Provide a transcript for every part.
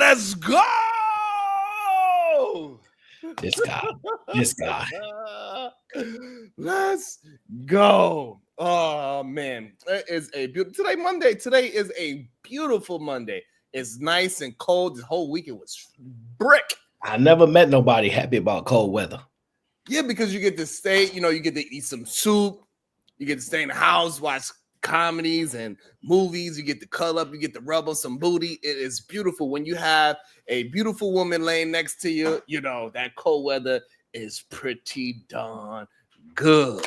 Let's go. This guy. Let's go. Oh man, it is a beautiful Monday. Today is a beautiful Monday. It's nice and cold. The whole week it was brick. I never met nobody happy about cold weather. Yeah, because you get to stay, you get to eat some soup. You get to stay in the house, watch comedies and movies. You get to cuddle up. You get to rub on some booty. It is beautiful when you have a beautiful woman laying next to you. That cold weather is pretty darn good.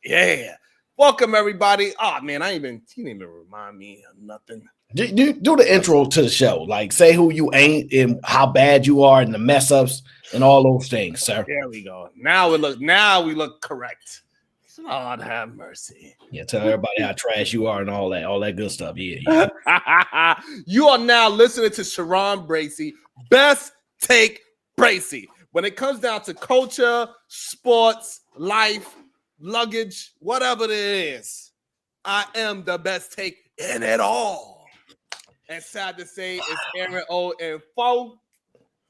Yeah. Welcome, everybody. Oh, man, you didn't even remind me of nothing. Do the intro to the show. Like, say who you ain't and how bad you are and the mess ups and all those things, sir. There we go. Now we look correct. Lord have mercy. Yeah, tell everybody how trash you are and all that good stuff. Yeah. You are now listening to Sharon Bracey, Best Take Bracey. When it comes down to culture, sports, life, luggage, whatever it is, I am the best take in it all. And sad to say, it's Aaron O and Fo.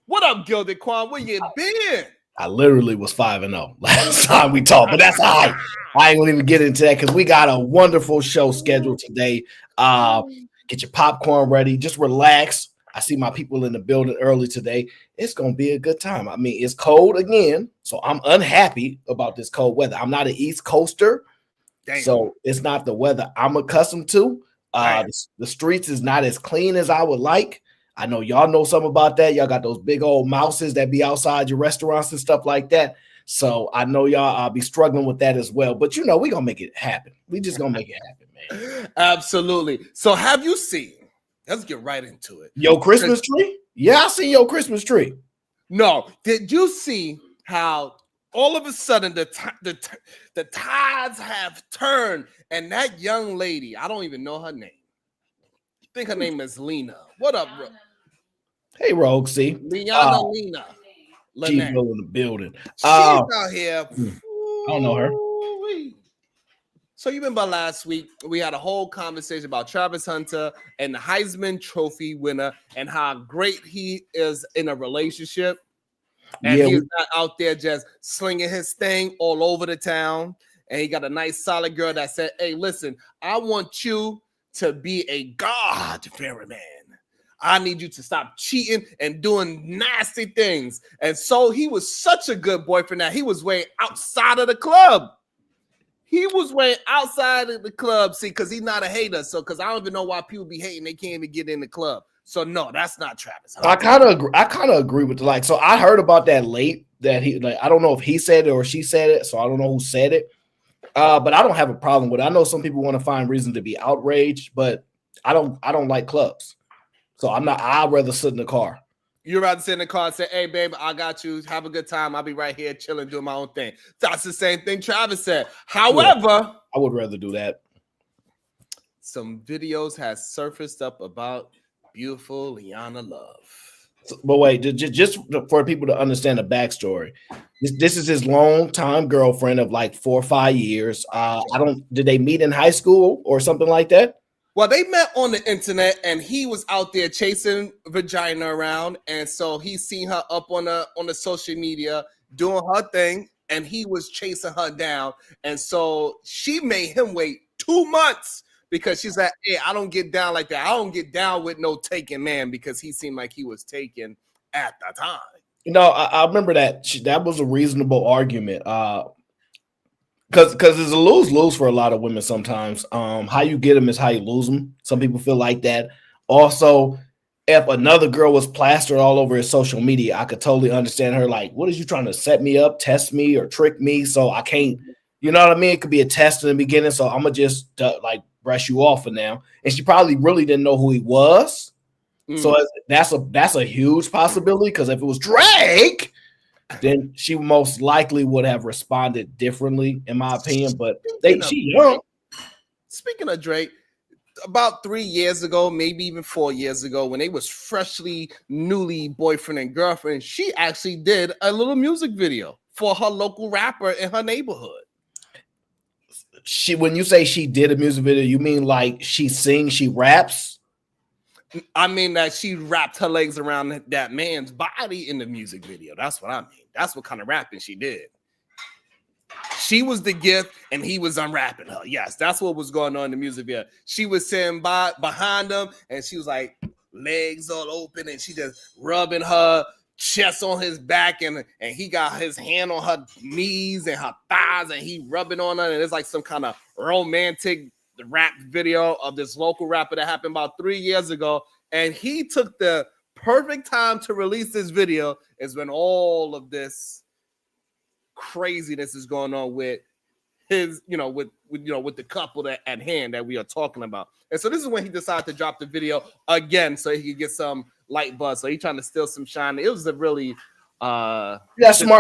What up, Gilded Quan? Where you been? I literally was 5-0 last time we talked, but that's all right. I ain't gonna even get into that because we got a wonderful show scheduled today. Get your popcorn ready, just relax. I see my people in the building early today. It's gonna be a good time. I mean, it's cold again, so I'm unhappy about this cold weather. I'm not an East Coaster, so it's not the weather I'm accustomed to. The streets is not as clean as I would like. I know y'all know something about that. Y'all got those big old mouses that be outside your restaurants and stuff like that. So I know y'all be struggling with that as well. But we're going to make it happen. We just going to make it happen, man. Absolutely. So have you seen, let's get right into it. Your Christmas tree? Yeah, I seen your Christmas tree. No. Did you see how all of a sudden the tides have turned and that young lady, I don't even know her name. I think her name is Lena. What up, bro? Hey, Rogue, see? Lena. She's in the building. She's out here. I don't know her. So you remember last week, we had a whole conversation about Travis Hunter and the Heisman Trophy winner and how great he is in a relationship. And he's not out there just slinging his thing all over the town. And he got a nice, solid girl that said, hey, listen, I want you to be a God-fearing man. I need you to stop cheating and doing nasty things. And so he was such a good boyfriend that he was way outside of the club. He was way outside of the club, see, because he's not a hater. So, because I don't even know why people be hating, they can't even get in the club. So, no, that's not Travis. I kind of agree with so I heard about that late that I don't know if he said it or she said it, so I don't know who said it. But I don't have a problem with it. I know some people want to find reason to be outraged, but I don't like clubs. So I'd rather sit in the car. You'd rather sit in the car and say, hey, babe, I got you. Have a good time. I'll be right here chilling, doing my own thing. That's the same thing Travis said. However, I would rather do that. Some videos has surfaced up about beautiful Liana Love. But wait, just for people to understand the backstory, this is his long-time girlfriend of like 4 or 5 years. Did they meet in high school or something like that? Well, they met on the internet, and he was out there chasing vagina around, and so he seen her up on the social media doing her thing, and he was chasing her down, and so she made him wait 2 months because she's like, hey, I don't get down like that. I don't get down with no taking man because he seemed like he was taken at the time. I remember that. That was a reasonable argument. Because it's a lose-lose for a lot of women sometimes. How you get them is how you lose them. Some people feel like that. Also, if another girl was plastered all over his social media, I could totally understand her. Like, what is you trying to set me up, test me, or trick me? So I can't, you know what I mean? It could be a test in the beginning. So I'm going to just brush you off for now. And she probably really didn't know who he was. So that's a huge possibility. Because if it was Drake, then she most likely would have responded differently, in my opinion. But she young. Speaking of Drake, about 3 years ago, maybe even 4 years ago, when they was freshly newly boyfriend and girlfriend, she actually did a little music video for her local rapper in her neighborhood. When you say she did a music video, you mean like she sings, she raps? I mean that she wrapped her legs around that man's body in the music video. That's what I mean. That's what kind of rapping she did. She was the gift and he was unwrapping her. Yes, that's what was going on in the music video. She was sitting behind him and she was like legs all open and she just rubbing her chest on his back and he got his hand on her knees and her thighs and he rubbing on her, and it's like some kind of romantic rap video of this local rapper that happened about 3 years ago, and he took the perfect time to release this video is when all of this craziness is going on with his, with the couple that at hand that we are talking about. And so this is when he decided to drop the video again so he could get some light buzz. So he trying to steal some shine. It was a really smart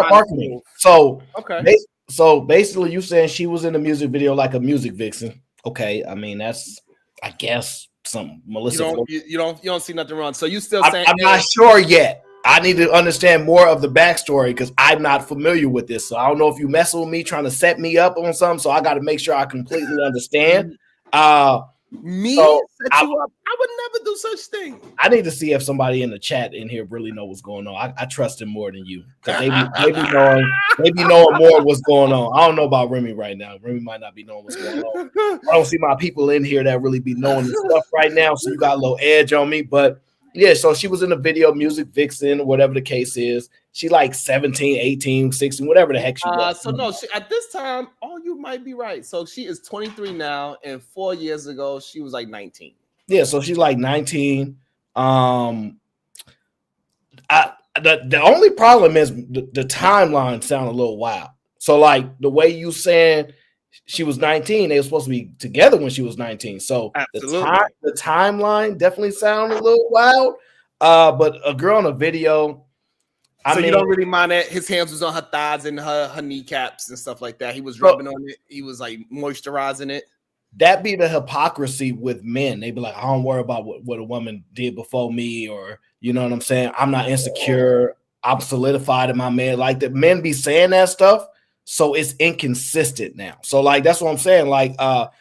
marketing. So okay. So basically you saying she was in the music video like a music vixen. Okay, I mean that's, I guess, some Melissa. You don't see nothing wrong. So you still saying I'm not sure yet. I need to understand more of the backstory because I'm not familiar with this. So I don't know if you messing with me trying to set me up on something. So I got to make sure I completely understand. Set you up? I would never do such thing. I need to see if somebody in the chat in here really know what's going on. I trust him more than you because they be knowing more what's going on. I don't know about Remy right now. Remy might not be knowing what's going on. I don't see my people in here that really be knowing this stuff right now. So you got a little edge on me, but yeah, so she was in the video, music vixen, whatever the case is. She like 17, 18, 16, whatever the heck she was. So no, at this time, you might be right. So she is 23 now, and 4 years ago, she was like 19. Yeah, so she's like 19. The only problem is the timeline sound a little wild. So like the way you saying she was 19, they were supposed to be together when she was 19. So the timeline definitely sounded a little wild. But a girl in a video. So you don't really mind that his hands was on her thighs and her kneecaps and stuff like that. He was rubbing on it. He was like moisturizing it. That be the hypocrisy with men. They be like, I don't worry about what a woman did before me, or you know what I'm saying? I'm not insecure. I'm solidified in my man. Like the men be saying that stuff. So it's inconsistent now. So like that's what I'm saying. Like,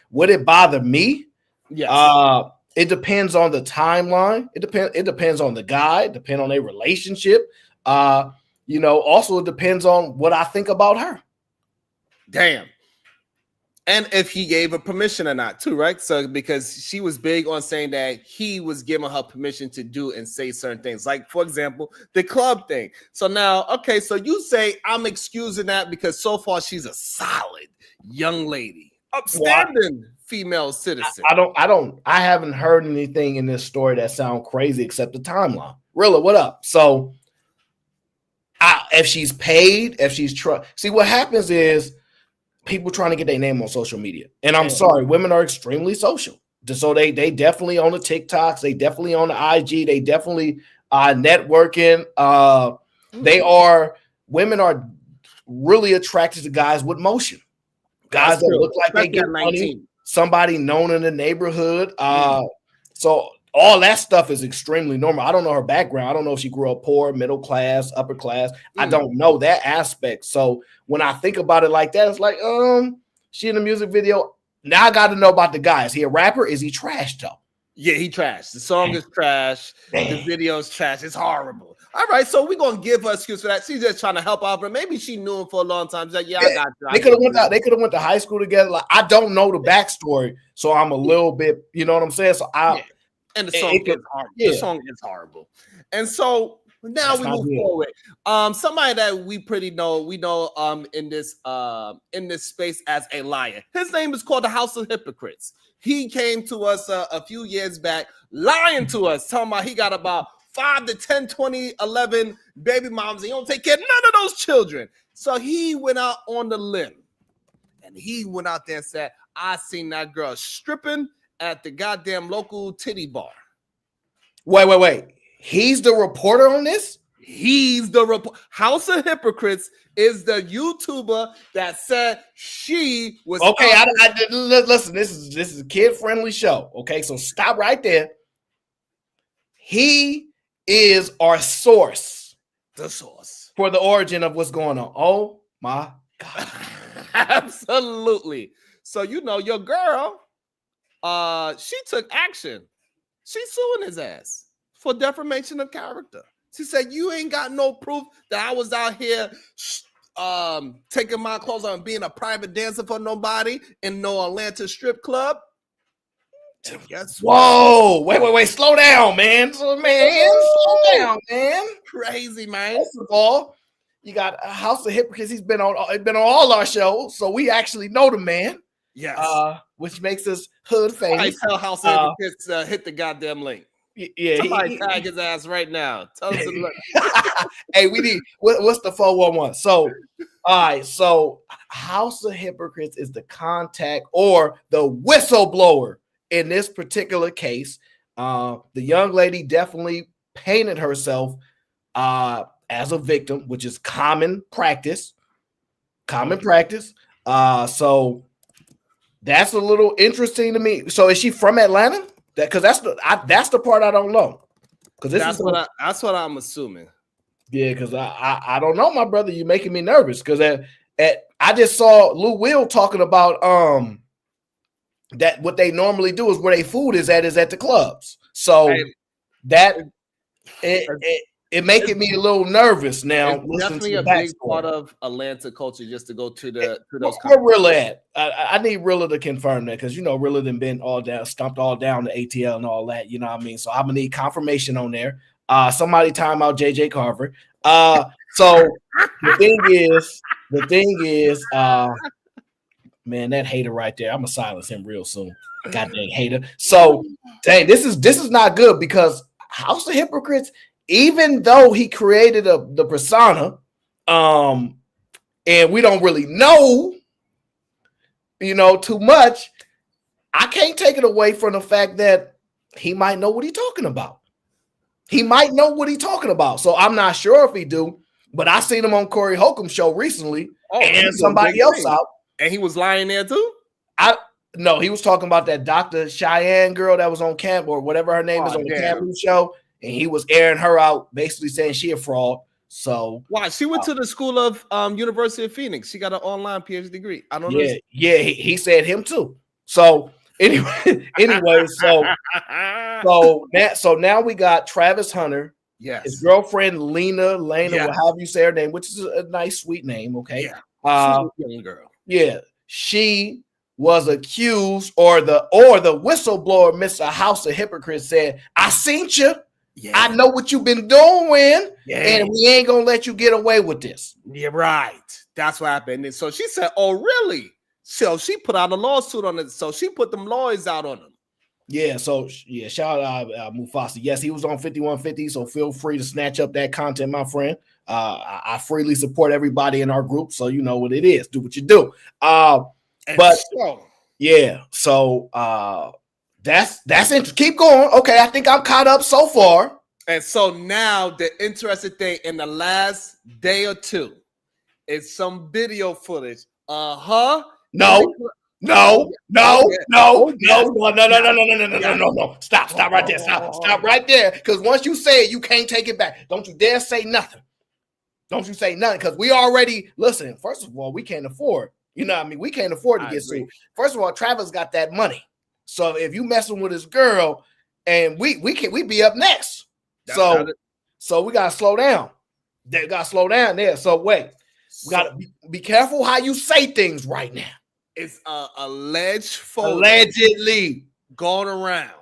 would it bother me? Yes. It depends on the timeline. It depends on the guy. It depends on their relationship. Also it depends on what I think about her. Damn. And if he gave her permission or not, too, right? So because she was big on saying that he was giving her permission to do and say certain things, like for example, the club thing. So now, okay, so you say I'm excusing that because so far she's a solid young lady, upstanding female citizen. I haven't heard anything in this story that sounds crazy except the timeline. Rilla, what up? So if she's paid, if she's see what happens is people trying to get their name on social media. And I'm sorry, women are extremely social. So they definitely on the TikToks, they definitely on the IG, they definitely networking. Women are really attracted to guys with motion. Guys that look like they get money, somebody known in the neighborhood. So all that stuff is extremely normal. I don't know her background. I don't know if she grew up poor, middle class, upper class. I don't know that aspect. So when I think about it like that, it's like, she in a music video. Now I got to know about the guy. Is he a rapper? Is he trash though? Yeah, he trash. The song is trash. The video is trash. It's horrible. All right, so we're gonna give her an excuse for that. She's just trying to help out, but maybe she knew him for a long time. She's like, I got you. They could have went to high school together. Like I don't know the backstory, so I'm a little bit, you know what I'm saying? So and the song is horrible. The song is horrible. And so now we move forward. Somebody that we know in this space as a liar. His name is called the House of Hypocrites. He came to us a few years back, lying to us, talking about he got about 5 to 10, 20, 11 baby moms, and he don't take care of none of those children. So he went out on the limb, and he went out there and said, I seen that girl stripping at the goddamn local titty bar. Wait. He's the reporter on this? He's the House of Hypocrites is the YouTuber that said she was okay. Listen, this is a kid-friendly show. Okay, so stop right there. He is our source. The source. For the origin of what's going on. Oh my God. Absolutely. So your girl, she took action. She's suing his ass for defamation of character. She said, "You ain't got no proof that I was out here taking my clothes off and being a private dancer for nobody in no Atlanta strip club." Yes. Whoa! Wait! Slow down, man. Slow down, man. Crazy, man. First of all, you got House of Hypocrites. He's been on all our shows, so we actually know the man. Yes. Which makes us hood famous. I tell House of Hypocrites hit the goddamn link. Yeah, somebody tag his ass right now. Tell him to look. Hey, we need what's the 411? So, all right. So, House of Hypocrites is the contact or the whistleblower in this particular case. The young lady definitely painted herself as a victim, which is common practice. So that's a little interesting to me. So, is she from Atlanta? Because that's the part I don't know. Because that's what I'm assuming. Yeah, because I don't know, my brother. You're making me nervous because I just saw Lou Will talking about that what they normally do is where their food is at the clubs. So it making me a little nervous now. It's definitely a big part of Atlanta culture just to go to those. Where Rilla at? I need Rilla to confirm that because Rilla done been stomped all down the ATL and all that. You know what I mean? So I'm gonna need confirmation on there. Somebody time out JJ Carver. So the thing is, man, that hater right there. I'm gonna silence him real soon. God dang hater. So dang, this is not good because House of Hypocrites, even though he created the persona, and we don't really know, too much, I can't take it away from the fact that he might know what he's talking about. So I'm not sure if he do, but I seen him on Corey Holcomb's show recently and somebody else out. And he was lying there too? No, he was talking about that Dr. Cheyenne girl that was on camp or whatever her name is on the Campbell show. And he was airing her out, basically saying she a fraud. So why? She went to the school of University of Phoenix. She got an online PhD degree. I don't know. Yeah, he said him too. So anyway, so now we got Travis Hunter. Yes, his girlfriend Lena, however you say her name, which is a nice, sweet name. Okay, young girl. Yeah, she was accused, or the whistleblower, Mr. House of Hypocrites, said, "I seen you. Yeah. I know what you've been doing, and we ain't gonna let you get away with this." Yeah, right. That's what happened. And so she said, "Oh, really?" So she put out a lawsuit on it. So she put them lawyers out on him. Yeah. So shout out Mufasa. Yes, he was on 5150. So feel free to snatch up that content, my friend. I freely support everybody in our group, so you know what it is. Do what you do. That's interesting. Keep going. Okay, I think I'm caught up so far. And so now the interesting thing in the last day or two is some video footage. No. Stop right there. Stop right there. Because once you say it, you can't take it back. Don't you dare say nothing. Don't you say nothing. Because we already listen. First of all, we can't afford. You know what I mean? We can't afford to get sued. First of all, Travis got that money. So if you messing with his girl, and we be up next. So we gotta slow down. They gotta slow down there. So wait, we gotta be careful how you say things right now. It's alleged photo allegedly going around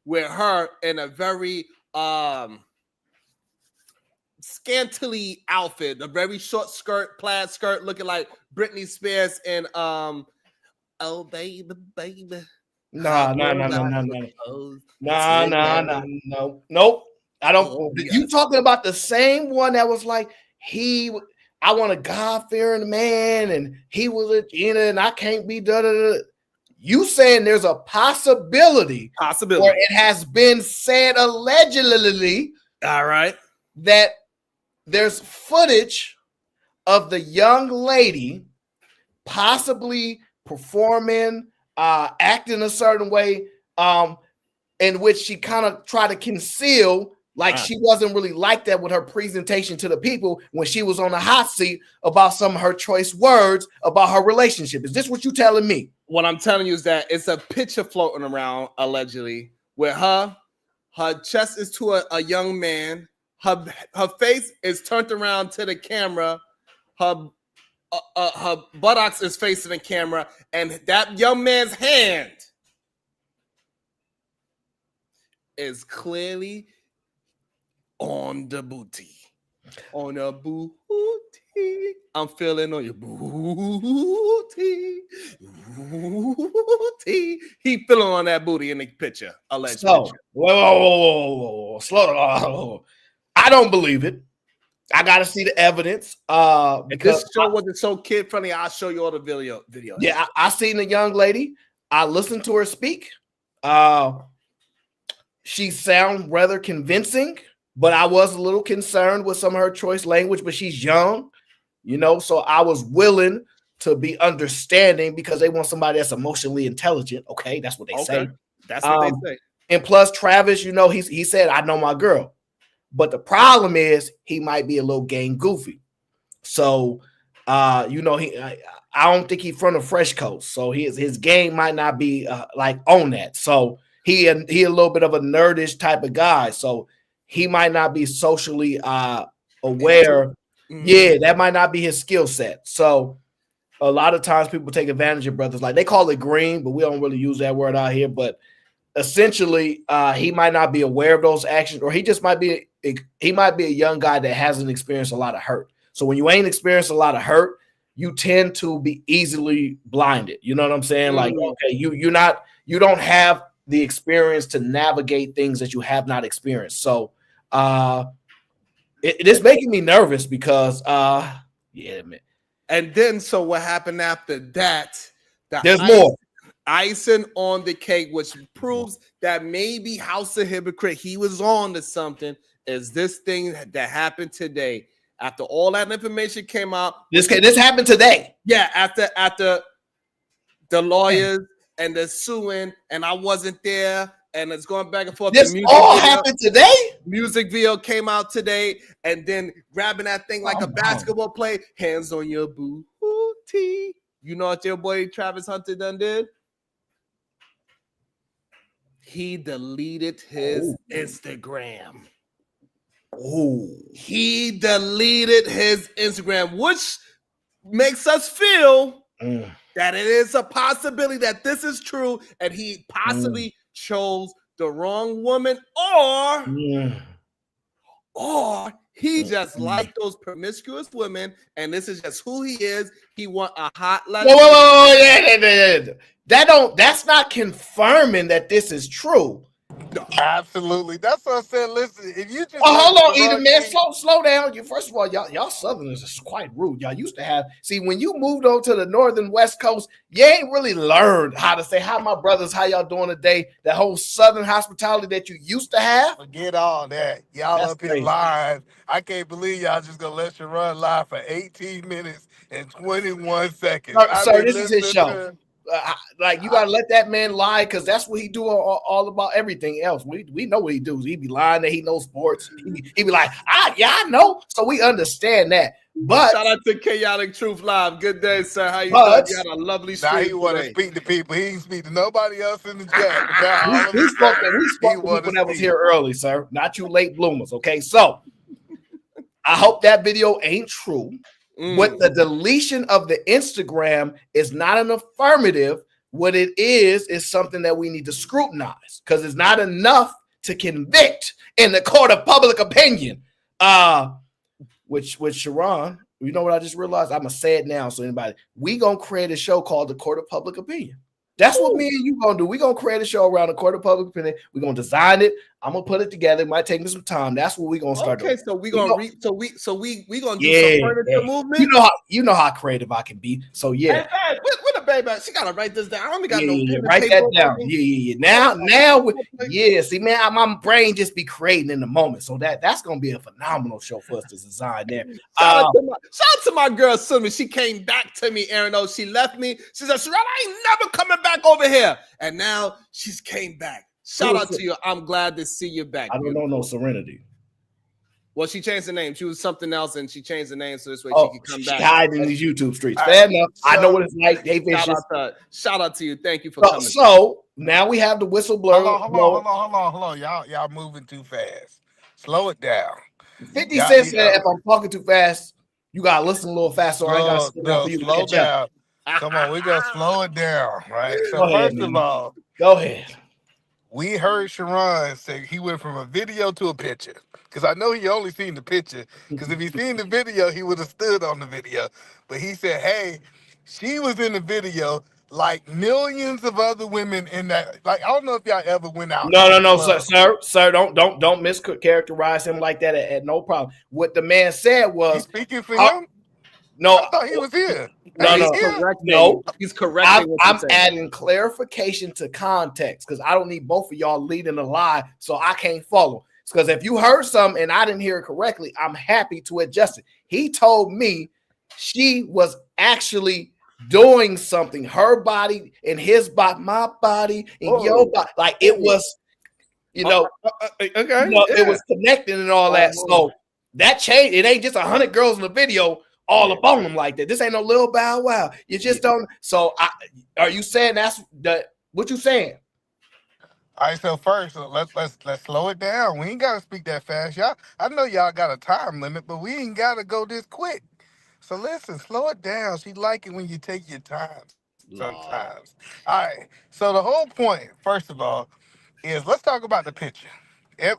with her in a very scantily outfit, a very short skirt, plaid skirt, looking like Britney Spears and oh baby. No. Nope. I don't. You talking about the same one that was like I want a God-fearing man, and he was a and I can't be da. You saying there's a possibility, or it has been said allegedly, all right, that there's footage of the young lady possibly performing, acting a certain way, in which she kind of tried to conceal, like she wasn't really like that with her presentation to the people when she was on the hot seat about some of her choice words about her relationship. Is this what you telling me? What I'm telling you is that it's a picture floating around allegedly where her chest is to a young man. Her face is turned around to the camera. Her buttocks is facing the camera, and that young man's hand is clearly on the booty. On a booty. I'm feeling on your booty. Booty. He feeling on that booty in the picture. Alleged picture. Whoa. Slow down. I don't believe it. I gotta see the evidence. Because If this show wasn't so kid friendly, I'll show you all the video. Yeah, I seen the young lady. I listened to her speak. She sounds rather convincing, but I was a little concerned with some of her choice language. But she's young, so I was willing to be understanding because they want somebody that's emotionally intelligent. Okay, that's what they say. That's what they say. And plus, Travis, he said, I know my girl. But the problem is he might be a little gang goofy. So, I don't think he's from the Fresh Coast. So his game might not be like on that. So he a little bit of a nerdish type of guy. So he might not be socially aware. Mm-hmm. Yeah, that might not be his skill set. So a lot of times people take advantage of brothers. Like they call it green, but we don't really use that word out here. But essentially, he might not be aware of those actions, or he just might be a young guy that hasn't experienced a lot of hurt. So when you ain't experienced a lot of hurt, you tend to be easily blinded. You know what I'm saying? Like, okay, you don't have the experience to navigate things that you have not experienced. So it is making me nervous because yeah, man. And then so what happened after that? There's more. Icing on the cake, which proves that maybe House of Hypocrite, he was on to something, is this thing that happened today. After all that information came out. This happened today. Yeah, after the lawyers and the suing, and I wasn't there, and it's going back and forth. This all happened today? Music video came out today, and then grabbing that thing like a basketball play, hands on your booty. You know what your boy Travis Hunter done did? He deleted his Instagram. He deleted his Instagram, which makes us feel that it is a possibility that this is true, and he possibly chose the wrong woman, or he just liked those promiscuous women, and this is just who he is. He want a hot Whoa. That's not confirming that this is true. No. Absolutely. That's what I said. Listen, if you just hold on, Eden, man. Slow down. First of all, y'all Southerners is quite rude. Y'all used to have when you moved on to the northern West Coast, you ain't really learned how to say hi, my brothers, how y'all doing today? That whole Southern hospitality that you used to have. Forget all that. Y'all that's up here lying. I can't believe y'all just gonna let you run live for 18 minutes and 21 seconds. Sir, this is his show. You gotta let that man lie because that's what he do all about everything else. We know what he do. He be lying that he knows sports. He be like, I know. So we understand that. But shout out to Chaotic Truth Live. Good day, sir. How you doing? You had a lovely stream. Now he want to speak to people. He ain't speak to nobody else in the chat. We spoke to people that was here early, sir. Not you late bloomers. Okay, so I hope that video ain't true. What the deletion of the Instagram is not an affirmative. What it is something that we need to scrutinize because it's not enough to convict in the court of public opinion. Which Sharon, you know what I just realized? I'm gonna say it now. So we gonna create a show called the Court of Public Opinion. That's what me and you gonna do. We're gonna create a show around the Court of Public Opinion. We're gonna design it. I'm gonna put it together. It might take me some time. That's what we're gonna start doing. So we're gonna do some furniture movement. You know how creative I can be. So yeah. Hey, with the baby, she gotta write this down. I only got no pen write that down. Yeah. Now, see, man, my brain just be creating in the moment. So that's gonna be a phenomenal show for us to design there. Shout out to my girl Sumi. She came back to me, Aaron. Oh, she left me. She said, Sharon, I ain't never coming back over here. And now she's came back. Shout out to you. I'm glad to see you back. I don't know no Serenity. Well, she changed the name. She was something else, and she changed the name so this way she could come back. She hiding in these YouTube streets. Fair enough. I know what it's like. Shout out to you. Thank you for coming. So now we have the Hold whistleblower. on, hold on, hold on, hold on, hold on. Y'all moving too fast. Slow it down. 50 Yeah, Cent said if I'm talking too fast, you gotta listen a little faster, or I ain't gotta slow, slow down no, for you to slow catch up. down. Come on, we gonna slow it down, right? So Go ahead, first of man. all, Go ahead. we heard Sharon say he went from a video to a picture. Because I know he only seen the picture. Because if he seen the video, he would have stood on the video. But he said, hey, she was in the video like millions of other women in that. Like, I don't know if y'all ever went out No, to no, the no, club. sir. Don't mischaracterize him like that at no problem. What the man said You was, speaking for uh, him? no, I thought he was here. no, Ain't He's he no, here? correcting. no. He's correcting what you're I'm saying. adding clarification to context because I don't need both of y'all leading a lie, so I can't follow. Because if you heard something and I didn't hear it correctly, I'm happy to adjust it. He told me she was actually doing something. Her body and his body, my body and your Oh, body, like it was, okay, it yeah. was connecting and all that. So that changed. It ain't just 100 girls in the video all up on them like that. This ain't no little Bow Wow. You just don't. So, are you saying that's the what you saying? All right, so first, let's slow it down. We ain't gotta speak that fast, y'all. I know y'all got a time limit, but we ain't gotta go this quick. So listen, slow it down. She like it when you take your time sometimes. Lord. All right. So the whole point, first of all, is let's talk about the picture. Y'all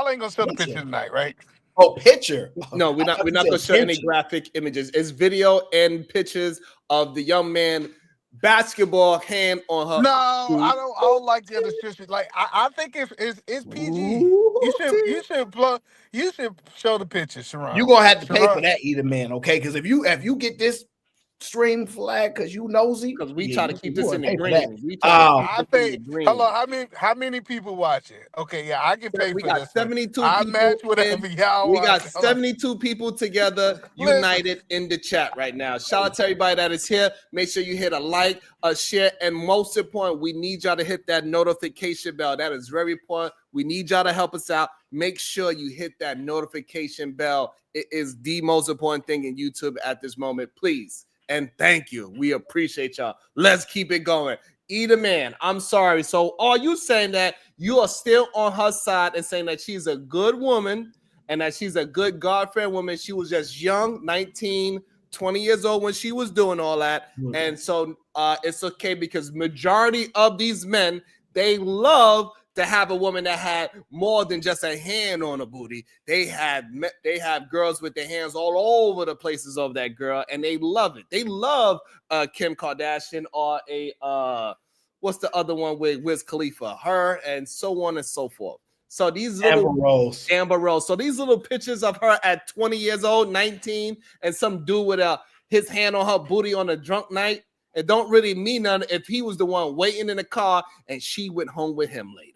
ain't gonna show the picture Picture. tonight, right? Oh, picture. No, I thought we're you not said gonna show any picture. graphic images. It's video and pictures of the young man basketball hand on her. No, I don't like the other sister. Like I think it's PG. You Ooh, should you should plug you should show the picture, You Sharon. gonna have to pay for Sharon. that, either man. Okay, because if you get this stream flag because you nosy, because we yeah, try to you keep this want in to the pay for that. green. We try to keep I this in the think. Hold green. on. How many people watching? Okay, yeah, I can pay We for got this one. 72 I people match in. whatever y'all We got watch. Hold on. 72 people together, Listen, united in the chat right now. Shout out to everybody that is here. Make sure you hit a like, a share, and most important, we need y'all to hit that notification bell. That is very important. We need y'all to help us out. Make sure you hit that notification bell. It is the most important thing in YouTube at this moment. Please and thank you. We appreciate y'all. Let's keep it going. Either man, I'm sorry. So are you saying that you are still on her side and saying that she's a good woman and that she's a good God-fearing woman? She was just young, 19, 20 years old when she was doing all that. And so it's okay because majority of these men, they love to have a woman that had more than just a hand on a booty. They have girls with their hands all over the places of that girl, and they love it. They love Kim Kardashian or a what's the other one with Wiz Khalifa, her, and so on and so forth. So these little Amber Rose. So these little pictures of her at 20 years old, 19, and some dude with his hand on her booty on a drunk night. It don't really mean nothing if he was the one waiting in the car and she went home with him later.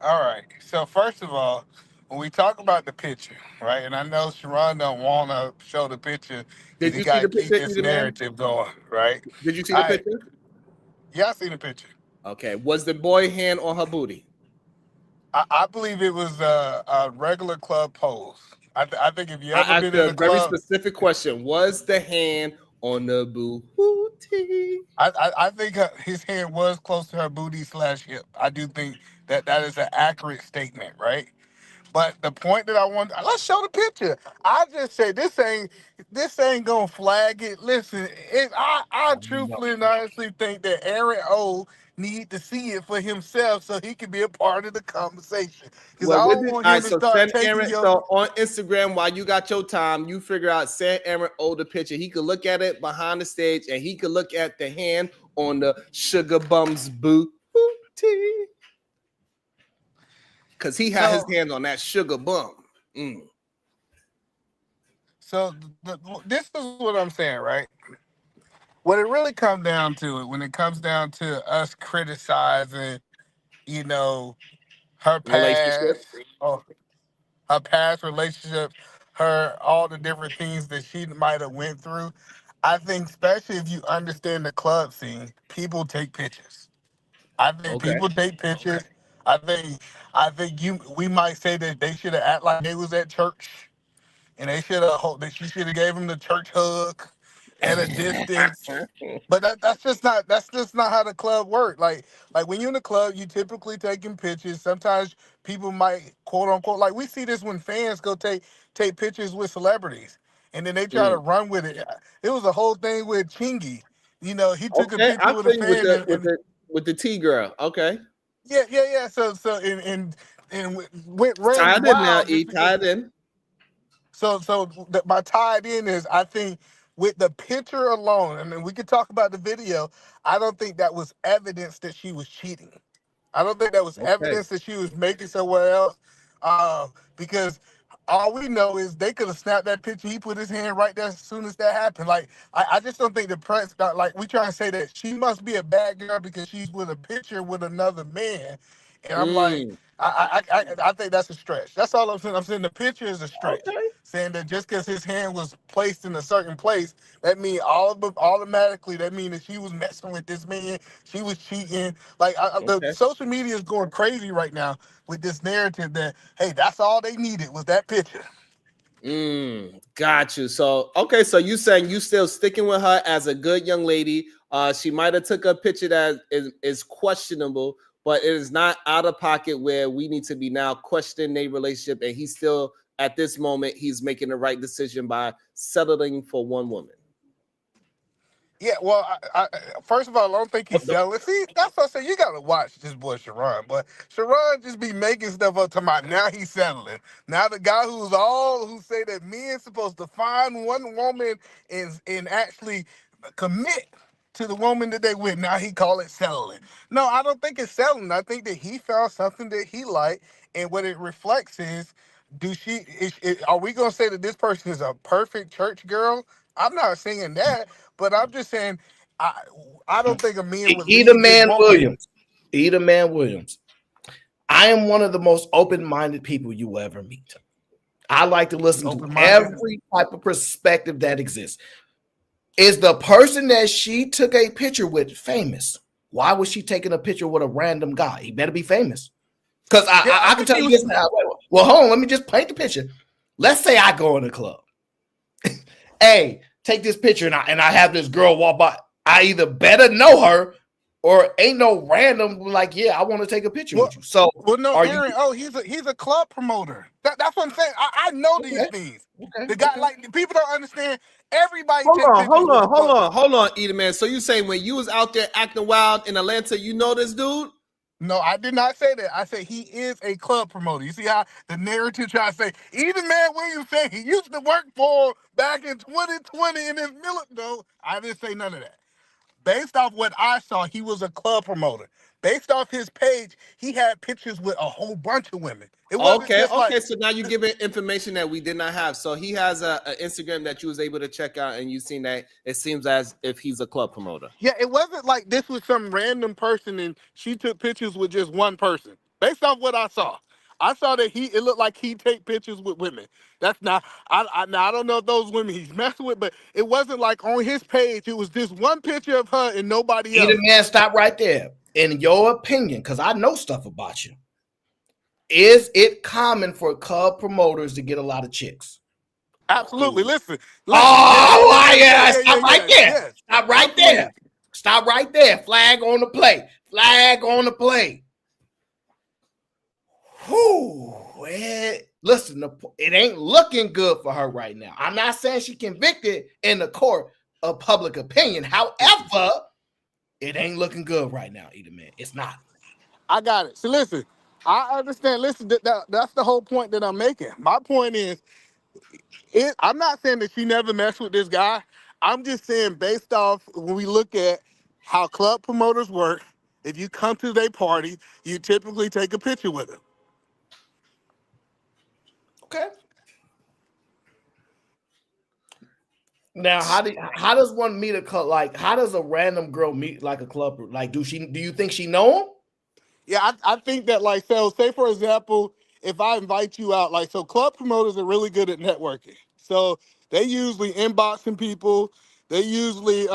all right. So first of all, when we talk about the picture, right? And I know Sharon don't want to show the picture because Did he you see got to the keep picture, this either man? narrative going, right? Did you see All the right. picture? Yeah, I seen the picture. Okay. Was the boy hand on her booty? I believe it was a regular club pose. I think if you ever I asked been in a a very club, specific question. Was the hand on the booty? I think his hand was close to her booty slash hip. I do think that is an accurate statement, right? But the point that I want, let's show the picture. I just say this ain't gonna flag it. Listen, I truthfully and honestly think that Aaron O need to see it for himself so he can be a part of the conversation. Because I Well, with don't it, want all him right. to So start send taking Aaron. your. So on Instagram, while you got your time, you figure out send Aaron the picture. He could look at it behind the stage, and he could look at the hand on the sugar bum's booty, because he had his So hand on that sugar bum. Mm. so this is what I'm saying, right? When it really comes down to it, when it comes down to us criticizing, you know, her past, Relationships. or her past relationships, her all the different things that she might have went through. I think, especially if you understand the club scene, people take pictures. I think Okay. people take pictures. I think we might say that they should have act like they was at church, and they should have that she should have gave him the church hug. at a distance. But that's just not how the club work. Like when you're in the club, you typically taking pictures. Sometimes people might quote unquote like we see this when fans go take pictures with celebrities and then they try to Mm. run with it. It was a whole thing with Chingy. You know, he took a Okay, picture I with a feel you with fan the and with the T girl. Okay, yeah. So and went ran tied in now. wild E just because. tied in. My tied in is I think with the picture alone, and then we could talk about the video. I don't think that was evidence that she was cheating. I don't think that was Okay. evidence that she was making somewhere else. Because all we know is they could have snapped that picture. He put his hand right there as soon as that happened. Like I just don't think the press got like we try to say that she must be a bad girl because she's with a picture with another man. And I'm like, Mm. I think that's a stretch. That's all I'm saying. I'm saying the picture is a stretch. Okay. Saying that just because his hand was placed in a certain place, that mean automatically that mean that she was messing with this man, she was cheating. Like the Okay. social media is going crazy right now with this narrative that hey, that's all they needed was that picture. Got you. So okay, so you saying you still sticking with her as a good young lady. She might have took a picture that is questionable, but it is not out of pocket where we need to be now questioning their relationship. And he's still at this moment, he's making the right decision by settling for one woman. Yeah, well, first of all, I don't think he's What the selling. See, that's what I say. You gotta watch this boy Sharon, but Sharon just be making stuff up to my. Now he's settling. Now the guy who say that men supposed to find one woman and actually commit to the woman that they with. Now he call it settling. No, I don't think it's settling. I think that he found something that he liked, and what it reflects is, are we gonna say that this person is a perfect church girl? I'm not saying that. But I'm just saying, I I don't think a man would Eda leave his Man woman Williams. Eda Man Williams. I am one of the most open-minded people you will ever meet. I like to listen to open minded. every type of perspective that exists. Is the person that she took a picture with famous? Why was she taking a picture with a random guy? He better be famous. Because Yeah, I I can think tell he you was. this now. Well, hold on. Let me just paint the picture. Let's say I go in the club. Hey, take this picture and I have this girl walk by. I either better know her or ain't no random like, yeah, I want to take a picture Well, with you. So no, are you Aaron. Oh, he's a club promoter. That's what I'm saying. I know these okay? things. Okay, The guy okay. like people don't understand. Everybody Hold take on, pictures hold with the on, hold club. on, hold on, Eda man. So you saying when you was out there acting wild in Atlanta, you know this dude? No, I did not say that. I said he is a club promoter. You see how the narrative try to say, even man Williams said he used to work for back in 2020 in his military. No, I didn't say none of that. Based off what I saw, he was a club promoter. Based off his page, he had pictures with a whole bunch of women. It wasn't Okay, just like, okay. So now you're giving information that we did not have. So he has a Instagram that you was able to check out, and you seen that it seems as if he's a club promoter. yeah, it wasn't like this was some random person and she took pictures with just one person. Based off what I saw that it looked like he take pictures with women. That's not, now I don't know if those women he's messing with, but it wasn't like on his page. It was just one picture of her and nobody Either else. man, stop right there. In your opinion, because I know stuff about you, is it common for club promoters to get a lot of chicks? Absolutely. Ooh. Listen. Oh, yeah. Stop right there. Yes. Stop right there. Absolutely. Stop right there. Flag on the play. Flag on the play. Whew. Listen, it ain't looking good for her right now. I'm not saying she convicted in the court of public opinion. However, it ain't looking good right now, either man. It's not. I got it. So listen, I understand. Listen, that's the whole point that I'm making. My point is, I'm not saying that she never messed with this guy. I'm just saying based off when we look at how club promoters work, if you come to their party, you typically take a picture with them. Okay. Now, how does one meet a club? Like, how does a random girl meet like a club? Like, do you think she know him? Yeah, I think that like so say for example, if I invite you out, like so club promoters are really good at networking. So they usually inboxing people, they usually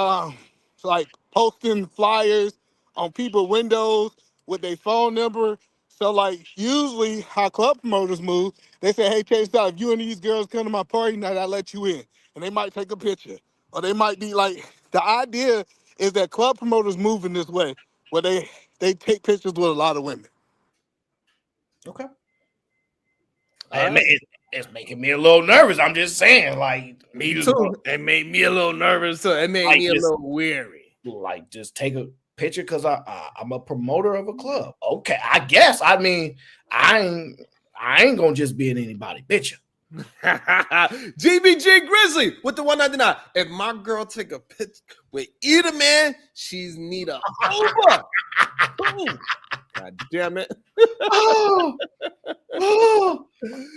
like posting flyers on people's windows with their phone number. So like usually how club promoters move, they say, hey Chase out, if you and these girls come to my party night, I'll let you in. And they might take a picture. or they might be like, the idea is that club promoters move in this way, where they take pictures with a lot of women. Okay. All And it's making me a little nervous. I'm just saying, like, me too. It made me a little nervous too. It made me a little weary. Like, just take a picture because I'm a promoter of a club. Okay, I guess. I mean, I ain't gonna just be in anybody's picture. GBG Grizzly with the 199. If my girl take a picture with either man, she's need a Uber. God damn it.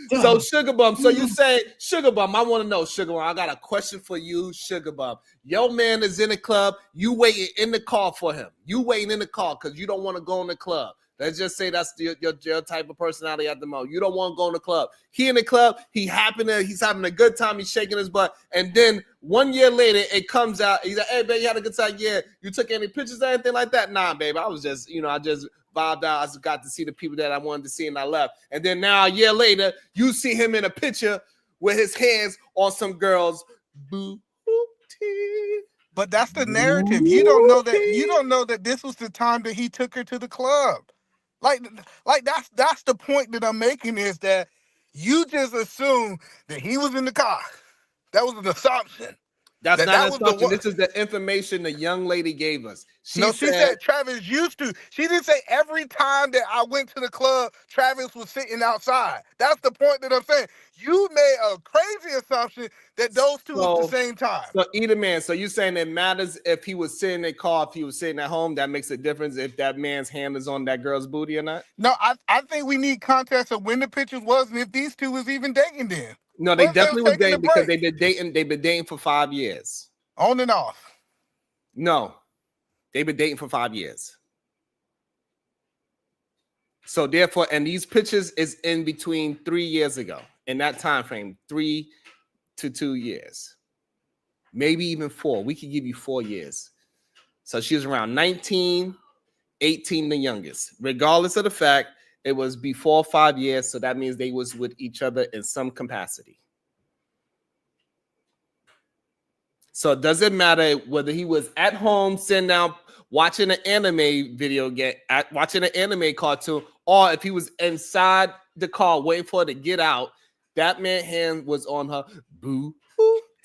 So Sugar Bum, so you say Sugar Bum, I want to know, Sugar Bum, I got a question for you, Sugar Bum. Your man is in the club, you waiting in the car for him. You waiting in the car because you don't want to go in the club. Let's just say that's your type of personality at the moment. You don't want to go in the club. He in the club, he's having a good time, he's shaking his butt, and then 1 year later it comes out, he's like, hey babe, you had a good time? Yeah. You took any pictures or anything like that? Nah, babe. I was just, I just vibed out. I got to see the people that I wanted to see and I left. And then now a year later, you see him in a picture with his hands on some girl's booty. But that's the narrative. You don't know that this was the time that he took her to the club. Like that's the point that I'm making, is that you just assume that he was in the car. That was an assumption. That's not an assumption. This is the information the young lady gave us. She said Travis used to. She didn't say every time that I went to the club, Travis was sitting outside. That's the point that I'm saying. You made a crazy assumption that those two was the same time. So either man. So you saying it matters if he was sitting in a car, if he was sitting at home, that makes a difference if that man's hand is on that girl's booty or not? No, I think we need context of when the pictures was and if these two was even dating then. No, they definitely were dating because they've been dating for 5 years. On and off. No. They've been dating for 5 years. So therefore, and these pictures is in between 3 years ago. In that time frame, 3 to 2 years. Maybe even 4. We could give you 4 years. So she was around 19, 18, the youngest. Regardless of the fact, it was before 5 years, so that means they was with each other in some capacity. So it doesn't matter whether he was at home sitting down watching an anime video game, watching an anime cartoon, or if he was inside the car waiting for her to get out, that man's hand was on her boo.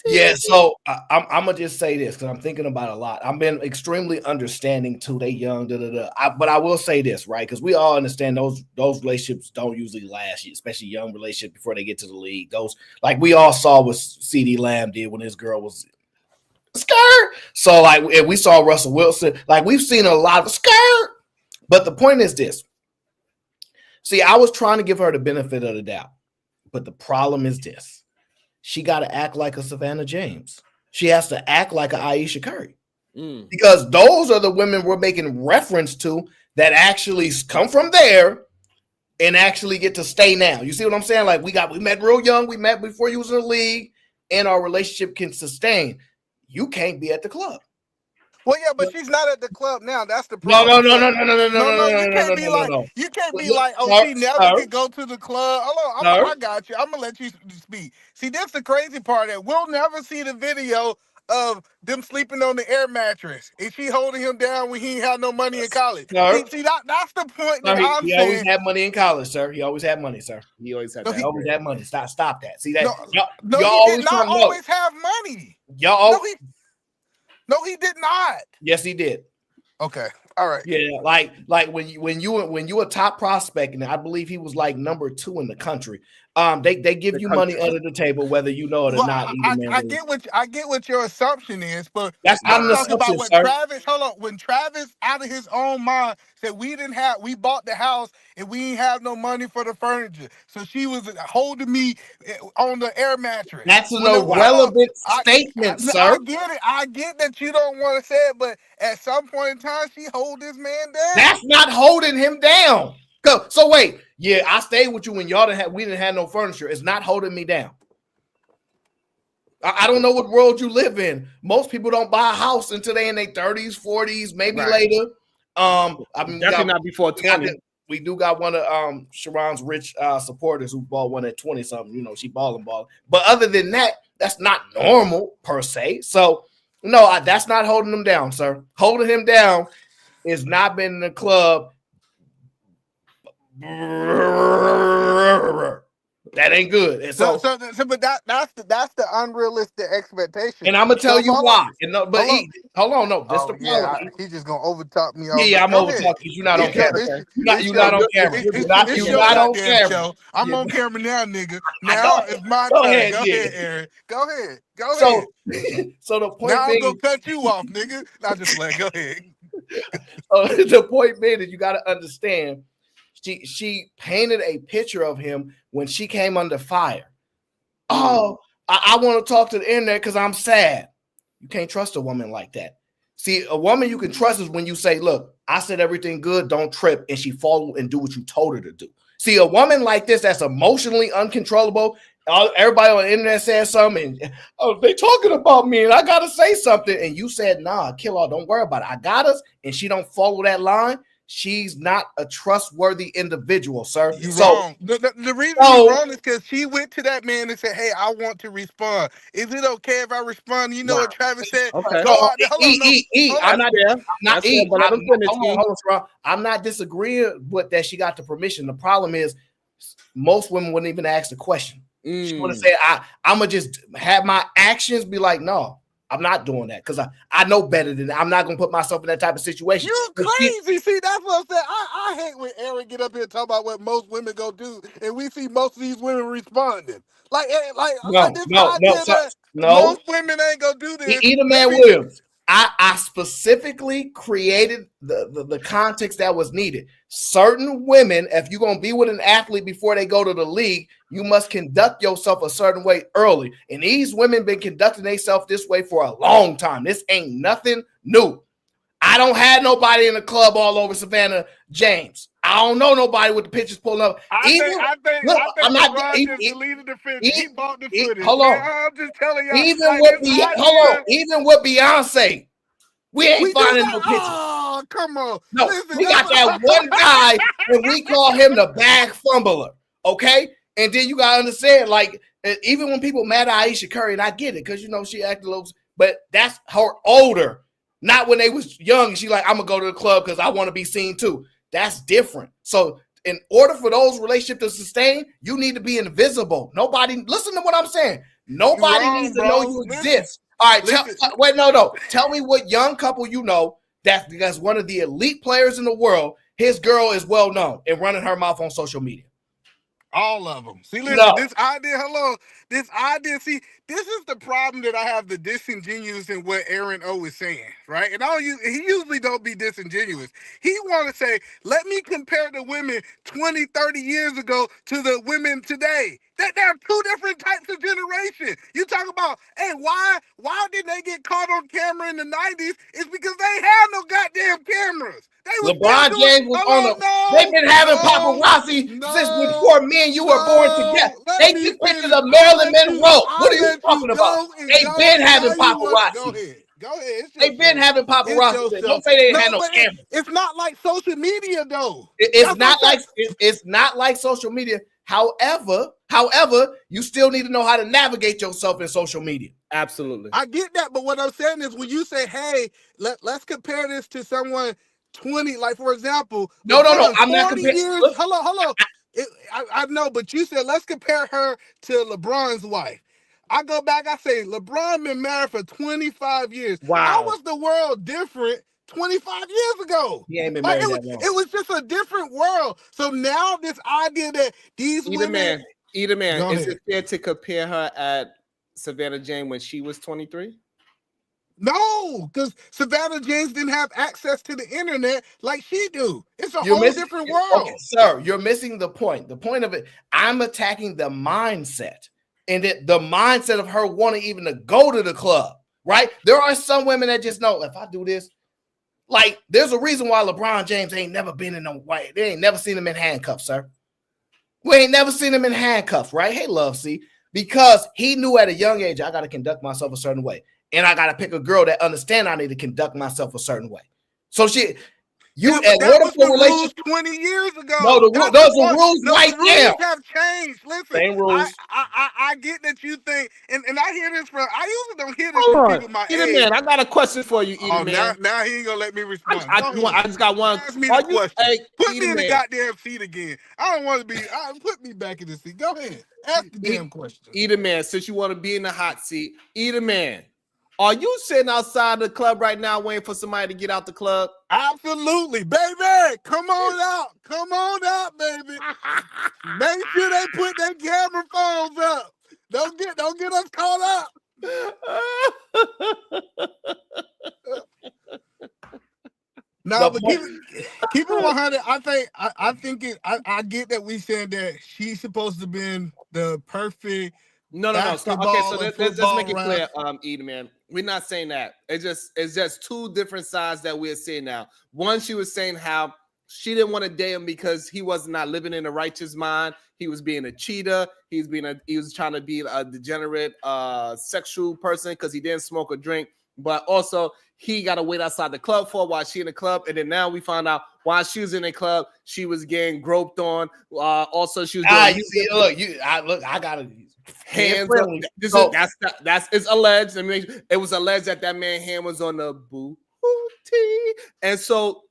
Yeah, so I'm gonna just say this because I'm thinking about it a lot. I've been extremely understanding too. They young, but I will say this, right? Because we all understand those relationships don't usually last, especially young relationships before they get to the league. Those, like we all saw what CD Lamb did when his girl was scared. So like we saw Russell Wilson, like we've seen a lot of scared. But the point is this. See, I was trying to give her the benefit of the doubt, but the problem is this. She got to act like a Savannah James. She has to act like a Aisha Curry. Because those are the women we're making reference to that actually come from there and actually get to stay now. You see what I'm saying? Like we met real young. We met before you was in the league and our relationship can sustain. You can't be at the club. Well, yeah, but she's not at the club now. That's the problem. No. You can't be like, oh, she never can go to the club. Hold on, I got you. I'm gonna let you speak. See, that's the crazy part. That we'll never see the video of them sleeping on the air mattress and she holding him down when he ain't had no money in college. See, that's the point that I'm saying. He always had money in college, sir. He always had money, sir. He always had He always had money. Stop that. See that? No, he did not always have money. No, he did not. Yes, he did. Okay. All right. Yeah, like when you a top prospect, and I believe he was like number 2 in the country. They give you money under the table, whether you know it or not. I get what your assumption is, but that's not an assumption, about when sir. Travis, hold on, when Travis out of his own mind said we bought the house and we didn't have no money for the furniture, so she was holding me on the air mattress. That's an irrelevant statement, sir. I get that you don't want to say it, but at some point in time, she hold this man down. That's not holding him down. So wait, yeah, I stayed with you when we didn't have no furniture. It's not holding me down. I don't know what world you live in. Most people don't buy a house until they in their 30s, 40s, maybe later. I mean, definitely not before 20. We do got one of Sharon's rich supporters who bought one at 20 something. You know, she balling. But other than that, that's not normal per se. So No, that's not holding him down, sir. Holding him down is not being in the club. That ain't good. And So, so but that's the unrealistic expectation. and I'm gonna tell So you why. And no, but hold on, no, this the Oh problem. yeah, he's just gonna overtalk me all Yeah, night. I'm Go over ahead. talking. You're not on camera. You're It's not on camera. it's You're your not on goddamn camera. show. I'm on camera now, nigga. I Now know. it's my Go turn. ahead, Go yeah. ahead, Aaron. Go ahead. Go So, ahead. so the point Now I'm being, gonna cut you off, nigga. Not just play. Go ahead. the point being is you got to understand. She painted a picture of him when she came under fire. Oh, I want to talk to the internet because I'm sad. You can't trust a woman like that. See, a woman you can trust is when you say, look, I said everything good, don't trip, and she follow and do what you told her to do. See, a woman like this that's emotionally uncontrollable, everybody on the internet says something, and oh, they talking about me, and I gotta say something, and you said, nah, kill her, don't worry about it. I got us, and she don't follow that line. She's not a trustworthy individual, sir. You wrong. The reason you wrong is because she went to that man and said, "Hey, I want to respond. Is it okay if I respond?" You know what Travis said? Okay. Go out there. I'm not fair, but let him finish. hold on, I'm not disagreeing with that. She got the permission. The problem is, most women wouldn't even ask the question. She would have said, "I'm gonna just have my actions be like, no." I'm not doing that because I know better than that. I'm not gonna put myself in that type of situation. You crazy. See, that's what I'm saying. I hate when Aaron get up here and talk about what most women go do, and we see most of these women responding. Like this idea that most women ain't gonna do this. Either man Williams. I specifically created the context that was needed. Certain women, if you're going to be with an athlete before they go to the league, you must conduct yourself a certain way early. And these women been conducting themselves this way for a long time. This ain't nothing new. I don't have nobody in the club all over Savannah James. I don't know nobody with the pictures pulling up. I think LeBron just deleted the footage. He bought the footage. Hold on. I'm just telling y'all. Even with Beyonce, we ain't finding no pictures. Oh, come on. No, we got that one guy, and we call him the bag fumbler. Okay, and then you gotta understand, like, even when people mad at Aisha Curry, and I get it, because she acted a little, but that's her older. Not when they was young. She like, I'm gonna go to the club because I want to be seen too. That's different. So in order for those relationships to sustain, you need to be invisible. Nobody, listen to what I'm saying. Nobody needs to know you exist. All right, tell me what young couple you know that's one of the elite players in the world. His girl is well known and running her mouth on social media. All of them. See, listen, this idea, see, this is the problem that I have the disingenuous in what Aaron O is saying, right? And he usually don't be disingenuous. He want to say, let me compare the women 20, 30 years ago to the women today. That there are two different types of generation. You talk about, hey, why did they get caught on camera in the 90s? It's because they had no goddamn cameras. LeBron James was on the. They've been having paparazzi since before me and you were born together. They took pictures of Marilyn Monroe. What are you talking about? They've been having paparazzi. Go ahead. They've been having paparazzi. Don't say they ain't had no camera. It's not like social media, though. It's not like social media. However, you still need to know how to navigate yourself in social media. Absolutely. I get that, but what I'm saying is when you say, hey, let's compare this to someone 20, like for example, no, I'm not comparing. Hold on. I know, but you said let's compare her to LeBron's wife. I go back, I say LeBron been married for 25 years. Wow. How was the world different 25 years ago? He ain't been married that long. It was just a different world. So now this idea that these women... Either man, is it fair to compare her at Savannah James when she was 23? No, because Savannah James didn't have access to the internet like she do. It's a whole different world. Okay, sir, you're missing the point. The point of it, I'm attacking the mindset. And the mindset of her wanting even to go to the club, right? There are some women that just know, if I do this, like, there's a reason why LeBron James ain't never been in no way. They ain't never seen him in handcuffs, sir. We ain't never seen him in handcuffs, right? Hey, Love, see? Because he knew at a young age, I got to conduct myself a certain way. And I got to pick a girl that understands I need to conduct myself a certain way. So You but and that what if was the the rules relationship? 20 years ago. No, That's the those are point. rules No, right the rules now. have changed. Listen, Same I, rules. I get that you think, and I hear this from. I usually don't hear this Hold from on, people my Eden age. Man. I got a question for you, Oh, Eden Man. now he ain't gonna let me respond. Go ahead. I just got one. Ask me Are the you question. hey Put me Eden in the Man? goddamn seat again. I don't want to be. Put me back in the seat. Go ahead. Ask the damn question. Eden Man, since you want to be in the hot seat, Eden Man, are you sitting outside the club right now waiting for somebody to get out the club? Absolutely, baby. Come on out. Come on out, baby. Make sure they put their camera phones up. Don't get us caught up. No, but keep it 100. I think I get that we saying that she's supposed to been the perfect No. So, okay, so basketball or let's football make it clear, ref. Eden Man. We're not saying that. It's just two different sides that we're seeing now. One, she was saying how she didn't want to date him because he was not living in a righteous mind. He was being a cheater. He was trying to be a degenerate sexual person because he didn't smoke or drink. But also, he got to wait outside the club for while she in the club. And then now we found out while she was in the club, she was getting groped on. Also, she was doing I gotta hands friendly. That's it's alleged. I mean, it was alleged that man's hand was on the booty. And so,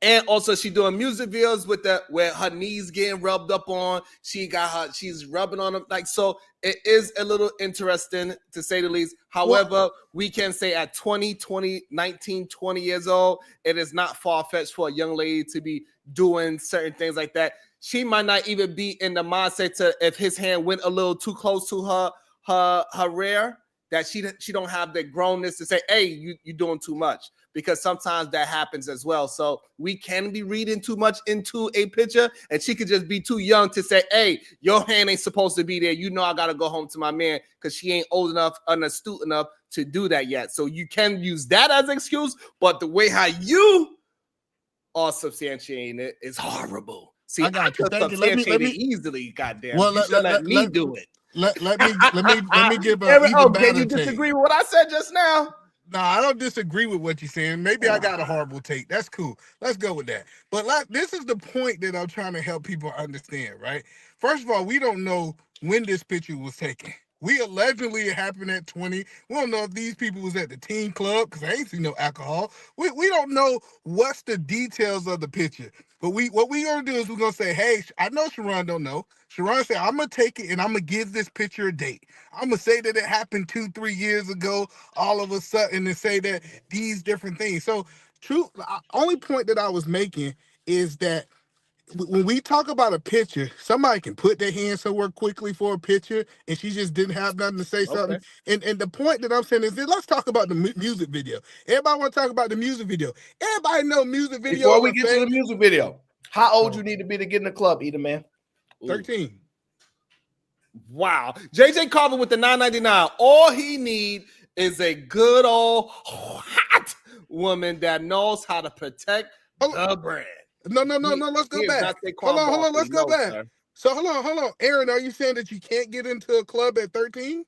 and also she doing music videos with where her knees getting rubbed up on. She's rubbing on them. Like, so it is a little interesting to say the least. However, we can say at 20 years old, it is not far-fetched for a young lady to be doing certain things like that. She might not even be in the mindset to, if his hand went a little too close to her rear, that she don't have the grownness to say, hey, you're doing too much. Because sometimes that happens as well. So we can be reading too much into a picture, and she could just be too young to say, hey, your hand ain't supposed to be there. You know I got to go home to my man because she ain't old enough and astute enough to do that yet. So you can use that as an excuse, but the way how you are substantiating it is horrible. See, I got you. Thank you. Let me easily, goddamn. Well, you should let me do it. Let me give a even better. Can you disagree with what I said just now? No, I don't disagree with what you're saying. Maybe I got a horrible take. That's cool. Let's go with that. But this is the point that I'm trying to help people understand, right? First of all, we don't know when this picture was taken. We allegedly it happened at 20. We don't know if these people was at the teen club because I ain't seen no alcohol. We don't know what's the details of the picture. But what we gonna do is we're gonna say, hey, I know Sharon don't know. Sharon said, I'm gonna take it and I'm gonna give this picture a date. I'm gonna say that it happened 2-3 years ago, all of a sudden, and say that these different things. So, only point that I was making is that when we talk about a picture, somebody can put their hand somewhere quickly for a picture, and she just didn't have nothing to say something. And the point that I'm saying is, let's talk about the music video. Everybody want to talk about the music video. Everybody know music videos. Before we get to the music video, how old you need to be to get in the club, Eden Man? 13. Wow. JJ Carver with the $9.99. All he need is a good old hot woman that knows how to protect the brand. No. Let's go back. Hold on. Let's go back. Sir. So hold on. Aaron, are you saying that you can't get into a club at 13?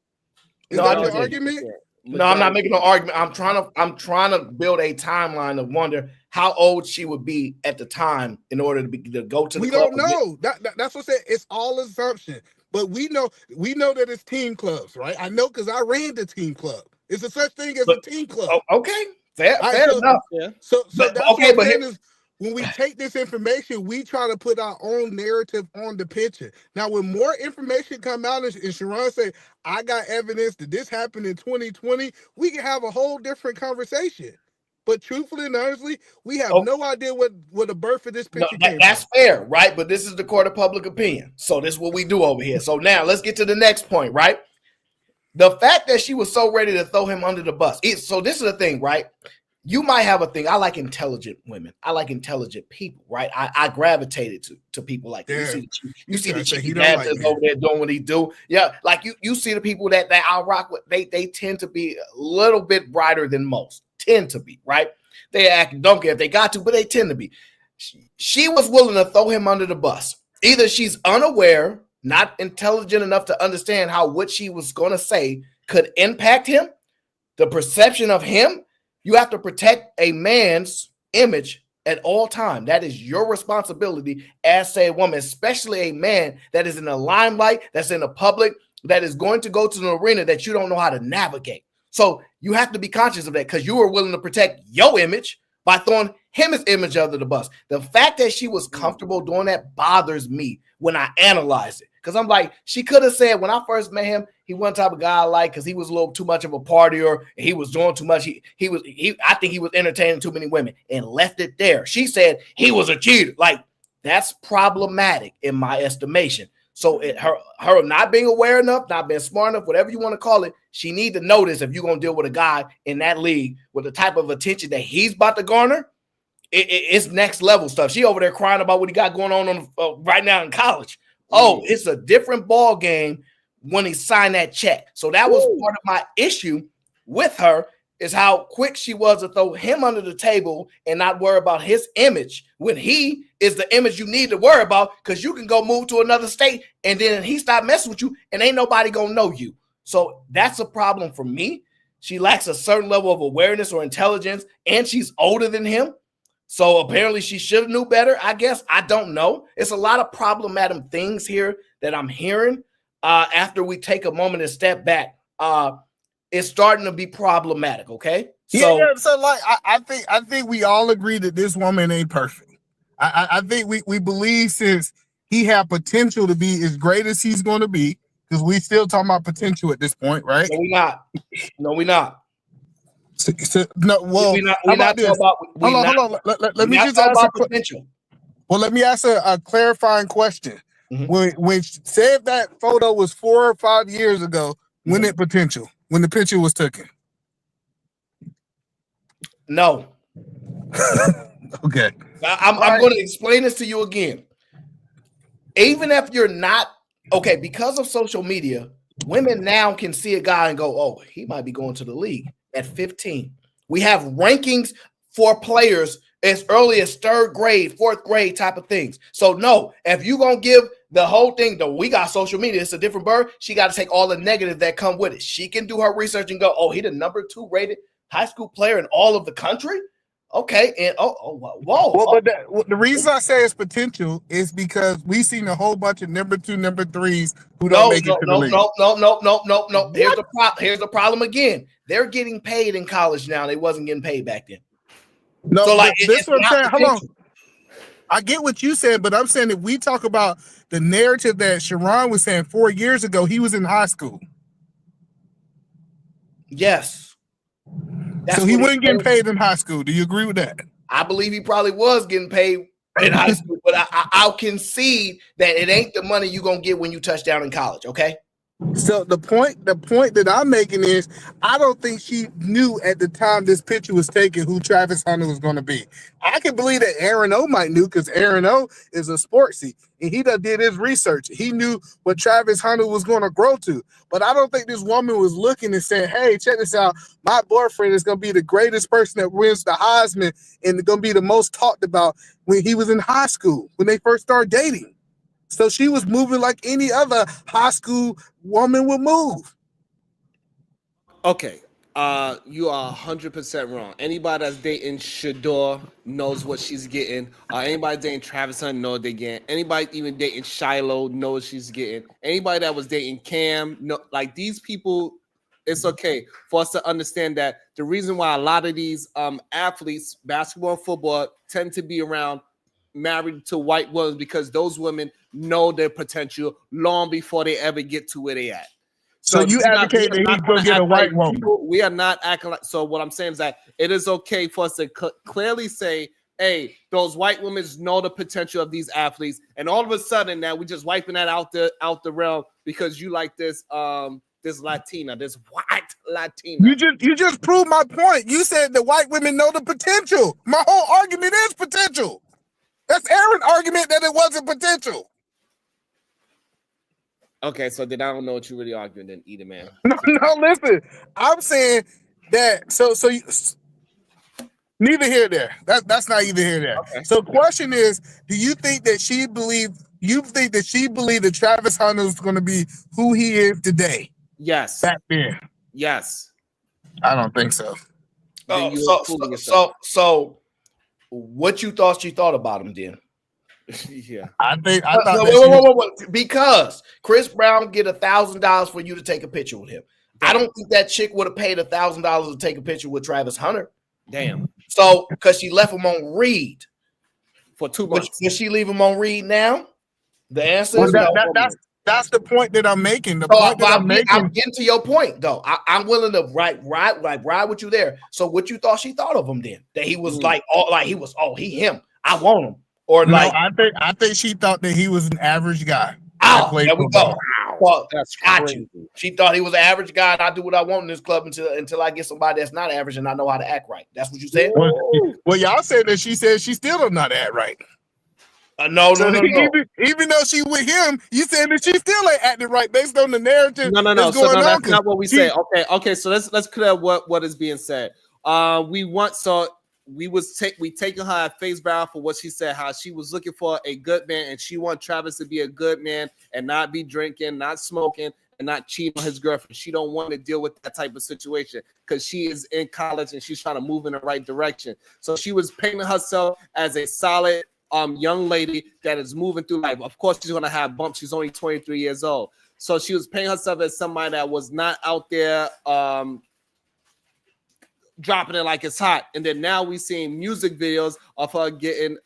Is that your argument? No, I'm not making no argument. I'm trying to build a timeline of wonder how old she would be at the time in order to go to the club. We don't know. That's what I said. It's all assumption. But we know that it's team clubs, right? I know because I ran the team club. It's a such thing as a team club. Okay, fair enough. Yeah. So that's okay, what I'm saying is when we take this information, we try to put our own narrative on the picture. Now, when more information come out and Sharon say, I got evidence that this happened in 2020, we can have a whole different conversation. But truthfully and honestly, we have no idea what the birth of this picture came from. That's fair, right? But this is the court of public opinion. So this is what we do over here. So now let's get to the next point, right? The fact that she was so ready to throw him under the bus. So this is the thing, right? You might have a thing. I like intelligent women. I like intelligent people, right? I gravitated to people like that. You see the cheeky dancers over there doing what he do. Yeah, like you see the people that I rock with. They tend to be a little bit brighter than most. Tend to be, right? They don't care if they got to, but they tend to be. She was willing to throw him under the bus. Either she's unaware, not intelligent enough to understand how what she was going to say could impact him, the perception of him. You have to protect a man's image at all time. That is your responsibility as, say, a woman, especially a man that is in the limelight, that's in the public, that is going to go to an arena that you don't know how to navigate. So you have to be conscious of that because you are willing to protect your image by throwing his image under the bus. The fact that she was comfortable doing that bothers me when I analyze it. Because I'm like, she could have said when I first met him, he wasn't the type of guy I like because he was a little too much of a partier. And he was doing too much. I think he was entertaining too many women and left it there. She said he was a cheater. Like, that's problematic in my estimation. So her not being aware enough, not being smart enough, whatever you want to call it, she need to notice if you're going to deal with a guy in that league with the type of attention that he's about to garner, it's next level stuff. She over there crying about what he got going on right now in college. Oh, it's a different ball game when he signed that check. So that was part of my issue with her, is how quick she was to throw him under the table and not worry about his image when he is the image you need to worry about, because you can go move to another state and then he stop messing with you and ain't nobody gonna know you. So that's a problem for me. She lacks a certain level of awareness or intelligence, and she's older than him. So apparently she should have knew better, I guess. I don't know. It's a lot of problematic things here that I'm hearing after we take a moment and step back. It's starting to be problematic, okay? So like I think we all agree that this woman ain't perfect. I think we believe, since he had potential to be as great as he's going to be, because we still talking about potential at this point, right? No, we're not. No, well, we're not talking about. Hold on. Let me just ask potential. Well, let me ask a clarifying question. Mm-hmm. When say if that photo was 4 or 5 years ago, when the picture was taken? No. Okay. I'm going to explain this to you again. Even if you're not okay, because of social media, women now can see a guy and go, "Oh, he might be going to the league at 15." We have rankings for players as early as 3rd grade, 4th grade type of things. So no, if you're going to give the whole thing, though, we got social media, it's a different bird. She got to take all the negative that come with it. She can do her research and go, "Oh, he the number 2 rated high school player in all of the country." Okay, and whoa. Well, but the reason I say it's potential is because we've seen a whole bunch of number 2, number 3s who don't make it to the league. No. Here's the problem again. They're getting paid in college now. They wasn't getting paid back then. No, so like this is what I'm saying. Hold on. I get what you said, but I'm saying if we talk about the narrative that Sharon was saying 4 years ago, he was in high school. Yes. So he wasn't getting paid in high school. Do you agree with that? I believe he probably was getting paid in high school, but I'll concede that it ain't the money you're going to get when you touch down in college, okay? So the point that I'm making is, I don't think she knew at the time this picture was taken who Travis Hunter was going to be. I can believe that Aaron O might knew, because Aaron O is a sportsy and he done did his research. He knew what Travis Hunter was going to grow to. But I don't think this woman was looking and saying, "Hey, check this out. My boyfriend is going to be the greatest person that wins the Heisman and going to be the most talked about," when he was in high school, when they first started dating. So she was moving like any other high school woman would move. Okay, you are 100% wrong. Anybody that's dating Shador knows what she's getting. Anybody dating Travis Hunter knows they're getting. Anybody even dating Shiloh knows she's getting. Anybody that was dating Cam, like these people, it's okay for us to understand that the reason why a lot of these athletes, basketball and football, tend to be around married to white women, because those women know their potential long before they ever get to where they at. So you advocate that he's going to get a white woman. We are not acting like. So what I'm saying is that it is okay for us to clearly say, "Hey, those white women know the potential of these athletes," and all of a sudden now we just wiping that out the realm because you like this this Latina, this white Latina. You just proved my point. You said the white women know the potential. My whole argument is potential. That's Aaron's argument that it wasn't potential. Okay, so then I don't know what you really arguing then, either, man. No, listen. I'm saying that so neither here there. That's not either here there. Okay. So the question is, do you think that she believed that Travis Hunter was going to be who he is today? Yes. Back then. Yes. I don't think so. So what you thought she thought about him then? Yeah, I thought that wait. Because Chris Brown get $1,000 for you to take a picture with him. Damn. I don't think that chick would have paid $1,000 to take a picture with Travis Hunter. Damn. So, because she left him on read For 2 months. Does she leave him on read now? The answer is well, no. that's the point that I'm making. I'm getting to your point, though. I'm willing to ride with you there. So, what you thought she thought of him then? That he was him. I want him. Or no, like, I think she thought that he was an average guy. there we go. Well, That's got crazy. you. She thought he was an average guy, and I do what I want in this club until I get somebody that's not average and I know how to act right. That's what you said? Well, y'all said that she said she still not act right. No. Even though she with him, you said that she still ain't acting right based on the narrative. No. That's So going on, that's not what we say. Okay. So let's clear what is being said. We taking her at face value for what she said, how she was looking for a good man and she want Travis to be a good man and not be drinking, not smoking, and not cheating on his girlfriend. She don't want to deal with that type of situation because she is in college and she's trying to move in the right direction. So she was painting herself as a solid young lady that is moving through life. Of course, she's gonna have bumps. She's only 23 years old. So she was painting herself as somebody that was not out there dropping it like it's hot. And then now we seeing music videos of her getting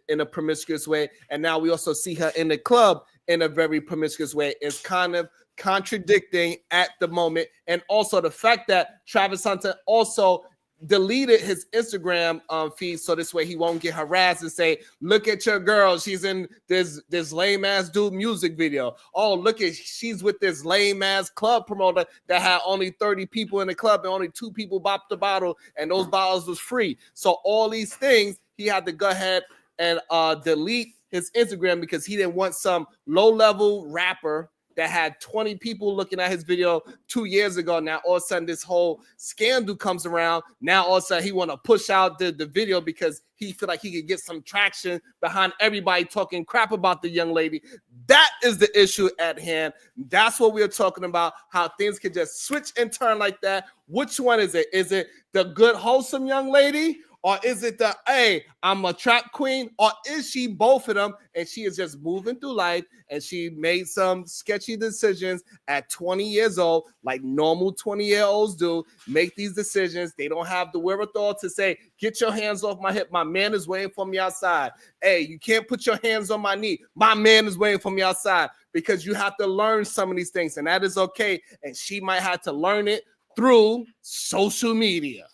in a promiscuous way. And now we also see her in the club in a very promiscuous way. It's kind of contradicting at the moment. And also the fact that Travis Hunter also deleted his Instagram feed so this way he won't get harassed and say, look at your girl, she's in this lame ass dude music video. Oh, look at she's with this lame ass club promoter that had only 30 people in the club and only 2 people bopped the bottle and those bottles was free. So all these things he had to go ahead and delete his Instagram because he didn't want some low-level rapper that had 20 people looking at his video 2 years ago. Now all of a sudden this whole scandal comes around. Now all of a sudden he want to push out the video because he feel like he could get some traction behind everybody talking crap about the young lady. That is the issue at hand. That's what we're talking about, how things can just switch and turn like that. Which one is it? Is it the good, wholesome young lady? Or is it the, hey, I'm a trap queen? Or is she both of them and she is just moving through life and she made some sketchy decisions at 20 years old, like normal 20-year-olds do, make these decisions. They don't have the wherewithal to say, get your hands off my hip. My man is waiting for me outside. Hey, you can't put your hands on my knee. My man is waiting for me outside, because you have to learn some of these things and that is okay. And she might have to learn it through social media.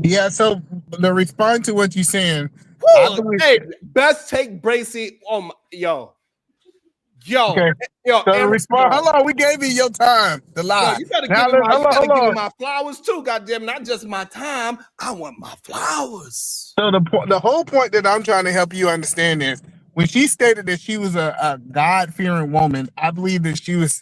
Yeah, so to respond to what you're saying, hey, best take Bracy. Yo. Okay. So to respond, hold on, we gave you your time to lie. Yo, you gotta give me my flowers too, goddamn, not just my time. I want my flowers. So the whole point that I'm trying to help you understand is when she stated that she was a God-fearing woman, I believe that she was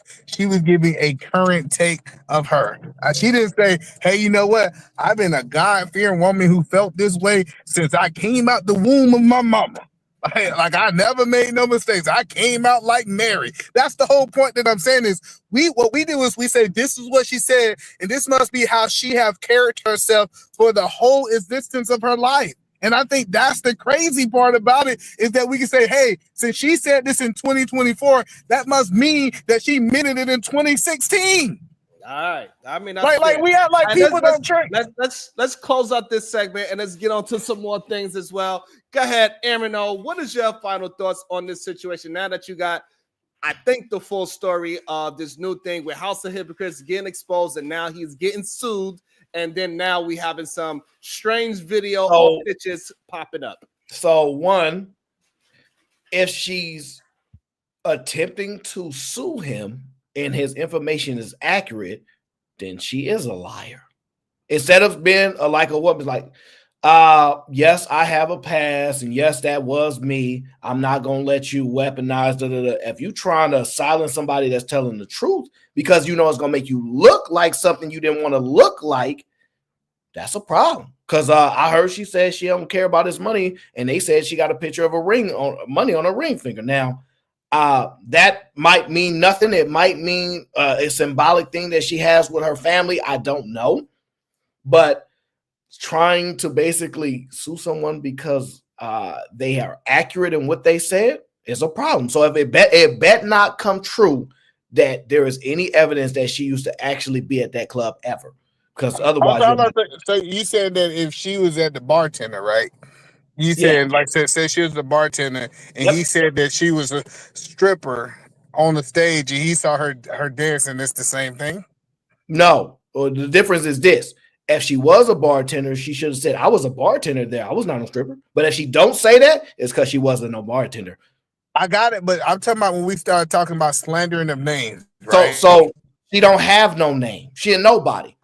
giving a current take of her. She didn't say, hey, you know what? I've been a God-fearing woman who felt this way since I came out the womb of my mama. Like I never made no mistakes. I came out like Mary. That's the whole point that I'm saying is what we do is we say this is what she said, and this must be how she have carried herself for the whole existence of her life. And I think that's the crazy part about it, is that we can say, hey, since she said this in 2024, that must mean that she meant it in 2016. All right. I mean, like we have like people don't train. Let's close out this segment and let's get on to some more things as well. Go ahead, Aaron. What is your final thoughts on this situation now that you got, I think, the full story of this new thing with House of Hypocrites getting exposed and now he's getting sued, and then now we having some strange video or pictures popping up? So one, if she's attempting to sue him and his information is accurate, then she is a liar. Instead of being like a woman, like, yes, I have a past, and yes, that was me. I'm not gonna let you weaponize. If you're trying to silence somebody that's telling the truth because you know it's gonna make you look like something you didn't want to look like, that's a problem. Because I heard she said she don't care about his money, and they said she got a picture of money on a ring finger. Now, that might mean nothing. It might mean a symbolic thing that she has with her family. I don't know. But trying to basically sue someone because they are accurate in what they said, it's a problem. So if it bet not come true that there is any evidence that she used to actually be at that club ever, because otherwise, so you said that if she was at the bartender, right? You yeah, said said she was the bartender, and yep. he said that she was a stripper on the stage, and he saw her dancing. It's the same thing. No, well, the difference is this. If she was a bartender, she should have said, I was a bartender there. I was not a stripper. But if she don't say that, it's because she wasn't no bartender. I got it, but I'm talking about when we started talking about slandering of names, right? So she don't have no name. She a nobody.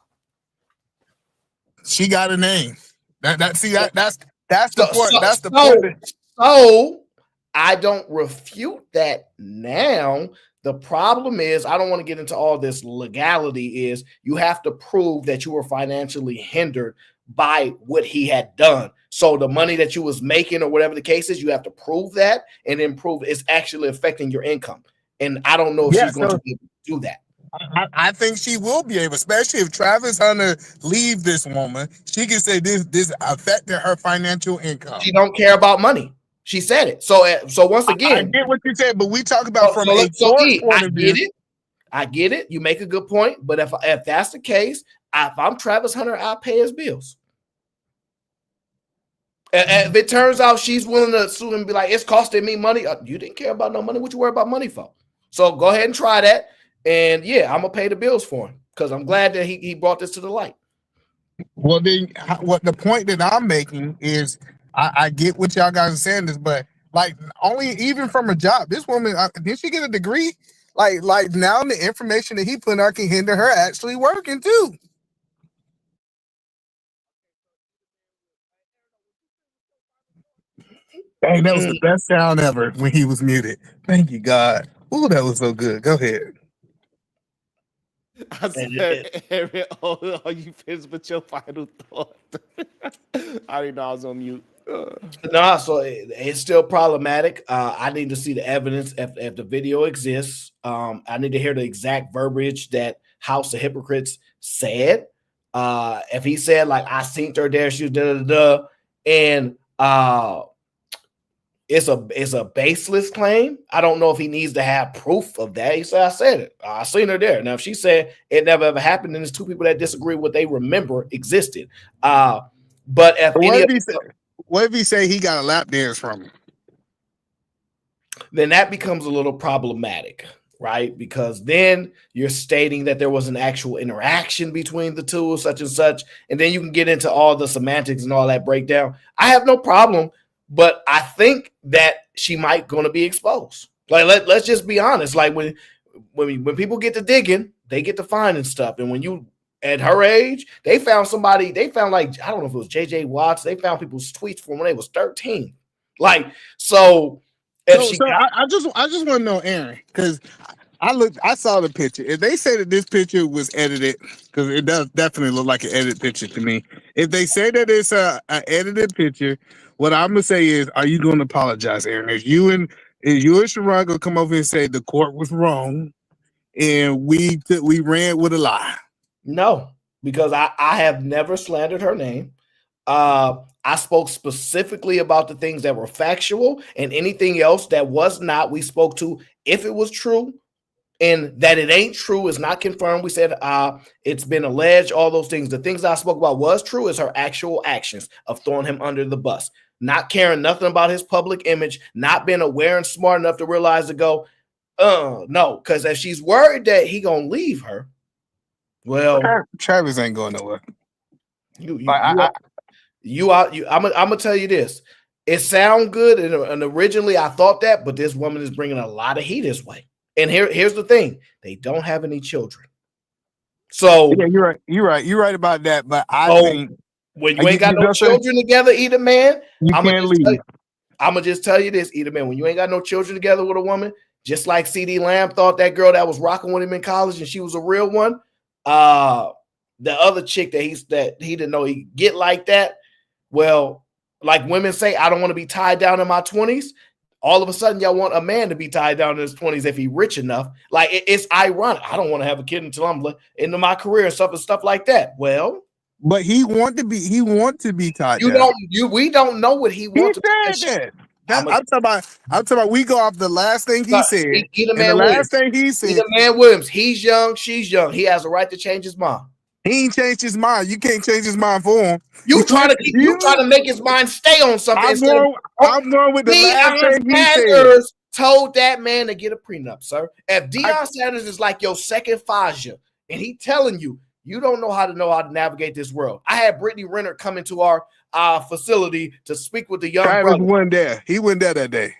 She got a name. That's the point. That's the point. So I don't refute that now. The problem is, I don't want to get into all this legality, is you have to prove that you were financially hindered by what he had done. So the money that you was making or whatever the case is, you have to prove that and then prove it's actually affecting your income. And I don't know if she's going to be able to do that. I think she will be able, especially if Travis Hunter leave this woman. She can say this affected her financial income. She don't care about money. She said it. So once again, I get what you said, but we talk about from a court point of view. I get it. You make a good point. But if that's the case, if I'm Travis Hunter, I'll pay his bills. If it turns out she's willing to sue and be like, it's costing me money, you didn't care about no money. What you worry about money for? So go ahead and try that. And yeah, I'm gonna pay the bills for him because I'm glad that he brought this to the light. Well, then, what the point that I'm making is, I get what y'all guys are saying this, but like only even from a job, this woman did she get a degree? Like now the information that he put out can hinder her actually working too. Hey, that was the best sound ever when he was muted. Thank you, God. Ooh, that was so good. Go ahead. I said, Aaron, oh, you finished with your final thought. I didn't know I was on mute. No, so it's still problematic. I need to see the evidence if the video exists. I need to hear the exact verbiage that House of Hypocrites said. If he said like I seen her there, she was da, and it's a baseless claim. I don't know if he needs to have proof of that. He said, I said it. I seen her there. Now, if she said it never ever happened, then there's two people that disagree with what they remember existed. But what if he say he got a lap dance from him? Then that becomes a little problematic, right? Because then you're stating that there was an actual interaction between the two, such and such, and then you can get into all the semantics and all that breakdown. I have no problem, but I think that she might going to be exposed. Like let's just be honest. Like when people get to digging, they get to finding stuff, and when you at her age, they found like, I don't know if it was JJ Watts. They found people's tweets from when they was 13. Like, so I just want to know, Aaron, because I saw the picture. If they say that this picture was edited, because it does definitely look like an edited picture to me. If they say that it's an edited picture, what I'm gonna say is, are you going to apologize, Aaron? Is you and Sharon gonna come over and say the court was wrong and we ran with a lie? No, because I have never slandered her name. I spoke specifically about the things that were factual, and anything else that was not, we spoke to if it was true, and that it ain't true is not confirmed. We said it's been alleged, all those things. The things I spoke about was true is her actual actions of throwing him under the bus, not caring nothing about his public image, not being aware and smart enough to realize to go, no, because if she's worried that he gonna leave her, well, Travis ain't going nowhere. I'm gonna tell you this. It sounds good, and originally I thought that, but this woman is bringing a lot of heat his way. And here's the thing: they don't have any children. So yeah, you're right about that. But I think when you ain't got no children together, either man, I'm gonna just tell you this, either man, when you ain't got no children together with a woman, just like CD Lamb thought that girl that was rocking with him in college and she was a real one. The other chick that he didn't know he'd get like that. Well, like women say, I don't want to be tied down in my 20s. All of a sudden, y'all want a man to be tied down in his 20s if he's rich enough. Like it's ironic. I don't want to have a kid until I'm into my career and stuff like that. Well, But he want to be tied You down. don't. We don't know what he He wants. said that. I'm talking about. We go off the last thing he said. Either And man the Williams. last thing he said. Either man Williams. He's young. She's young. He has a right to change his mind. He ain't changed his mind. You can't change his mind for him. You trying to make his mind stay on something. I'm going with the last thing he said. Told that man to get a prenup, sir. If Deion Sanders is like your second Faja, and he telling you don't know how to navigate this world. I had Brittany Renner come into our facility to speak with the young brother. Wasn't there. He wasn't there that day.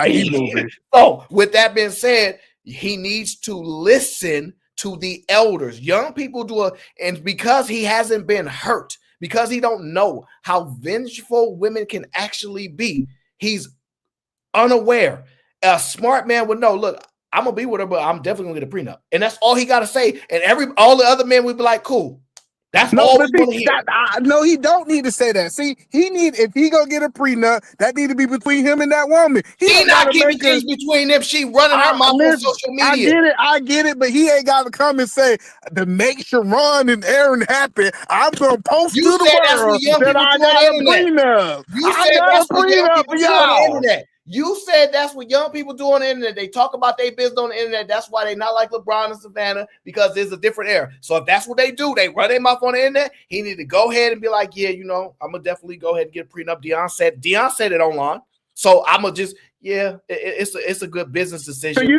He moving. So, with that being said, he needs to listen to the elders. Young people and because he hasn't been hurt, because he don't know how vengeful women can actually be, he's unaware. A smart man would know, look, I'm gonna be with her, but I'm definitely gonna get a prenup. And that's all he gotta say. And all the other men would be like, cool. That's all we want to hear. No, he don't need to say that. See, if he gonna get a prenup, that need to be between him and that woman. He not keeping things between them. She running her mouth on social media. I get it, but he ain't got to come and say to make Sharon and Aaron happy. I'm gonna post to the world that I got a prenup. You said that's what young people do on the internet. You said that's what young people do on the internet. They talk about their business on the internet. That's why they not like LeBron and Savannah, because there's a different era. So if that's what they do, they run their mouth on the internet. He need to go ahead and be like, yeah, I'm gonna definitely go ahead and get a prenup. Deion said it online. So I'm gonna just, it's a good business decision. So you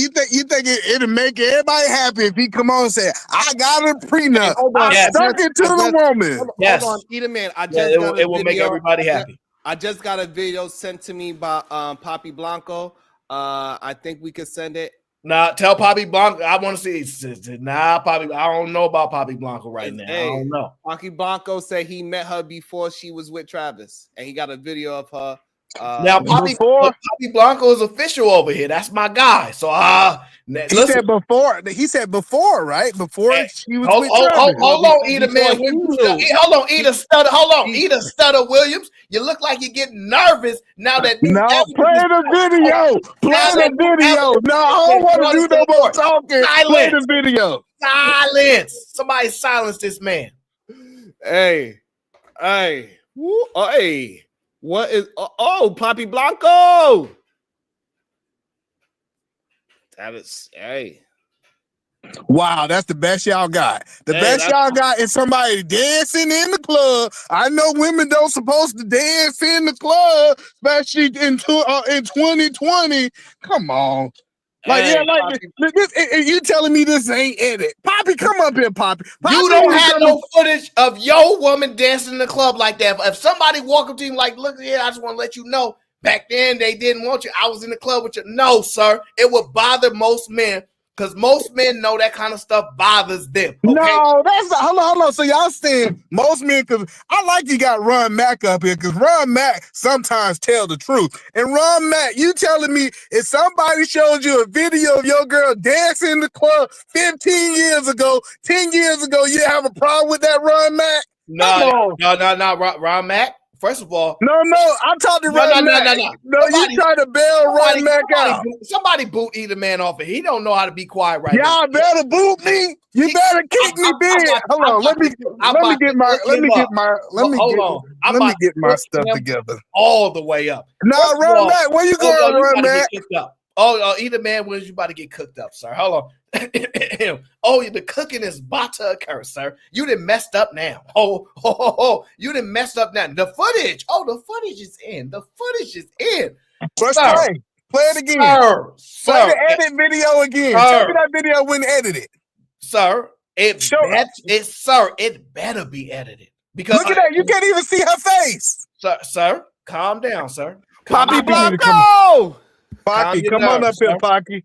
think it'll make everybody happy if he come on and say, I got a prenup. I stuck it to the woman. Yes. Hold on, Eat a man. It will make everybody happy. I just got a video sent to me by Papi Blanco. I think we could send it. Nah, tell Papi Blanco. I want to see. Nah, Papi. I don't know about Papi Blanco right now. I don't know. Papi Blanco said he met her before she was with Travis, and he got a video of her. Now, Papi Blanco is official over here. That's my guy. So, he said before. He said before, right? Before she was with Travis. Hold on, Eat a man. Hold on, Eat a stutter. Hold on, Eat a stutter, Williams. You look like you're getting nervous now that. No, play the video. Play the video. No, I don't want to do no more talking. Play the video. Silence. Somebody silence this man. Hey. Woo, hey. What is Papi Blanco? That is Wow, that's the best y'all got. The best y'all got is somebody dancing in the club. I know women don't supposed to dance in the club, especially in 2020. Come on. You telling me this ain't edit? Poppy, come up here, Poppy. You don't have no footage of your woman dancing in the club like that. If somebody walk up to you like, look here, I just want to let you know, back then they didn't want you. I was in the club with you. No, sir. It would bother most men, because most men know that kind of stuff bothers them. Okay? No, that's not. Hold on. So y'all saying most men, because I like you got Ron Mack up here, because Ron Mack sometimes tell the truth. And Ron Mack, you telling me if somebody showed you a video of your girl dancing in the club 15 years ago, 10 years ago, you have a problem with that, Ron Mack? No, Ron Mack. First of all, no, I'm talking to Ron Mack. No, you trying to bail Ron Mack out. Somebody boot Either Man off it. He don't know how to be quiet right now. Y'all better boot me. You better kick me dead. Hold on, let me get my stuff together. All the way up. No, Ron Mack, where you going, Ron Mack? Either man, when you about to get cooked up, sir? Hold on. The cooking is about to occur, sir. You done messed up now. You done messed up now. The footage. The footage is in. Let's play it again. Play the edit video again. Tell me that video when edited. Sir, it better be edited. Because look at that. You can't even see her face. Sir, calm down, sir. Papi Blanco! Pocky, come on up here, Pocky.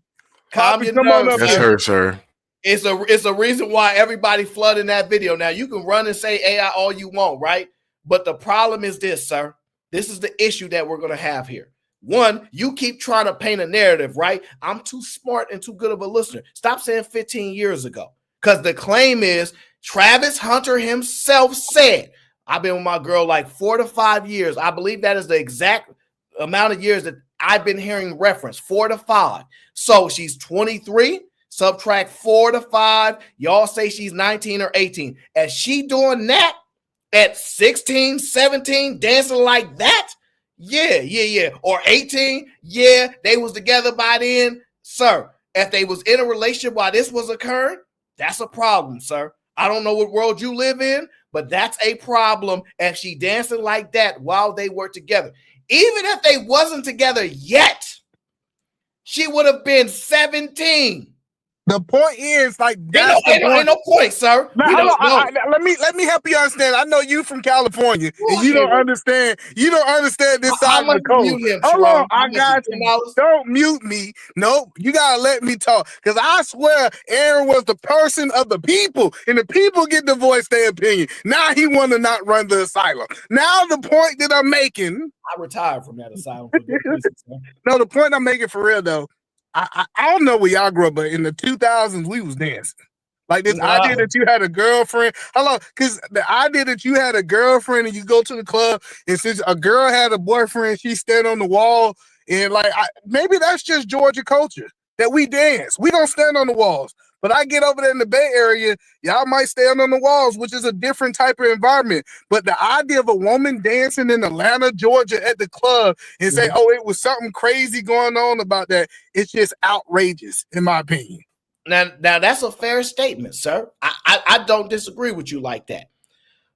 Come on up here. That's her, sir. It's a reason why everybody flooding that video. Now, you can run and say AI all you want, right? But the problem is this, sir. This is the issue that we're going to have here. One, you keep trying to paint a narrative, right? I'm too smart and too good of a listener. Stop saying 15 years ago. Because the claim is Travis Hunter himself said, I've been with my girl like 4 to 5 years. I believe that is the exact amount of years that I've been hearing reference, 4 to 5. So she's 23. Subtract 4 to 5. Y'all say she's 19 or 18. As she doing that at 16, 17, dancing like that? Yeah. Or 18? Yeah, they was together by then. Sir, if they was in a relationship while this was occurring, that's a problem, sir. I don't know what world you live in, but that's a problem if she dancing like that while they were together. Even if they wasn't together yet, she would have been 17. The point is, like, ain't no point, sir. Now, let me help you understand. I know you from California, and you don't understand. You don't understand this side of the coast. Hold on, I got you. Don't mute me. Nope, you gotta let me talk, because I swear Aaron was the person of the people, and the people get to voice their opinion. Now he want to not run the asylum. Now the point that I'm making, I retired from that asylum. For good reasons, no, the point I'm making for real though. I don't know where y'all grew up, but in the 2000s, we was dancing. Like this idea that you had a girlfriend. Hello, because the idea that you had a girlfriend and you go to the club, and since a girl had a boyfriend, she stand on the wall, and like maybe that's just Georgia culture that we dance. We don't stand on the walls. But I get over there in the Bay Area, y'all might stand on the walls, which is a different type of environment. But the idea of a woman dancing in Atlanta, Georgia at the club and say, oh, it was something crazy going on about that, it's just outrageous, in my opinion. Now that's a fair statement, sir. I don't disagree with you like that.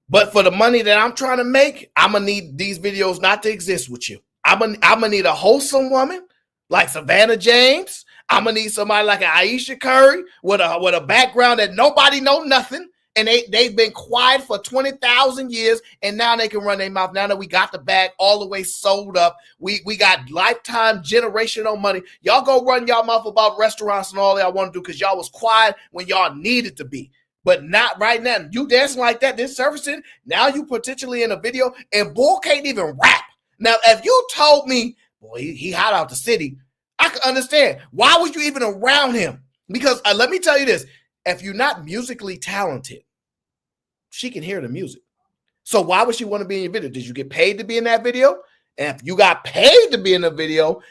But for the money that I'm trying to make, I'm going to need these videos not to exist with you. I'm gonna need a wholesome woman like Savannah James. I'm gonna need somebody like an Aisha Curry with a background that nobody know nothing, and they've been quiet for 20,000 years, and now they can run their mouth. Now that we got the bag all the way sold up, we got lifetime generational money. Y'all go run y'all mouth about restaurants and all y'all want to do because y'all was quiet when y'all needed to be, but not right now. You dancing like that, this surfacing. Now you potentially in a video, and Bull can't even rap. Now, if you told me, boy, he hot out the city, I can understand. Why was you even around him? Because let me tell you this. If you're not musically talented, she can hear the music. So why would she want to be in your video? Did you get paid to be in that video? And if you got paid to be in the video,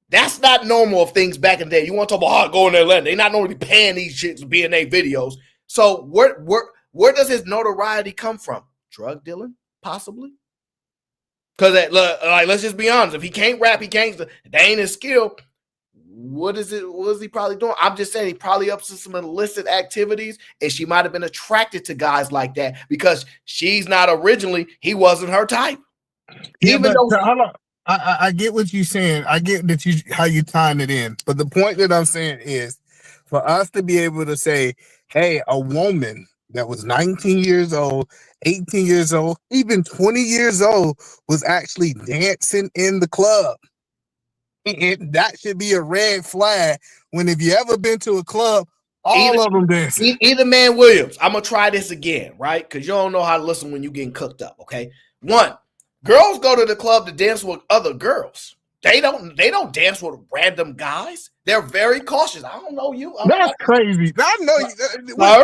that's not normal of things back in the day. You want to talk about going to Atlanta. They're not normally paying these shits to be in their videos. So where does his notoriety come from? Drug dealing, possibly? Because like, let's just be honest. If he can't rap, that ain't his skill. What is he probably doing? I'm just saying he probably up to some illicit activities, and she might have been attracted to guys like that because she's not originally, he wasn't her type. Yeah, even though hold on. I get what you're saying. I get that how you tying it in. But the point that I'm saying is for us to be able to say, hey, a woman that was 19 years old, 18 years old, even 20 years old was actually dancing in the club. And that should be a red flag when if you ever been to a club, all of them dancing. Either Man Williams, I'm going to try this again, right? Because you don't know how to listen when you're getting cooked up, okay? One, girls go to the club to dance with other girls. They don't dance with random guys. They're very cautious. I don't know you. That's crazy. I know you.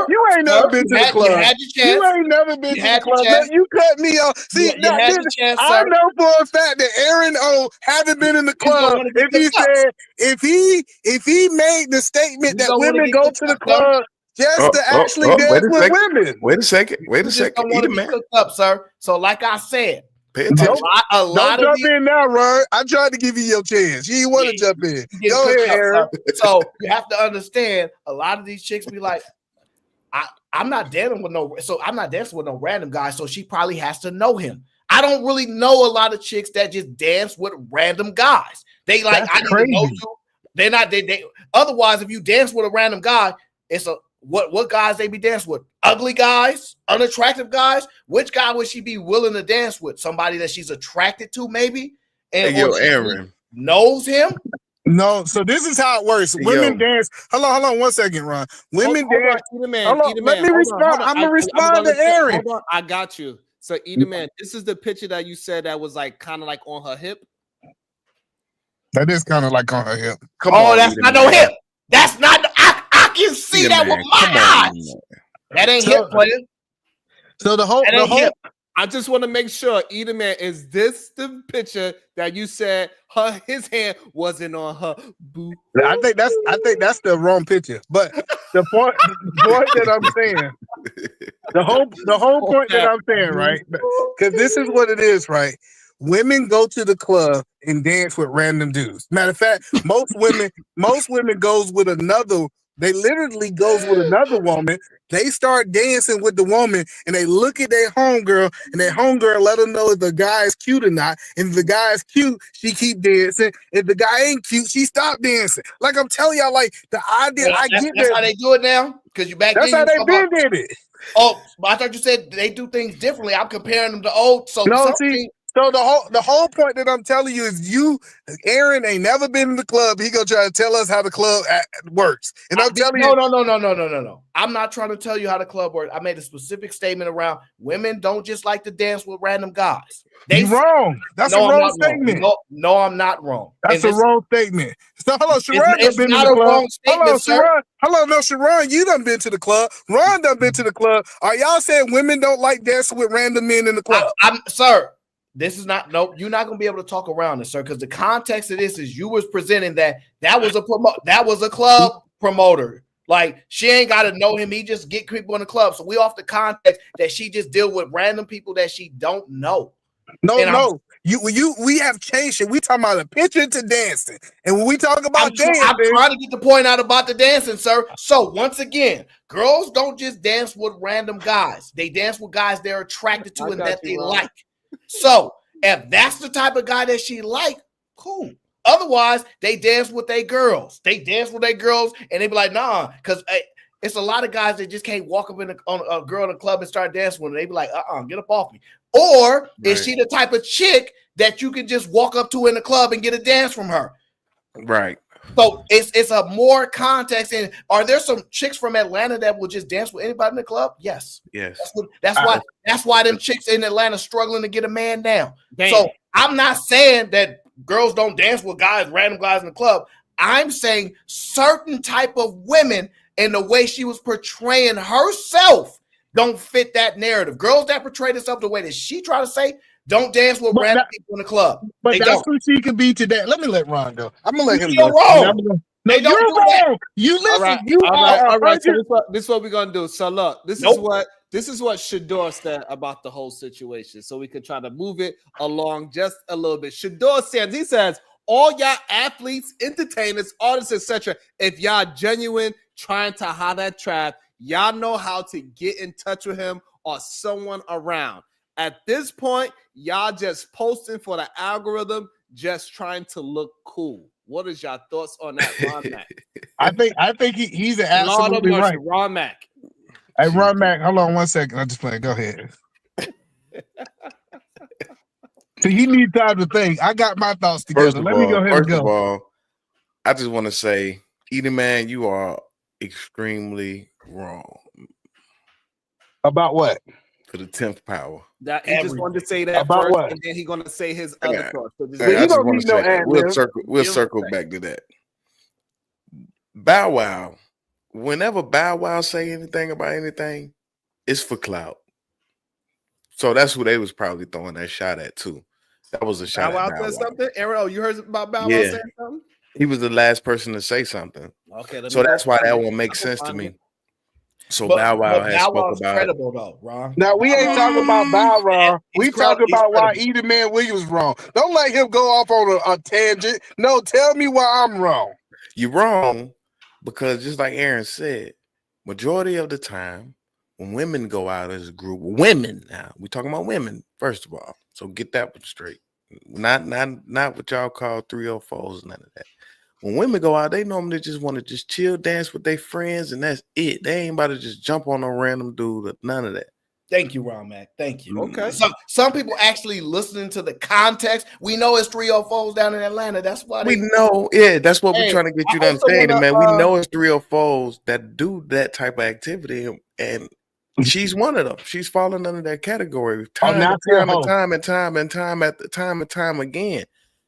You ain't never been to the club. You had your chance. You ain't never been to the club. No, you cut me off. See, I know for a fact that Aaron O haven't been in the club. If he made the statement that women go to the club just to actually dance with women. Wait a second. Don't want to be cooked up, sir. So, like I said. Don't jump in now, Ron. I tried to give you your chance. You didn't want to jump in. Go ahead, Aaron. So you have to understand. A lot of these chicks be like, I'm not dancing with no random guy. So she probably has to know him. I don't really know a lot of chicks that just dance with random guys. They like, I need to know you. They're not. They. Otherwise, if you dance with a random guy, it's a. What guys they be dancing with? Ugly guys, unattractive guys. Which guy would she be willing to dance with? Somebody that she's attracted to, maybe. And Aaron knows him. No, so this is how it works. Women dance. Hold on 1 second, Ron. Women dance. Let me respond. I'm gonna respond to Aaron. Hold on, I got you. So, Man, this is the picture that you said that was like kind of like on her hip. That is kind of like on her hip. Come on, that's not no hip. That's not. I can see that with my eyes. That ain't hip, player. So the whole I just want to make sure, Edom Man, is this the picture that you said his hand wasn't on her? Boo. I think that's the wrong picture. But the point that I'm saying, the whole point that I'm saying, right? Because this is what it is, right? Women go to the club and dance with random dudes. Matter of fact, most women goes with another. They literally goes with another woman. They start dancing with the woman, and they look at their homegirl, and their homegirl let them know if the guy is cute or not. And if the guy is cute, she keep dancing. If the guy ain't cute, she stop dancing. Like I'm telling y'all, like the idea. Well, that's how they do it now. Because you back That's then. how they been did it. Oh, I thought you said they do things differently. I'm comparing them to old. So no, see. So the whole point that I'm telling you is Aaron ain't never been in the club. He gonna try to tell us how the club works. And I'm telling you, no. I'm not trying to tell you how the club works. I made a specific statement around women don't just like to dance with random guys. You're wrong. That's a wrong statement. No, I'm not wrong. That's a wrong statement. So hello, Sharon. It's not a wrong statement, sir. Hello, no, Sharon. You done been to the club. Ron done been to the club. Are y'all saying women don't like dancing with random men in the club? Sir. This is not, nope, you're not going to be able to talk around this, sir, because the context of this is you was presenting that was a club promoter. Like, she ain't got to know him. He just get people in the club. So we off the context that she just deal with random people that she don't know. No. We have changed it. We talking about a picture to dancing. And when we talk about dancing, I'm trying to get the point out about the dancing, sir. So once again, girls don't just dance with random guys. They dance with guys they're attracted to and that they like. So if that's the type of guy that she like, cool. Otherwise, they dance with their girls. And they be like, nah, because it's a lot of guys that just can't walk up on a girl in a club and start dancing with her. They be like, get up off me. Or is she the type of chick that you can just walk up to in the club and get a dance from her? Right. So it's a more context. And are there some chicks from Atlanta that will just dance with anybody in the club? Yes. That's why them chicks in Atlanta struggling to get a man down. Damn. So I'm not saying that girls don't dance with random guys in the club. I'm saying certain type of women and the way she was portraying herself don't fit that narrative. Girls that portray themselves the way that she try to say don't dance with random people in the club. But that's who she can be today. Let me let Ron go. I'm gonna let him go. Wrong. No, you're wrong. You listen. All right. You are all right. So this is what we're gonna do. So look, this is what Shador said about the whole situation. So we can try to move it along just a little bit. Shador says, all y'all athletes, entertainers, artists, etc. If y'all genuine trying to holler at Trav, y'all know how to get in touch with him or someone around. At this point, y'all just posting for the algorithm, just trying to look cool. What is your thoughts on that, Ron Mac? I think he's absolutely right. Ron Mac. Hey, Ron Mac, hold on 1 second. I'm just playing. Go ahead. So he needs time to think. I got my thoughts together. Let me go ahead and go. First of all, I just want to say, Edom Man, you are extremely wrong. About what? For the 10th power. That he just wanted to say that about first, what? And then he's gonna say his other thoughts. So We'll circle back to that. Bow Wow. Whenever Bow Wow say anything about anything, it's for clout. So that's who they was probably throwing that shot at too. That was a shot. Bow Wow said something. Aaron, you heard about Bow Wow saying something? He was the last person to say something. Okay, so that's why that one makes sense to me. So Bow Wow has spoke about credible though, Ron. Now we ain't talking about Bow Wow. We talking about why Edom Man Williams wrong. Don't let him go off on a tangent. No, tell me why I'm wrong. You're wrong because just like Aaron said, majority of the time when women go out as a group, women now, we talking about women first of all. So get that one straight. Not what y'all call 304s, none of that. When women go out, they normally just want to just chill, dance with their friends, and that's it. They ain't about to just jump on a random dude or none of that. Thank you, Ron Mac. Thank you. Okay. Some people actually listening to the context. We know it's 304s down in Atlanta. That's why we know. Yeah, that's what we're trying to get you to understand, man. We know it's 304s that do that type of activity, and she's one of them. She's falling under that category time and time again.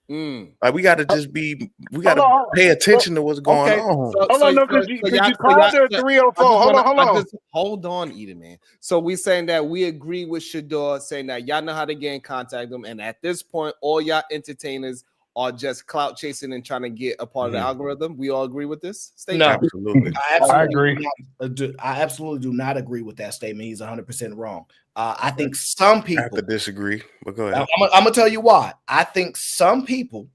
Like we got to just be, we got to pay attention to what's going on. Hold on, no, because you called her 304. Hold on, Eden, man. So we saying that we agree with Shador, saying that y'all know how to get in contact them, and at this point, all y'all entertainers are just clout chasing and trying to get a part of the algorithm. We all agree with this statement? No, absolutely. I agree. I absolutely do not agree with that statement. He's 100% wrong. I think some people I have to disagree, but go ahead. I'm gonna tell you why. I think some people,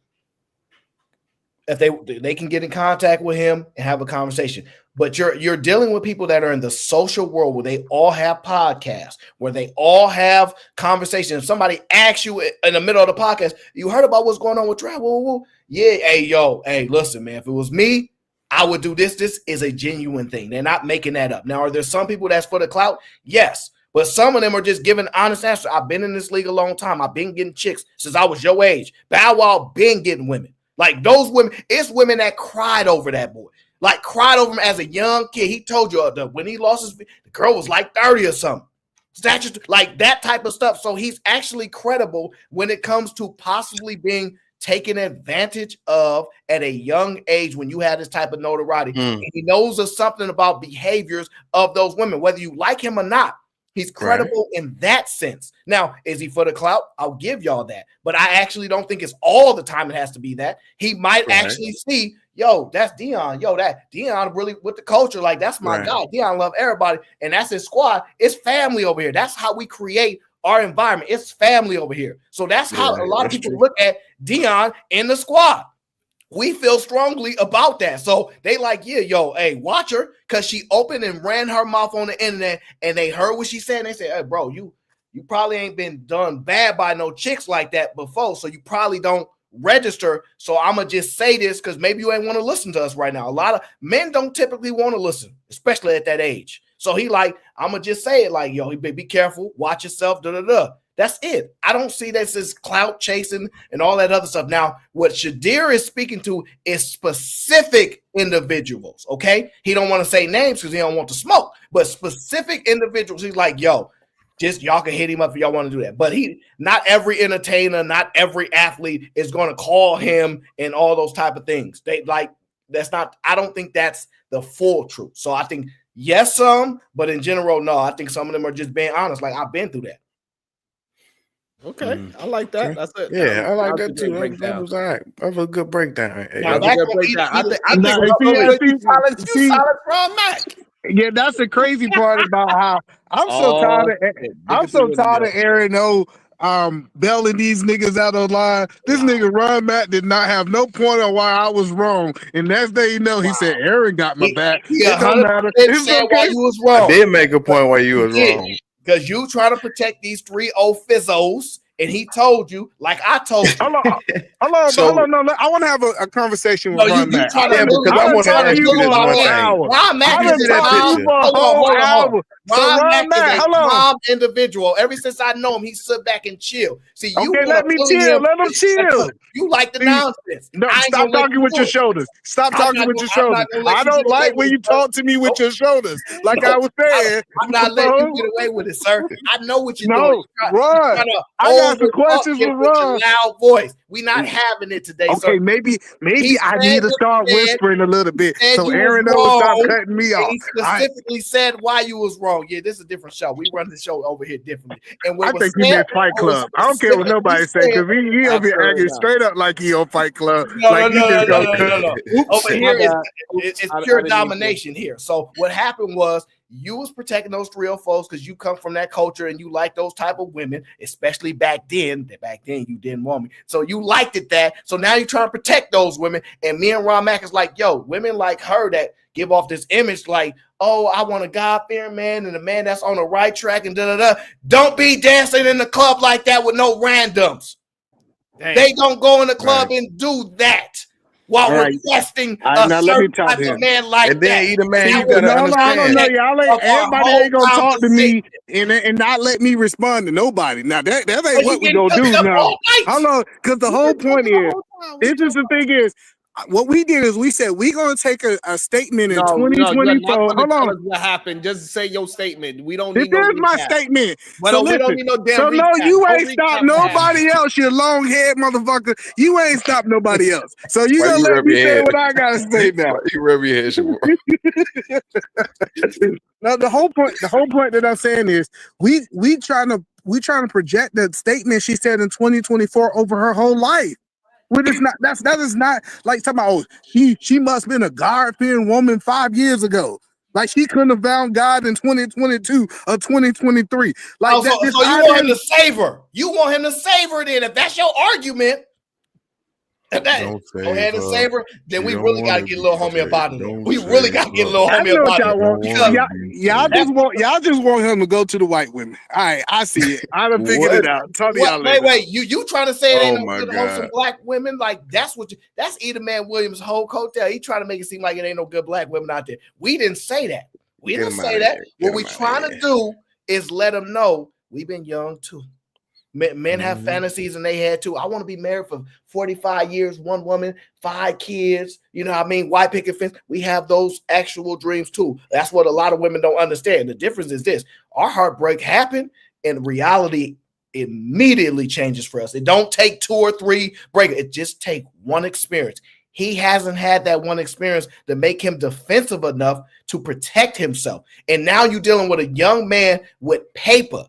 if they can get in contact with him and have a conversation, but you're dealing with people that are in the social world where they all have podcasts, where they all have conversations. If somebody asks you in the middle of the podcast, you heard about what's going on with travel? Yeah, hey, listen, man, if it was me, I would do this. This is a genuine thing. They're not making that up. Now, are there some people that's for the clout? Yes. But some of them are just giving honest answers. I've been in this league a long time. I've been getting chicks since I was your age. Bow Wow been getting women. Like those women, it's women that cried over that boy. Like cried over him as a young kid. He told you when he lost the girl was like 30 or something. Stature, like that type of stuff. So he's actually credible when it comes to possibly being taken advantage of at a young age when you have this type of notoriety. And he knows of something about behaviors of those women, whether you like him or not. He's credible in that sense. Now, is he for the clout? I'll give y'all that. But I actually don't think it's all the time it has to be that. He might actually see, yo, that's Dion. Yo, that Dion really with the culture. Like, that's my guy. Dion love everybody. And that's his squad. It's family over here. That's how we create our environment. It's family over here. So that's how a lot of people look at Dion in the squad. We feel strongly about that. So they like, yeah, yo, hey, watch her, because she opened and ran her mouth on the internet and they heard what she said. And they said, hey, bro, you probably ain't been done bad by no chicks like that before. So you probably don't register. So I'm going to just say this because maybe you ain't want to listen to us right now. A lot of men don't typically want to listen, especially at that age. So he like, I'm going to just say it like, yo, be careful, watch yourself, da-da-da. That's it. I don't see this as clout chasing and all that other stuff. Now, what Shadir is speaking to is specific individuals, okay? He don't want to say names because he don't want to smoke, but specific individuals. He's like, yo, just y'all can hit him up if y'all want to do that. But not every entertainer, not every athlete is going to call him and all those type of things. That's not, I don't think that's the full truth. So I think, yes, some, but in general, no. I think some of them are just being honest. Like, I've been through that. Okay, I like that. That's it. Yeah, I like that too. That was all right. That was a good breakdown. Yeah, that's the crazy part about how I'm so tired of Aaron belling these niggas out of line. This nigga Ron Matt did not have no point on why I was wrong. And that's day he said Aaron got my back. It don't matter. It's okay. Why you was wrong. I did make a point why you was wrong. Because you try to protect these 3 old fizzos, and he told you, like I told you. Hold on. No, I want to have a conversation with Ron Matt. Because I want to ask you this one thing. Ron Matt is a calm individual. Ever since I know him, he sit back and chill. See, you let me chill. Let him chill. You like the nonsense. No, stop talking with your shoulders. Stop talking with your shoulders. I don't like when you talk to me with your shoulders. Like I was saying. I'm not letting you get away with it, sir. I know what you're doing. Ron, I got some questions with Ron. Loud voice. We not having it today. Okay, sir. maybe I need to start whispering a little bit so Aaron knows stop cutting me off. He specifically said why you was wrong. Yeah, this is a different show. We run the show over here differently. And I think he meant Fight Club. I don't care what nobody say because he over here acting straight up like he on Fight Club. No. Over here it's pure domination here. So what happened was you was protecting those 304s because you come from that culture and you like those type of women, especially back then. Back then you didn't want me. So you liked it that. So now you're trying to protect those women. And me and Ron Mack is like, yo, women like her that give off this image like, oh, I want a God-fearing man and a man that's on the right track and da-da-da. Don't be dancing in the club like that with no randoms. Dang. They don't go in the club and do that while requesting a certain type of man like and then that. Either man, you gotta understand. Y'all everybody ain't gonna talk to me and not let me respond to nobody. Now that ain't what we gonna do now. Hold on, because the whole point is, this is the thing is, what we did is we said we're gonna take a statement in No, you are not 2024. going to Hold tell on. us what happened. Just say your statement. We don't This need no is my recap. statement. But So we listen. don't need no damn So recap. no, you No ain't recap stopped what happened. nobody else, you long head motherfucker. You ain't stopped nobody else. So you Why gonna you let rub me your say head? what I gotta say now. Why you rub your head, Siobhan? Now the whole point that I'm saying is we trying to project the statement she said in 2024 over her whole life. That is not like talking about, oh, she must have been a God-fearing woman 5 years ago. Like she couldn't have found God in 2022 or 2023. Like So you want him to save her. You want him to save her then. If that's your argument, Don't go ahead and save her. Then She we don't really got to wanna get a be little homie saved. about it. Don't We really save got to get a her. little I homie know about what y'all it. want. Because Y'all just want him to go to the white women. All right, I see it. I done figured What? it out. Talk to y'all later. wait, you trying to say it ain't Oh no my good God. wholesome black women? Like that's Edith Man Williams' whole coattail. He trying to make it seem like it ain't no good black women out there. We didn't say that. We Get didn't him say outta that. here. What Get we him outta trying to here. do is let them know we've been young too. Men have Mhm. fantasies and they had too. I want to be married for 45 years, one woman, 5 kids. You know what I mean? White picket fence. We have those actual dreams too. That's what a lot of women don't understand. The difference is this: our heartbreak happened, and reality immediately changes for us. It don't take 2 or 3 break. It just take one experience. He hasn't had that one experience to make him defensive enough to protect himself. And now you're dealing with a young man with paper.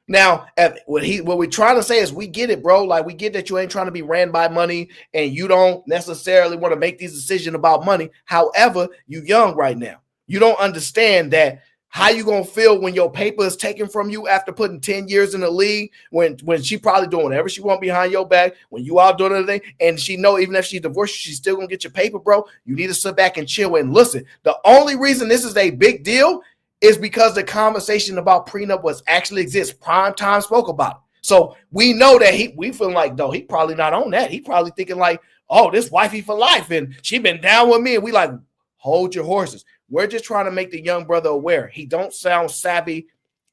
Now, what we're trying to say is we get it, bro. Like we get that you ain't trying to be ran by money and you don't necessarily want to make these decisions about money. However, you young right now. You don't understand that how you gonna feel when your paper is taken from you after putting 10 years in the league, when she probably doing whatever she want behind your back, when you out doing everything, and she know even if she divorced you, she's still gonna get your paper, bro. You need to sit back and chill and listen. The only reason this is a big deal is because the conversation about prenup was actually exists. Prime time spoke about it. So we know that we feel like, though, he probably not on that. He probably thinking like, oh, this wifey for life. And she been down with me. And we like, hold your horses. We're just trying to make the young brother aware. He don't sound savvy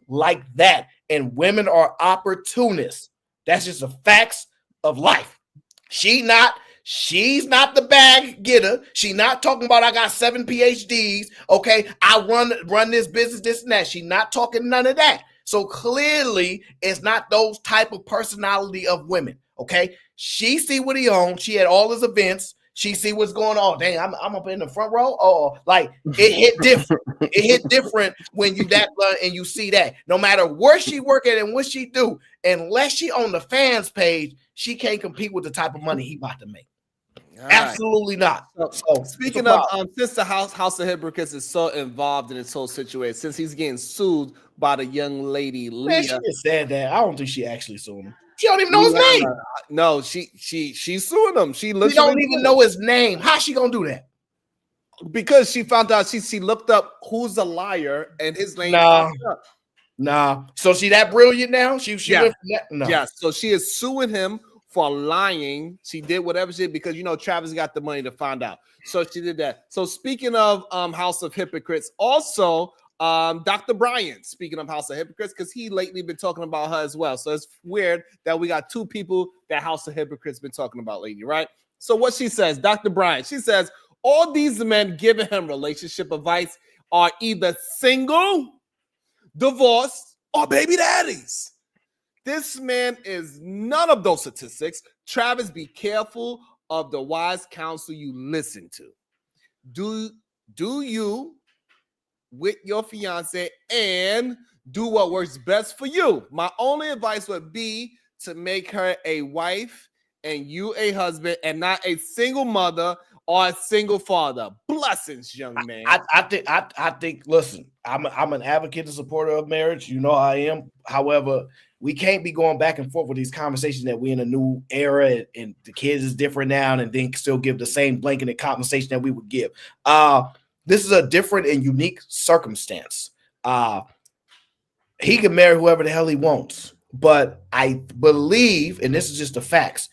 like that. And women are opportunists. That's just the facts of life. She's not the bag getter. She's not talking about I got 7 PhDs. Okay, I run this business, this and that. She's not talking none of that. So clearly, it's not those type of personality of women. Okay, she see what he owns. She had all his events. She see what's going on. Dang, I'm up in the front row. Oh, like it hit different. It hit different when you that and you see that. No matter where she work at and what she do, unless she on the fans page, she can't compete with the type of money he about to make. All Absolutely right. not. So speaking of, since the House of Hypocrites is so involved in this whole situation, since he's getting sued by the young lady Leah, man, she just said that. I don't think she actually sued him. She don't even know his name. No, she's suing him. She don't even know his name. How's she gonna do that? Because she found out she looked up who's a liar and his name. Nah. So she that brilliant now? She yeah. went from that? No. Yeah. So she is suing him for lying. She did whatever she did because Travis got the money to find out. So she did that. So speaking of House of Hypocrites, also Dr. Brian, speaking of House of Hypocrites, because he lately been talking about her as well. So it's weird that we got 2 people that House of Hypocrites been talking about lately, right? So what she says, Dr. Brian, she says all these men giving him relationship advice are either single, divorced, or baby daddies. This man is none of those statistics. Travis, be careful of the wise counsel you listen to. Do you with your fiance and do what works best for you. My only advice would be to make her a wife and you a husband and not a single mother or a single father. Blessings, young man. I think. Listen, I'm an advocate and supporter of marriage. You know I am. However, we can't be going back and forth with these conversations that we're in a new era and the kids is different now, and then still give the same blanketed compensation that we would give. This is a different and unique circumstance. He can marry whoever the hell he wants, but I believe, and this is just the facts,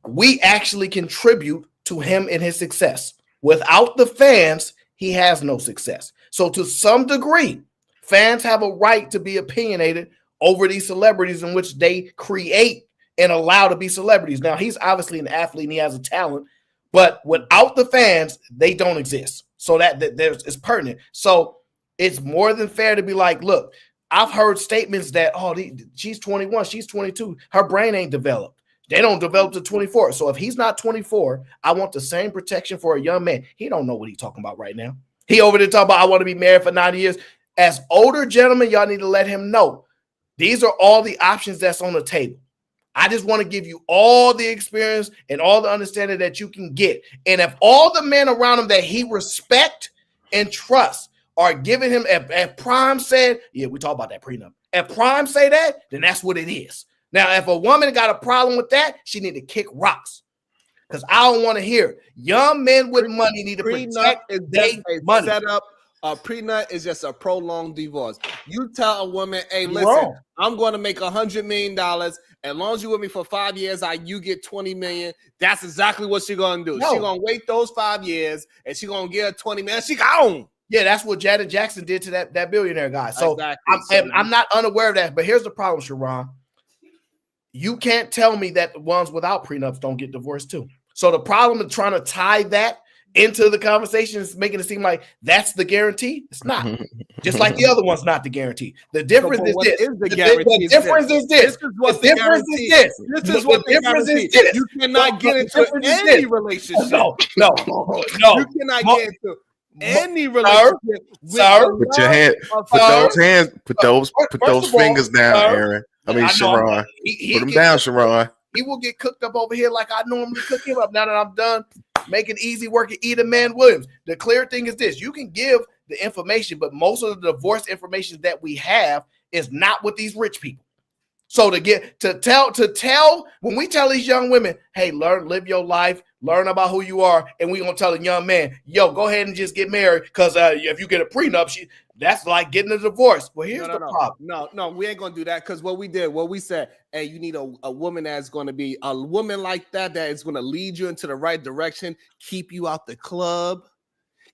we actually contribute to him and his success. Without the fans, he has no success. So to some degree, fans have a right to be opinionated over these celebrities in which they create and allow to be celebrities. Now, he's obviously an athlete and he has a talent, But without the fans, they don't exist. So that there's it's pertinent. So it's more than fair to be like, look, I've heard statements that she's 21, she's 22, her brain ain't developed. They don't develop to 24. So if he's not 24, I want the same protection for a young man. He don't know what he's talking about right now. He over there talking about I want to be married for 90 years. As older gentlemen, y'all need to let him know these are all the options that's on the table. I just want to give you all the experience and all the understanding that you can get. And if all the men around him that he respect and trust are giving him, if Prime said, yeah, we talk about that prenup. If Prime say that, then that's what it is. Now, if a woman got a problem with that, she need to kick rocks. Because I don't want to hear young men with money need to protect their money. Setup. A prenup is just a prolonged divorce. You tell a woman, hey, listen, wrong. I'm going to make $100 million. As long as you're with me for 5 years, you get 20 million. That's exactly what she's going to do. She's going to wait those 5 years and she's going to get her 20 million. She gone. Yeah, that's what Janet Jackson did to that billionaire guy. So exactly. I'm not unaware of that. But here's the problem, Sharon. You can't tell me that the ones without prenups don't get divorced too. So the problem of trying to tie that into the conversation is making it seem like that's the guarantee. It's not. Just like the other one's not the guarantee. The difference is this. The difference is this. The difference is this. This is what the difference is this. You cannot get into any relationship. No. You cannot get into any relationship. Sir, put your hand, put those fingers down, Aaron. I mean, Sharon. Put them down, Sharon. He will get cooked up over here like I normally cook him up. Now that I'm done making easy work at Eda Man Williams. The clear thing is this: you can give the information, but most of the divorce information that we have is not with these rich people. So to tell when we tell these young women, hey, live your life, learn about who you are, and we gonna tell a young man, yo, go ahead and just get married because if you get a prenup, that's like getting a divorce. Well, here's the problem. No, we ain't gonna do that because what we said, hey, you need a woman that's gonna be a woman like that is gonna lead you into the right direction, keep you out the club,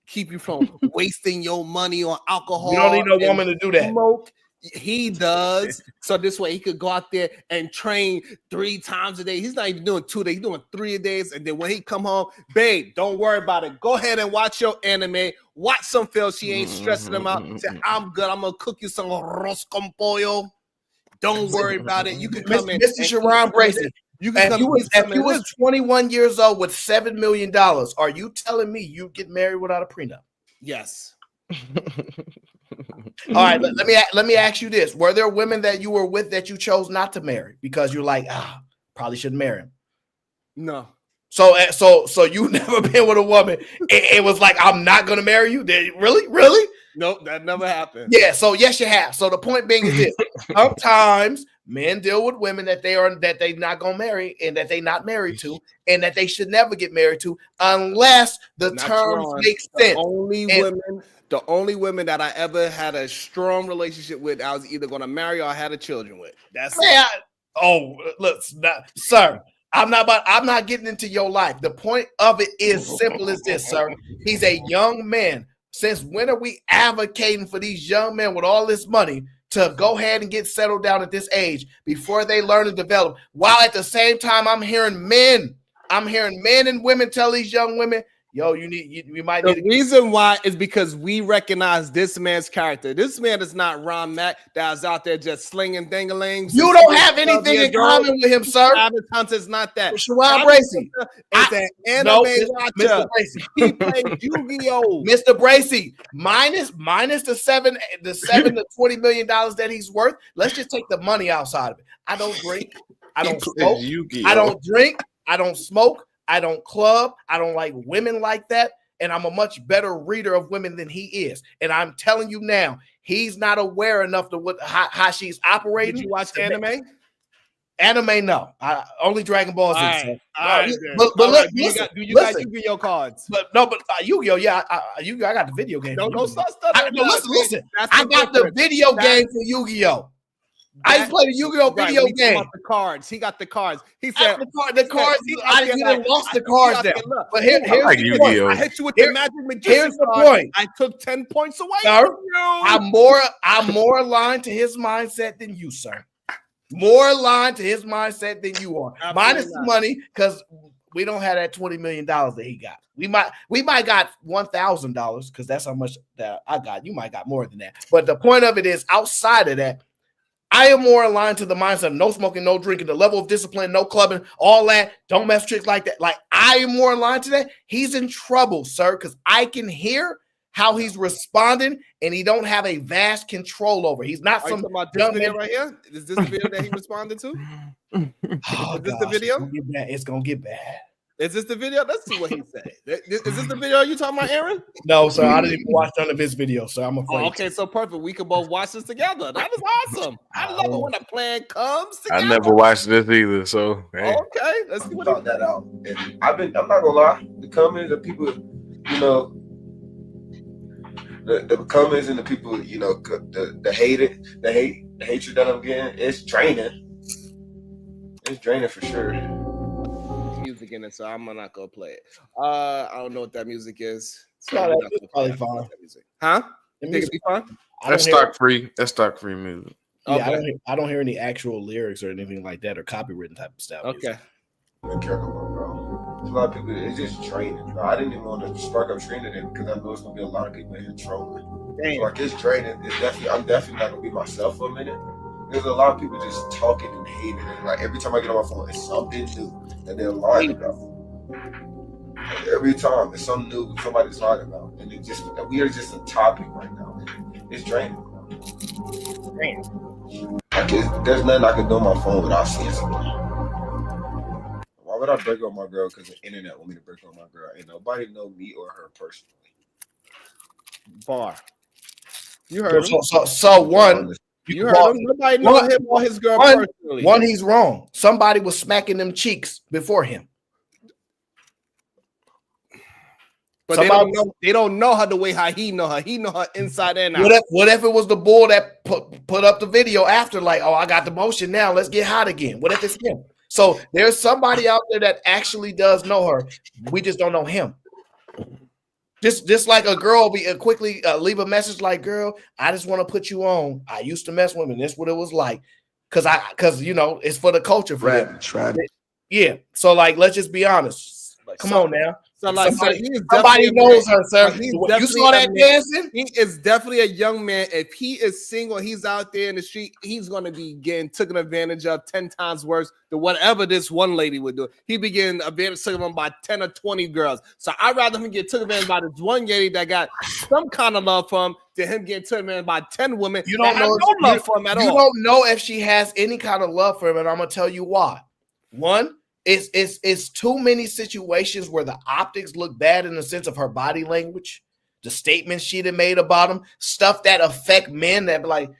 keep you from wasting your money on alcohol. You don't need no woman to do that. Smoke. He does. So this way he could go out there and train 3 times a day. He's not even doing 2 days, he's doing 3 a days. And then when he come home, babe, don't worry about it. Go ahead and watch your anime. Watch some film. She ain't stressing him out. Say, I'm good. I'm gonna cook you some arroz con pollo. Don't worry about it. You can come in. Mr. Sharon Bracy. If you was 21 years old with $7 million, are you telling me you get married without a prenup? Yes. All right, let me ask you this: were there women that you were with that you chose not to marry because you're like, probably shouldn't marry him? No. So you never been with a woman? It was like, I'm not gonna marry you. Really? Nope, that never happened. Yeah. So yes, you have. So the point being is this: sometimes men deal with women that they not gonna marry and that they not married to, and that they should never get married to unless the terms make sense. The only women that I ever had a strong relationship with, I was either going to marry or I had children with. That's look, sir. I'm not getting into your life. The point of it is simple as this, sir. He's a young man. Since when are we advocating for these young men with all this money to go ahead and get settled down at this age before they learn and develop? While at the same time, I'm hearing men and women tell these young women, yo, you might need. The reason why is because we recognize this man's character. This man is not Ron Mack that was out there just slinging dingalings. You don't have anything in common with him, sir. Travis Hunter's not that. Sharon Bracy is an anime watcher. Mr. Bracy. He played Yu-Gi-Oh. Mr. Bracy, minus the $7 to $20 million that he's worth. Let's just take the money outside of it. I don't drink. I don't smoke. I don't drink. I don't smoke. I don't club. I don't like women like that. And I'm a much better reader of women than he is. And I'm telling you now, he's not aware enough to how she's operating. Did you watch anime? Anime, no. Only Dragon Ball Z. All right, but listen, do you got Yu-Gi-Oh cards? But Yu-Gi-Oh, yeah, I got the video game. Don't start stuttering. Listen. I got the video game for Yu-Gi-Oh. I just played a Yu-Gi-Oh video game. The cards. He got the cards. He said the cards. I didn't lost the cards there. But here's like the point. I hit you with the magic magician. Here's the point. I took 10 points away sir, from you. I'm more aligned to his mindset than you, sir. More aligned to his mindset than you are. Absolutely minus the money, because we don't have that $20 million that he got. We might got $1,000 because that's how much that I got. You might got more than that. But the point of it is, outside of that, I am more aligned to the mindset of no smoking, no drinking, the level of discipline, no clubbing, all that. Don't mess tricks like that. Like, I am more aligned to that. He's in trouble, sir, because I can hear how he's responding, and he don't have a vast control over. He's not Are some you talking about this video right here? Is this the video that he responded to? Oh, is this the video? It's gonna get bad. Is this the video? Let's see what he said. Is this the video you talking about, Aaron? No, sir. I didn't even watch none of his videos, so I'm afraid. Oh, okay, so perfect. We can both watch this together. That is awesome. I love it when a plan comes together. I never watched this either, so hey. Okay, let's see what thought that out. And I'm not gonna lie, the comments, the people, you know, the comments and the people, you know, the hatred that I'm getting, it's draining. It's draining for sure. Music in it, so I'm not gonna play it. I don't know what that music is. So No, that's probably fine. Huh? You think it'll be fine? That's stock free. That's stock free music. Yeah, Okay. I don't hear any actual lyrics or anything like that or copywritten type of stuff. Okay. I don't care no more, bro. There's a lot of people. It's just draining, bro. I didn't even want to spark up training today because I know it's gonna be a lot of people in here trolling. Damn. Like, it's draining. I'm definitely not gonna be myself for a minute. There's a lot of people just talking and hating, and like every time I get on my phone, it's something new that they're lying about. Like, every time it's something new somebody's lying about, and we are just a topic right now. It's draining. Like, there's nothing I can do on my phone without seeing something. Why would I break up my girl because the internet want me to break up my girl? Ain't nobody know me or her personally. Bar. You heard him. So one, You heard him. Nobody know him or his girl personally. One, he's wrong. Somebody was smacking them cheeks before him. But they don't know her the way how he know her. He know her inside and out. What if it was the bull that put up the video after, like, oh, I got the motion now, let's get hot again? What if it's him? So there's somebody out there that actually does know her. We just don't know him. Just like a girl be quickly leave a message like, girl, I just want to put you on. I used to mess with women. That's what it was like. Cause you know, it's for the culture. For them. Yeah. So like, let's just be honest. Like, come on now. So like, somebody knows her, sir. You saw that dancing? He is definitely a young man. If he is single, he's out there in the street, he's going to be getting taken advantage of 10 times worse than whatever this one lady would do. He be getting advantage of by 10 or 20 girls. So I'd rather him get taken advantage by this one lady that got some kind of love for him than him getting taken advantage by 10 women you don't know no love for him at all. You don't know if she has any kind of love for him, and I'm going to tell you why. One, it's too many situations where the optics look bad in the sense of her body language, the statements she'd have made about him, stuff that affect men that be like,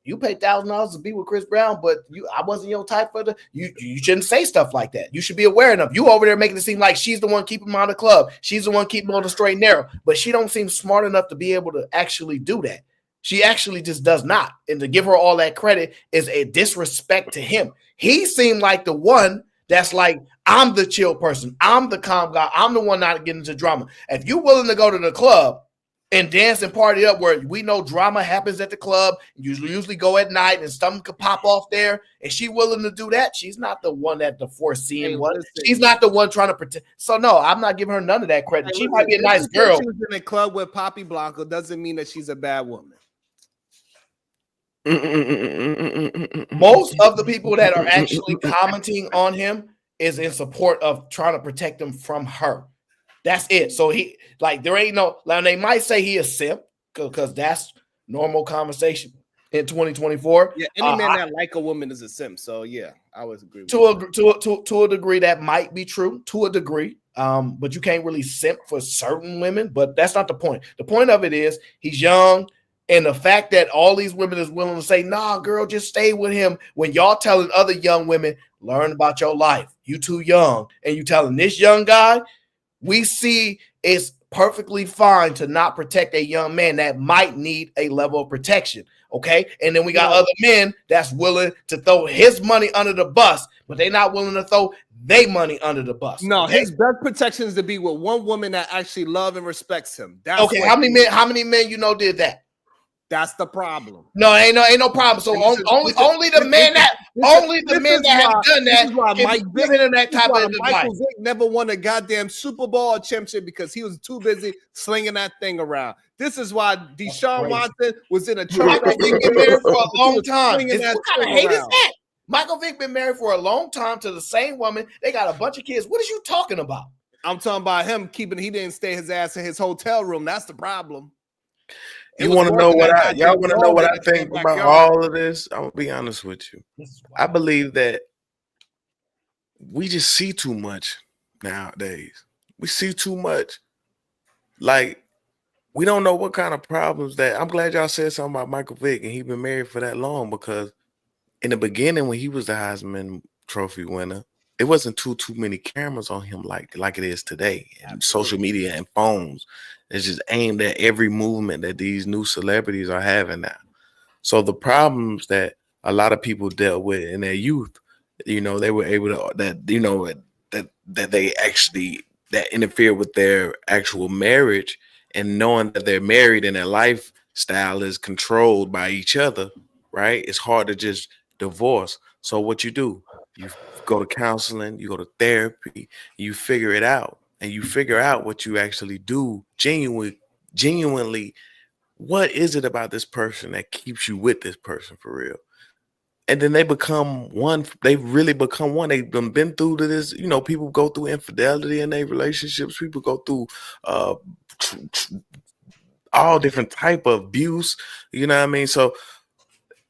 you paid $1,000 to be with Chris Brown, but I wasn't your type for you shouldn't say stuff like that. You should be aware enough. You over there making it seem like she's the one keeping him out of the club. She's the one keeping him on the straight and narrow, but she don't seem smart enough to be able to actually do that. She actually just does not. And to give her all that credit is a disrespect to him. He seemed like the one that's like, I'm the chill person. I'm the calm guy. I'm the one not getting into drama. If you're willing to go to the club and dance and party up where we know drama happens at the club, you usually go at night and something could pop off there, and she willing to do that, she's not the one that the foreseeing one. She's not the one trying to pretend. So no, I'm not giving her none of that credit. She might be a nice girl. She was in a club with Poppy Blanco doesn't mean that she's a bad woman. Most of the people that are actually commenting on him is in support of trying to protect him from her. That's it. So he like there ain't no. Now they might say he is simp because that's normal conversation in 2024. Yeah, any man that like a woman is a simp. So yeah, I would agree. To a degree, that might be true. To a degree, but you can't really simp for certain women. But that's not the point. The point of it is he's young. And the fact that all these women is willing to say, nah, girl, just stay with him. When y'all telling other young women, learn about your life. You too young. And you telling this young guy, we see it's perfectly fine to not protect a young man that might need a level of protection. Okay. And then we got other men that's willing to throw his money under the bus, but they're not willing to throw their money under the bus. No, okay? his best protection is to be with one woman that actually love and respects him. That's okay. How many men you know did that? That's the problem. No, ain't no problem. So only the men that have done that can be giving that type of advice. Michael Vick never won a goddamn Super Bowl or championship because he was too busy slinging that thing around. This is why Deshaun Watson was in a church. Michael Vick been married for a long time. What kind of hate is around. that? Michael Vick been married for a long time to the same woman. They got a bunch of kids. What are you talking about? I'm talking about him he didn't stay his ass in his hotel room. That's the problem. Y'all want to know what I think about all of this? I'm gonna be honest with you. I believe that we just see too much nowadays. We see too much. Like, we don't know what kind of problems that. I'm glad y'all said something about Michael Vick and he been married for that long, because in the beginning when he was the Heisman Trophy winner, it wasn't too many cameras on him like it is today. And social media and phones. It's just aimed at every movement that these new celebrities are having now. So the problems that a lot of people dealt with in their youth, they were able to that interfere with their actual marriage, and knowing that they're married and their lifestyle is controlled by each other, right? It's hard to just divorce. So what you do, you go to counseling, you go to therapy, you figure it out, and you figure out what you actually do genuinely. What is it about this person that keeps you with this person for real? And then they become one. They really become one. They've been through to this. People go through infidelity in their relationships. People go through all different type of abuse. You know what I mean? So,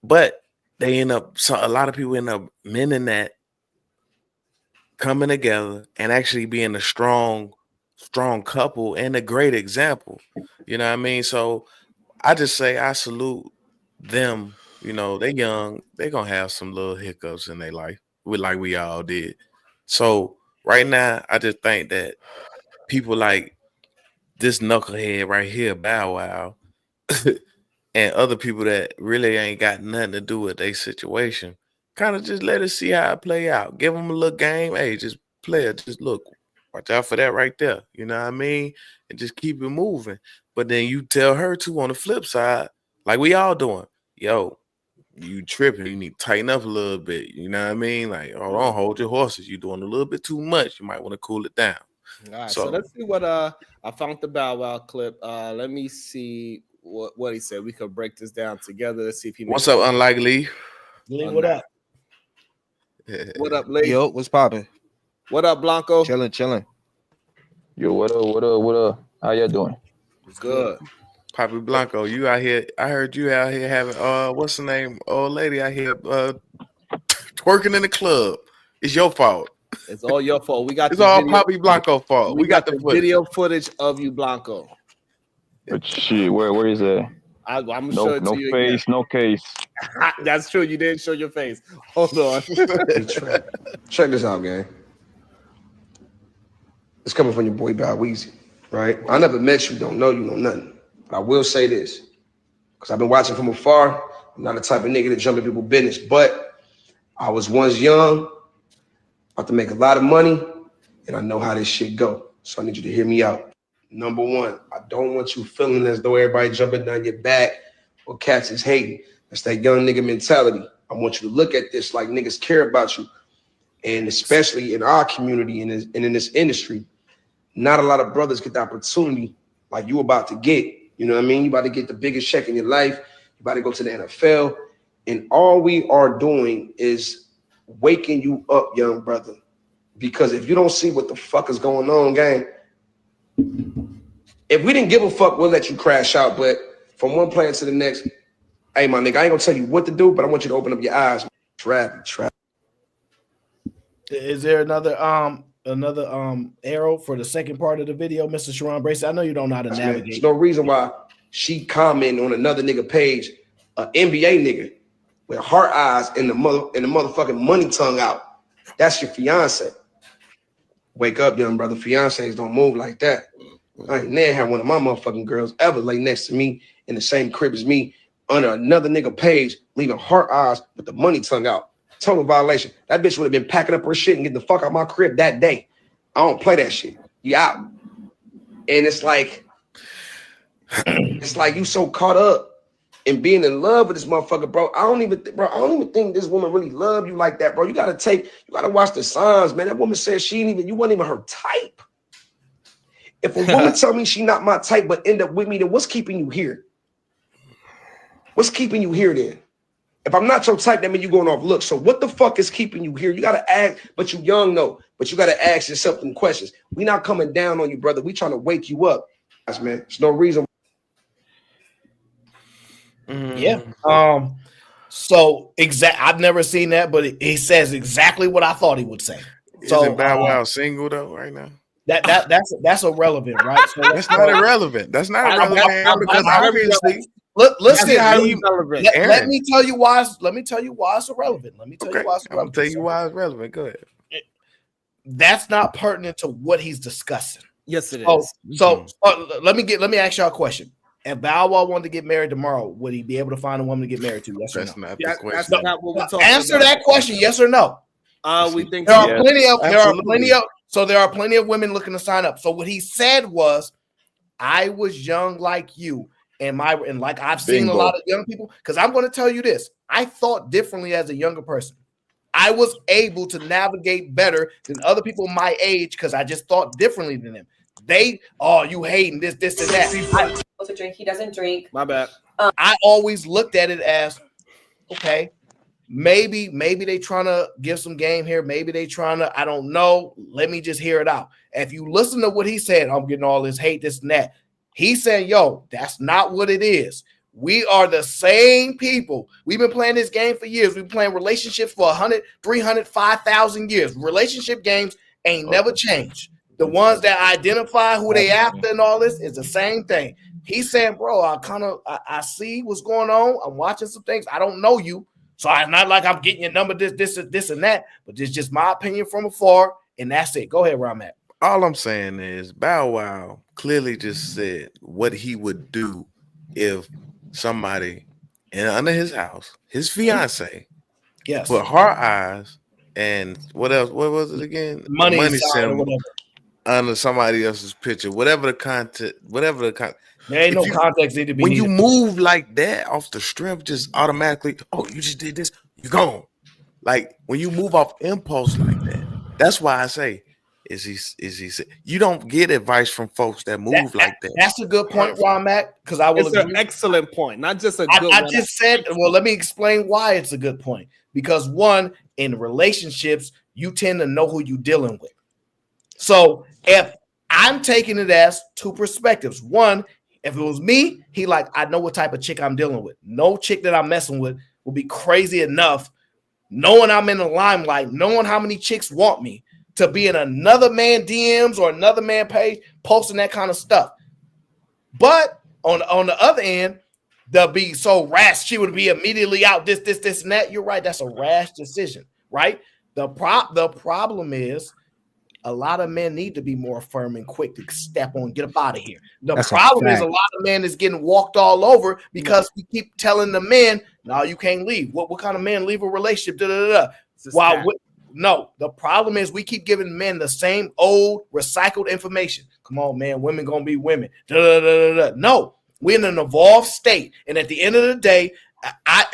but they end up. So a lot of people end up mending that, coming together, and actually being a strong couple and a great example. You know what I mean? So I just say I salute them. They young, they gonna have some little hiccups in their life, like we all did. So right now, I just think that people like this knucklehead right here, Bow Wow, and other people that really ain't got nothing to do with their situation, kind of just let us see how it play out. Give them a little game. Hey, just play it. Just look, watch out for that right there. You know what I mean? And just keep it moving. But then you tell her too on the flip side, like we all doing, yo, you tripping, you need to tighten up a little bit. You know what I mean? Like, hold your horses. You're doing a little bit too much. You might want to cool it down. All right, so let's see what I found the Bow Wow clip. Let me see what he said. We could break this down together. Let's see if he What's up, Unlikely? Lee, what up? What up, Lee? Yo, what's poppin'? What up, Blanco? Chilling. Yo, what up? How y'all doing? Good. Poppy Blanco, you out here? I heard you out here having what's the name? Old lady out here twerking in the club. It's your fault. It's all your fault. We got it's all Poppy Blanco fault. We got the video footage of you, Blanco. But shit, where is that? I'm gonna show it to you. No face, again. no case. That's true. You didn't show your face. Hold on. Check this out, gang. It's coming from your boy Bow Weezy, right? I never met you, don't know you, know nothing. But I will say this, because I've been watching from afar. I'm not the type of nigga that jump in people's business, but I was once young, about to make a lot of money, and I know how this shit go. So I need you to hear me out. Number one, I don't want you feeling as though everybody jumping down your back or cats is hating. That's that young nigga mentality. I want you to look at this like niggas care about you. And especially in our community and in this industry, not a lot of brothers get the opportunity like you about to get. You know what I mean? You about to get the biggest check in your life. You about to go to the NFL. And all we are doing is waking you up, young brother. Because if you don't see what the fuck is going on, gang, if we didn't give a fuck, we'll let you crash out. But from one player to the next, hey, my nigga, I ain't gonna tell you what to do, but I want you to open up your eyes. Trap. Is there another arrow for the second part of the video, Mr. Sharon Bracy? I know you don't know how to navigate. There's no reason why she commenting on another nigga page, an NBA nigga with heart eyes and the motherfucking money tongue out. That's your fiance. Wake up, young brother. Fiancés don't move like that. I ain't never had one of my motherfucking girls ever lay next to me in the same crib as me under another nigga page, leaving heart eyes with the money tongue out. Total violation. That bitch would have been packing up her shit and getting the fuck out my crib that day. I don't play that shit. You out. And it's like you so caught up and being in love with this motherfucker, bro. I don't even think this woman really love you like that, bro. You gotta watch the signs, man. That woman said you wasn't even her type. If a woman tell me she not my type but end up with me, then what's keeping you here? What's keeping you here then? If I'm not your type, that means you going off looks. So what the fuck is keeping you here? You gotta ask, but you young though. But you gotta ask yourself some questions. We not coming down on you, brother. We trying to wake you up. That's man. There's no reason. Yeah. So I've never seen that, but he says exactly what I thought he would say. So Isn't Bow Wow single though right now? That's irrelevant, right? So that's not irrelevant. That's not irrelevant because obviously. Listen, let me tell you why. Let me tell you why it's irrelevant. I'm gonna tell you why it's relevant. Go ahead. That's not pertinent to what he's discussing. Yes, it is. So let me ask y'all a question. If Bow Wow wanted to get married tomorrow, would he be able to find a woman to get married to? Yes or no? That's not what we're talking Answer about. that question, yes or no. We think there are plenty of women looking to sign up. So what he said was, I was young like you, and like I've seen a lot of young people. Because I'm going to tell you this, I thought differently as a younger person. I was able to navigate better than other people my age because I just thought differently than them. You hating this and that. To drink, he doesn't drink. My bad. I always looked at it as, okay, maybe they trying to give some game here. Maybe they trying to, I don't know. Let me just hear it out. If you listen to what he said, I'm getting all this hate, this and that. He said, yo, that's not what it is. We are the same people. We've been playing this game for years. We've been playing relationships for 100, 300, 5,000 years. Relationship games ain't never changed. The ones that identify who they after and all this is the same thing. He's saying, bro, I see what's going on. I'm watching some things. I don't know you. So it's not like I'm getting your number, this and that. But it's just my opinion from afar. And that's it. Go ahead, where I'm at. All I'm saying is Bow Wow clearly just said what he would do if somebody under his house, his fiance, put her eyes and what else? What was it again? Money symbol under somebody else's picture, whatever the content. There ain't no context need to be. When you move like that off the strength, just automatically, you just did this, you're gone. Like when you move off impulse like that, that's why I say, is he? You don't get advice from folks that move like that. That's a good point, where I'm at, because I will. It's an excellent point, not just a good. I just said, well, let me explain why it's a good point. Because one, in relationships, you tend to know who you're dealing with. So if I'm taking it as two perspectives, one, if it was me, I know what type of chick I'm dealing with. No chick that I'm messing with will be crazy enough, knowing I'm in the limelight, knowing how many chicks want me, to be in another man DMs or another man page posting that kind of stuff. But on the other end, they'll be so rash. She would be immediately out this, and that. You're right. That's a rash decision, right? The problem is a lot of men need to be more firm and quick to step on, get up out of here. The problem is a lot of men is getting walked all over because we keep telling the men, no, you can't leave. What kind of man leave a relationship? No, the problem is we keep giving men the same old recycled information. Come on, man, women gonna be women. No, we're in an evolved state. And at the end of the day,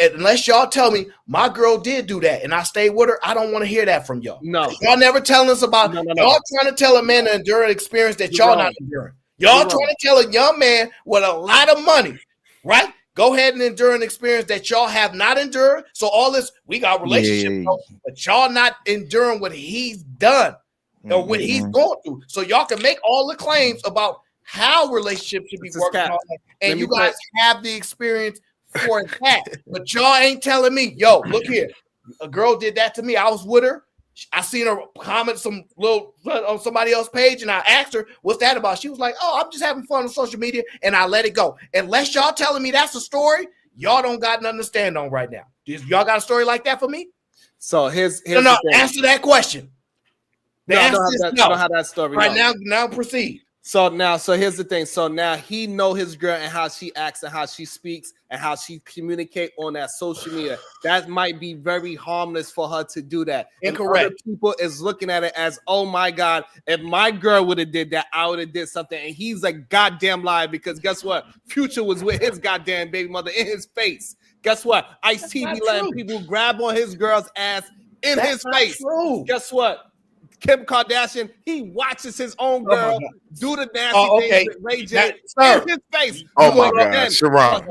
unless y'all tell me my girl did do that and I stayed with her, I don't want to hear that from y'all. No. Y'all never telling us about y'all trying to tell a man to endure an experience that y'all not enduring. Y'all trying to tell a young man with a lot of money, right? Go ahead and endure an experience that y'all have not endured. So all this, we got relationship, but y'all not enduring what he's done or what he's going through. So y'all can make all the claims about how relationships should be working on, and you guys have the experience for that. But y'all ain't telling me, yo, look here, a girl did that to me. I was with her. I seen her comment some little on somebody else's page, and I asked her, "What's that about?" She was like, "Oh, I'm just having fun on social media," and I let it go. Unless y'all telling me that's a story, y'all don't got nothing to stand on right now. Y'all got a story like that for me? So here's answer that question. I don't have that story right now. Now proceed. So here's the thing. So now he know his girl and how she acts and how she speaks and how she communicate on that social media. That might be very harmless for her to do that. Incorrect. And other people is looking at it as, oh my God, if my girl would have did that, I would have did something. And he's a goddamn liar because guess what? Future was with his goddamn baby mother in his face. Guess what? Ice-T be letting people grab on his girl's ass in his face. True. Guess what? Kim Kardashian, he watches his own girl do the nasty things with Ray J in his face. Oh my God, Sharon.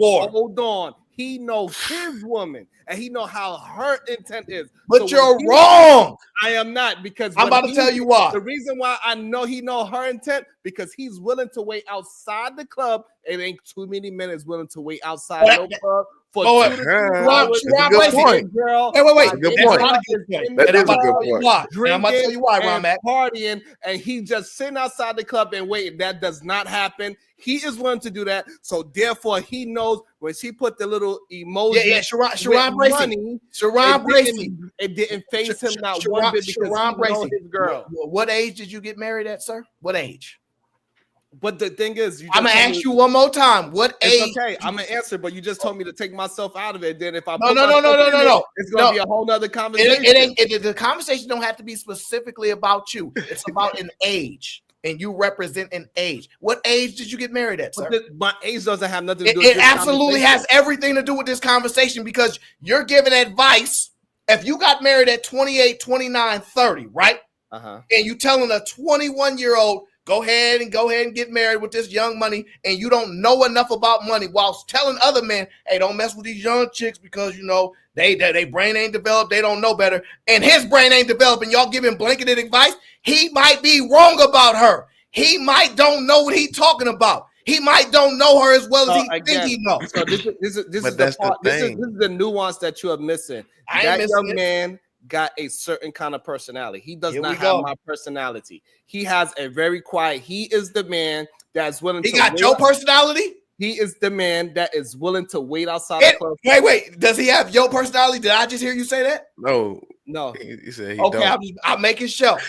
Hold on. He knows his woman and he know how her intent is. But so you're wrong. I am not, because I'm about to tell you why. The reason why I know he know her intent, because he's willing to wait outside the club. It ain't too many men is willing to wait outside no club for 2 to 3 hours. Good point. Girl, wait. That is a good point. I'm about to tell you why, Ron, partying, and he just sitting outside the club and waiting. That does not happen. He is willing to do that, so therefore he knows when she put the little emoji. Sharon Bracey. It didn't phase him not one bit because he knows his girl. What age did you get married at, sir? What age? But the thing is, I'm gonna ask you one more time. What age? Okay, I'm gonna answer, but you just told me to take myself out of it. Then if I no, it's gonna be a whole nother conversation. The conversation don't have to be specifically about you. It's about an age, and you represent an age. What age did you get married at, sir? My age doesn't have nothing to do with it. It absolutely has everything to do with this conversation, because you're giving advice. If you got married at 28, 29, 30, right? And you telling a 21-year-old, go ahead and get married with this young money, and you don't know enough about money, whilst telling other men, hey, don't mess with these young chicks because, you know, they brain ain't developed, they don't know better, and his brain ain't developed, and y'all giving blanketed advice. He might be wrong about her. He might don't know what he's talking about. He might don't know her as well as he think he knows. So this is the part. This is the nuance that you are missing. That young man got a certain kind of personality. He does not have my personality. He has a very quiet. He is the man that's willing to. He got your personality? He is the man that is willing to wait outside the club. Wait. Does he have your personality? Did I just hear you say that? No. He said he don't. I'm making sure.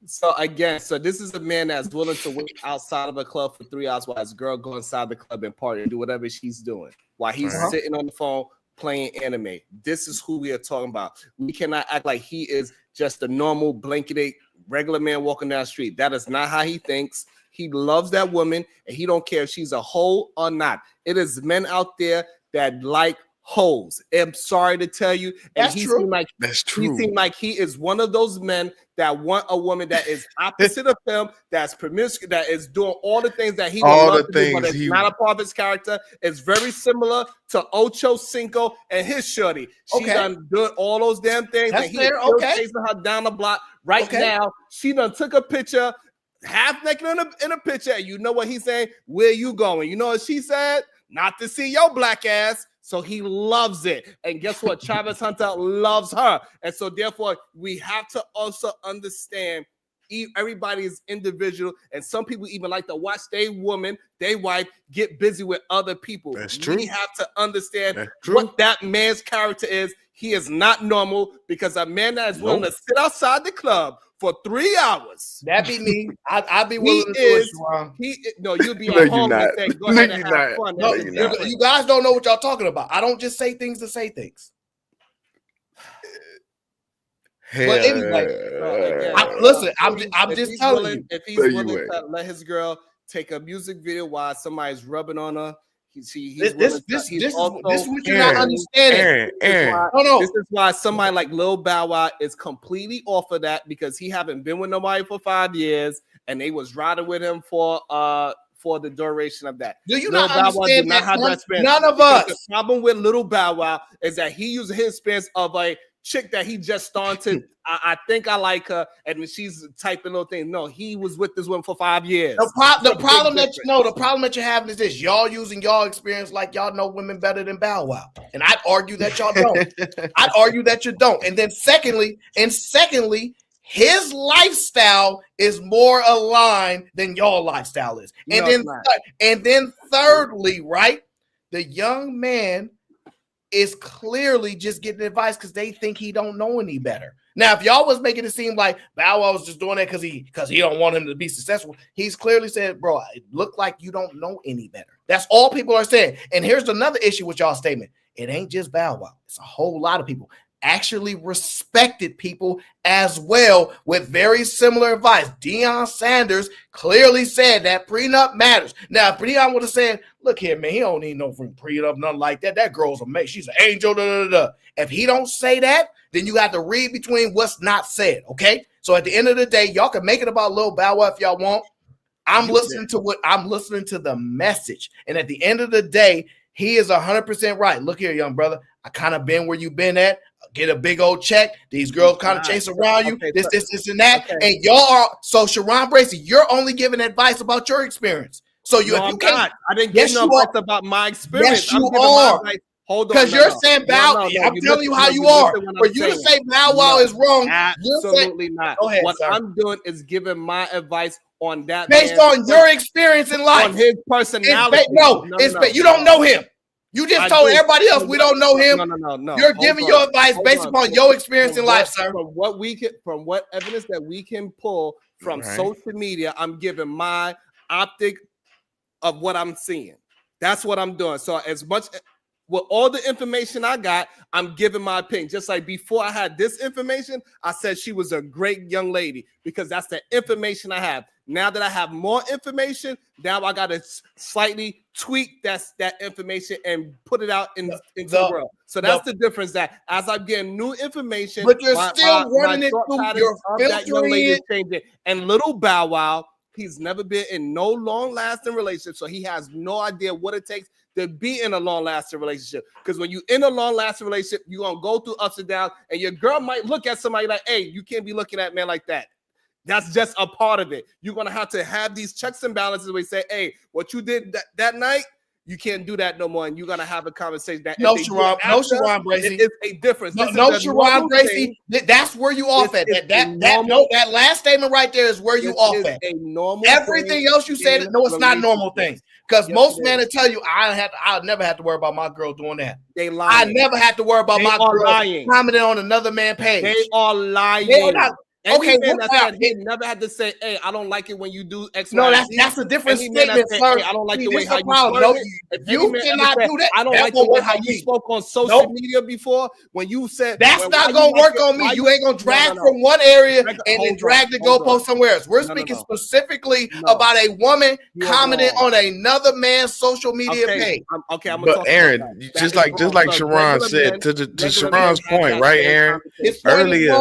So again, this is a man that's willing to wait outside of a club for 3 hours while his girl go inside the club and party and do whatever she's doing while he's sitting on the phone playing anime. This is who we are talking about. We cannot act like he is just a normal blanketed regular man walking down the street. That is not how he thinks. He loves that woman and he don't care if she's a hoe or not. It is men out there that like hoes. I'm sorry to tell you. And that's true. That's true. He seemed like he is one of those men that want a woman that is opposite of him, that's promiscuous, that is doing all the things that he would love to do, but it's not a part of his character. It's very similar to Ocho Cinco and his shorty. She done doing all those damn things. That's and he's still chasing her down the block right now. She done took a picture, half naked in a picture, and you know what he's saying? Where you going? You know what she said? Not to see your black ass. So he loves it. And guess what? Travis Hunter loves her. And so therefore, we have to also understand everybody is individual. And some people even like to watch their woman, their wife, get busy with other people. That's true. We have to understand what that man's character is. He is not normal, because a man that is willing to sit outside the club for 3 hours. That be me. I'd be willing to do it. No, you'd be at home and say, go ahead and have fun. No, you guys don't know what y'all talking about. I don't just say things to say things. But anyway, I'm just telling you. If he's willing to let his girl take a music video while somebody's rubbing on her, this is what you're not understanding. This is why somebody like Lil Bow Wow is completely off of that, because he haven't been with nobody for 5 years, and they was riding with him for the duration of that. Do you not understand that? None of us. The problem with Lil Bow Wow is that he uses his experience of a chick that he just started. I think I like her, and she's typing little things. No, he was with this woman for 5 years. The problem that you're having is this: y'all using y'all experience like y'all know women better than Bow Wow, and I'd argue that y'all don't. I'd argue that you don't. And then secondly, his lifestyle is more aligned than y'all lifestyle is. And then thirdly, right, the young man is clearly just getting advice because they think he don't know any better. Now, if y'all was making it seem like Bow Wow was just doing that because he don't want him to be successful, he's clearly said, bro, it looked like you don't know any better. That's all people are saying. And here's another issue with y'all's statement. It ain't just Bow Wow. It's a whole lot of people. Actually respected people as well with very similar advice. Deion Sanders clearly said that prenup matters. Now, if Deion would have said, look here, man, he don't need no prenup, nothing like that. That girl's amazing. She's an angel. If he don't say that, then you got to read between what's not said, okay? So at the end of the day, y'all can make it about Lil Bow Wow if y'all want. I'm listening to the message. And at the end of the day, he is 100% right. Look here, young brother. I kind of been where you been at. Get a big old check. These girls kind of chase around you. Okay, this, and that. Okay. And y'all are so Sharon Bracey, you're only giving advice about your experience. So you, no, if you can't, I didn't give no advice about my experience. Yes, you are. Hold on, because you're saying Bow. I'm telling you how you are. For you to say Bow Wow is wrong, absolutely not. Go ahead, what I'm doing is giving my advice on that based on your experience in life, on his personality. You don't know him. You just told everybody else we don't know him. No. You're giving your advice based upon your experience in life, sir. From what evidence that we can pull from social media, I'm giving my optic of what I'm seeing. That's what I'm doing. So as much with all the information I got, I'm giving my opinion. Just like before I had this information, I said she was a great young lady because that's the information I have. Now that I have more information, now I got to slightly tweak that information and put it out into the world. So that's the difference. That as I'm getting new information, but you're still running it through your filtering changing. And Little Bow Wow, he's never been in no long-lasting relationship, so he has no idea what it takes to be in a long-lasting relationship. Because when you're in a long-lasting relationship, you're gonna go through ups and downs, and your girl might look at somebody like, "Hey, you can't be looking at men like that." That's just a part of it. You're gonna have to have these checks and balances where you say, "Hey, what you did that night, you can't do that no more." And you're gonna have a conversation. That no, Sharon Bracey. It's a difference. No, Sharon Bracey. That's where you off at. That last statement right there is where you off at. A normal. Everything else you said, no, it's not normal things. Because most men will tell you, I'll never have to worry about my girl doing that. They lying. I never have to worry about my girl commenting on another man's page. They are lying. They not. Okay, he never had to say, "Hey, I don't like it when you do X." No, that's a different statement, sir. Hey, I don't like the way how you. You cannot do that. I don't like the way how you spoke on social media before. When you said that's not gonna work on me. You ain't gonna drag from one area and then drag the goalpost somewhere else. We're speaking specifically about a woman commenting on another man's social media page. Okay, I'm gonna talk. But Aaron, just like Sharon said, to Sharon's point, right, Aaron? Earlier.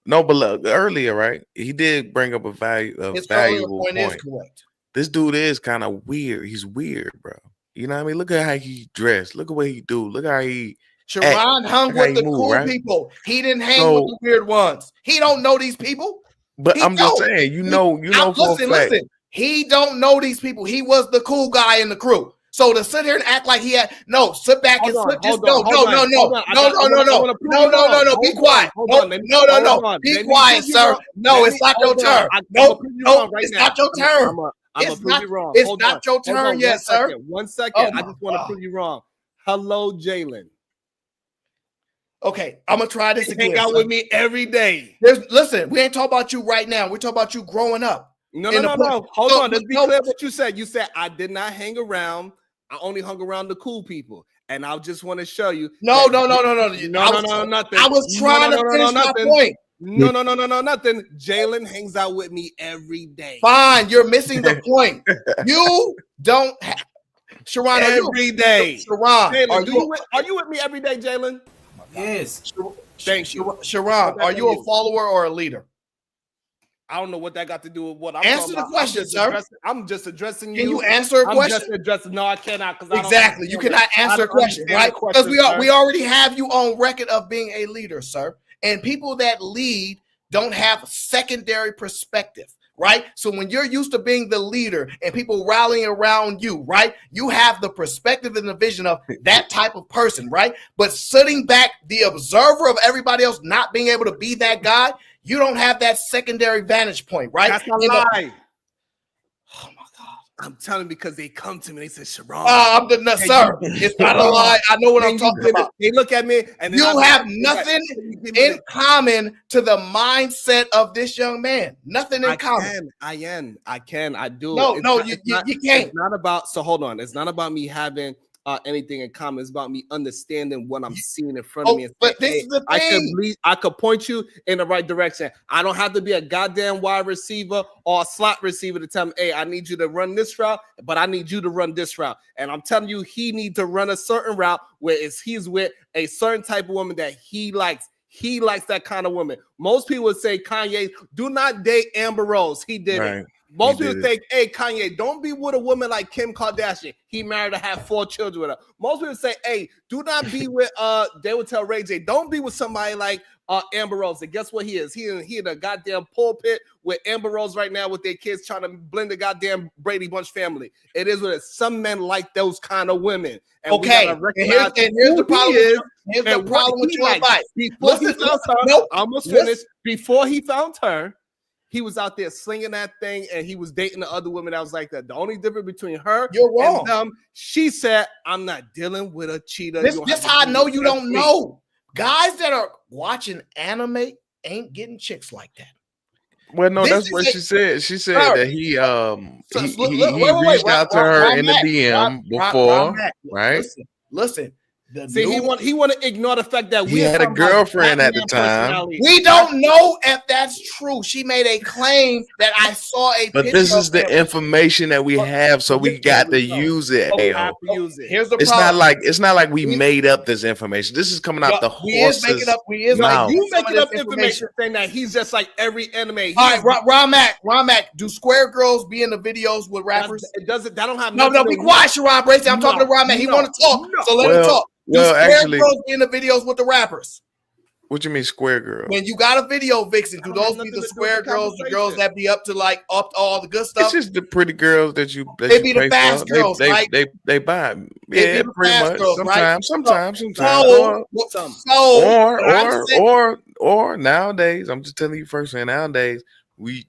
No, but look, earlier, right? He did bring up a valuable point. Is correct. This dude is kind of weird. He's weird, bro. You know what I mean? Look at how he dressed. Look at what he do. Look how he. Sharon hung with the cool people. He didn't hang with the weird ones. He don't know these people. But I'm just saying, you know. Listen. He don't know these people. He was the cool guy in the crew. So to sit here and act like he had sit back and slip. Just no. Be quiet. No. Be quiet, sir. No, it's not your turn. No, it's not your turn. It's not your turn yet, sir. 1 second. I just want to prove you wrong. Hello, Jalen. Okay, I'm gonna try this again. Hang out with me every day. Listen, we ain't talking about you right now. We're talking about you growing up. No. Hold on. Let's be clear what you said. You said I did not hang around. I only hung around the cool people, and I just want to show you. No, nothing. I was trying to finish my point. Nothing. Jalen hangs out with me every day. Fine, you're missing the point. You don't have Sharon every day. Sharon, are you with me every day, Jalen? Yes. Thank you. Sharon, are you a follower or a leader? I don't know what that got to do with what I'm answer the question, sir. I'm just addressing you. Can you answer a question? Just addressing. No, I cannot. Exactly. You cannot answer a question, right? Because we already have you on record of being a leader, sir. And people that lead don't have secondary perspective, right? So when you're used to being the leader and people rallying around you, right? You have the perspective and the vision of that type of person, right? But sitting back, the observer of everybody else not being able to be that guy, you don't have that secondary vantage point, right? That's a lie. Oh my God. I'm telling you because they come to me. They say, Sharon. I'm the nut, sir. It's not a lie. I know what I'm talking about. They look at me and you have nothing in common to the mindset of this young man. Nothing in common. I do. No, you can't. It's not about. So hold on. It's not about me having anything in common. It's about me understanding what I'm seeing in front of me. And but this is the thing. I could point you in the right direction. I don't have to be a goddamn wide receiver or a slot receiver to tell him, hey, I need you to run this route, but I need you to run this route. And I'm telling you, he needs to run a certain route where he's with a certain type of woman that he likes. He likes that kind of woman. Most people would say, Kanye, do not date Amber Rose. He did it. Most people think, hey, Kanye, don't be with a woman like Kim Kardashian. He married her, have 4 children with her. Most people say, hey, do not be with, they would tell Ray J, don't be with somebody like Amber Rose. And guess what he is? He in a goddamn pulpit with Amber Rose right now with their kids trying to blend the goddamn Brady Bunch family. It is what it is. Some men like those kind of women. And okay, and here's the problem. Here's the problem with your advice. Before he found her, I almost finished. Before he found her, he was out there slinging that thing, and he was dating the other women that was like that. The only difference between her and them, she said, I'm not dealing with a cheater. This how I know you don't know. Guys that are watching anime ain't getting chicks like that. Well, no, that's what she said. She said that he reached out to her in the DM before, right? Listen. He want to ignore the fact that we had a girlfriend at the time. We don't know if that's true. She made a claim that I saw a. But this is the information that we have, so we got to use it. Here's the problem. It's not like we made up this information. This is coming out the horse's mouth. You making up information saying that he's just like every anime. All right, Ron Mac, do square girls be in the videos with rappers? It doesn't. That don't have no. Be quiet, Sharon Bracey. I'm talking to Ron Mac. He want to talk, so let him talk. Well, actually, girls be in the videos with the rappers. What you mean, square girl? When you got a video vixen, do those be the square girls, the girls that be up to all the good stuff? It's just the pretty girls that you. They be the fast girls, right? They buy. Yeah, pretty much. Girls, sometimes. Or nowadays, I'm just telling you firsthand. Nowadays,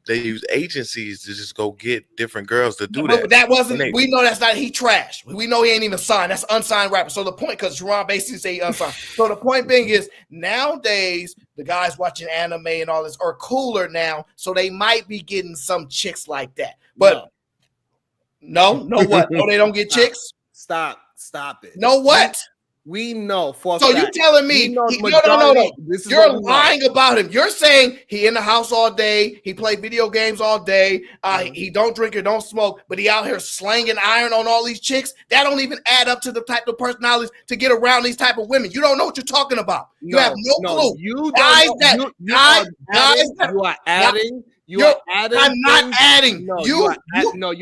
they use agencies to just go get different girls to do that. But that wasn't. We know that's not. He trash. We know he ain't even signed. That's unsigned rapper. So the point, because Sharon basically say unsigned. So the point being is nowadays the guys watching anime and all this are cooler now. So they might be getting some chicks like that. But no, what? No, they don't get chicks. Stop it. No what? We know for so you telling me no. You're lying about him. You're saying he in the house all day, he play video games all day, he don't drink or don't smoke, but he out here slanging iron on all these chicks. That don't even add up to the type of personalities to get around these type of women. You don't know what you're talking about. You have no clue. You guys you are adding. I'm not adding. You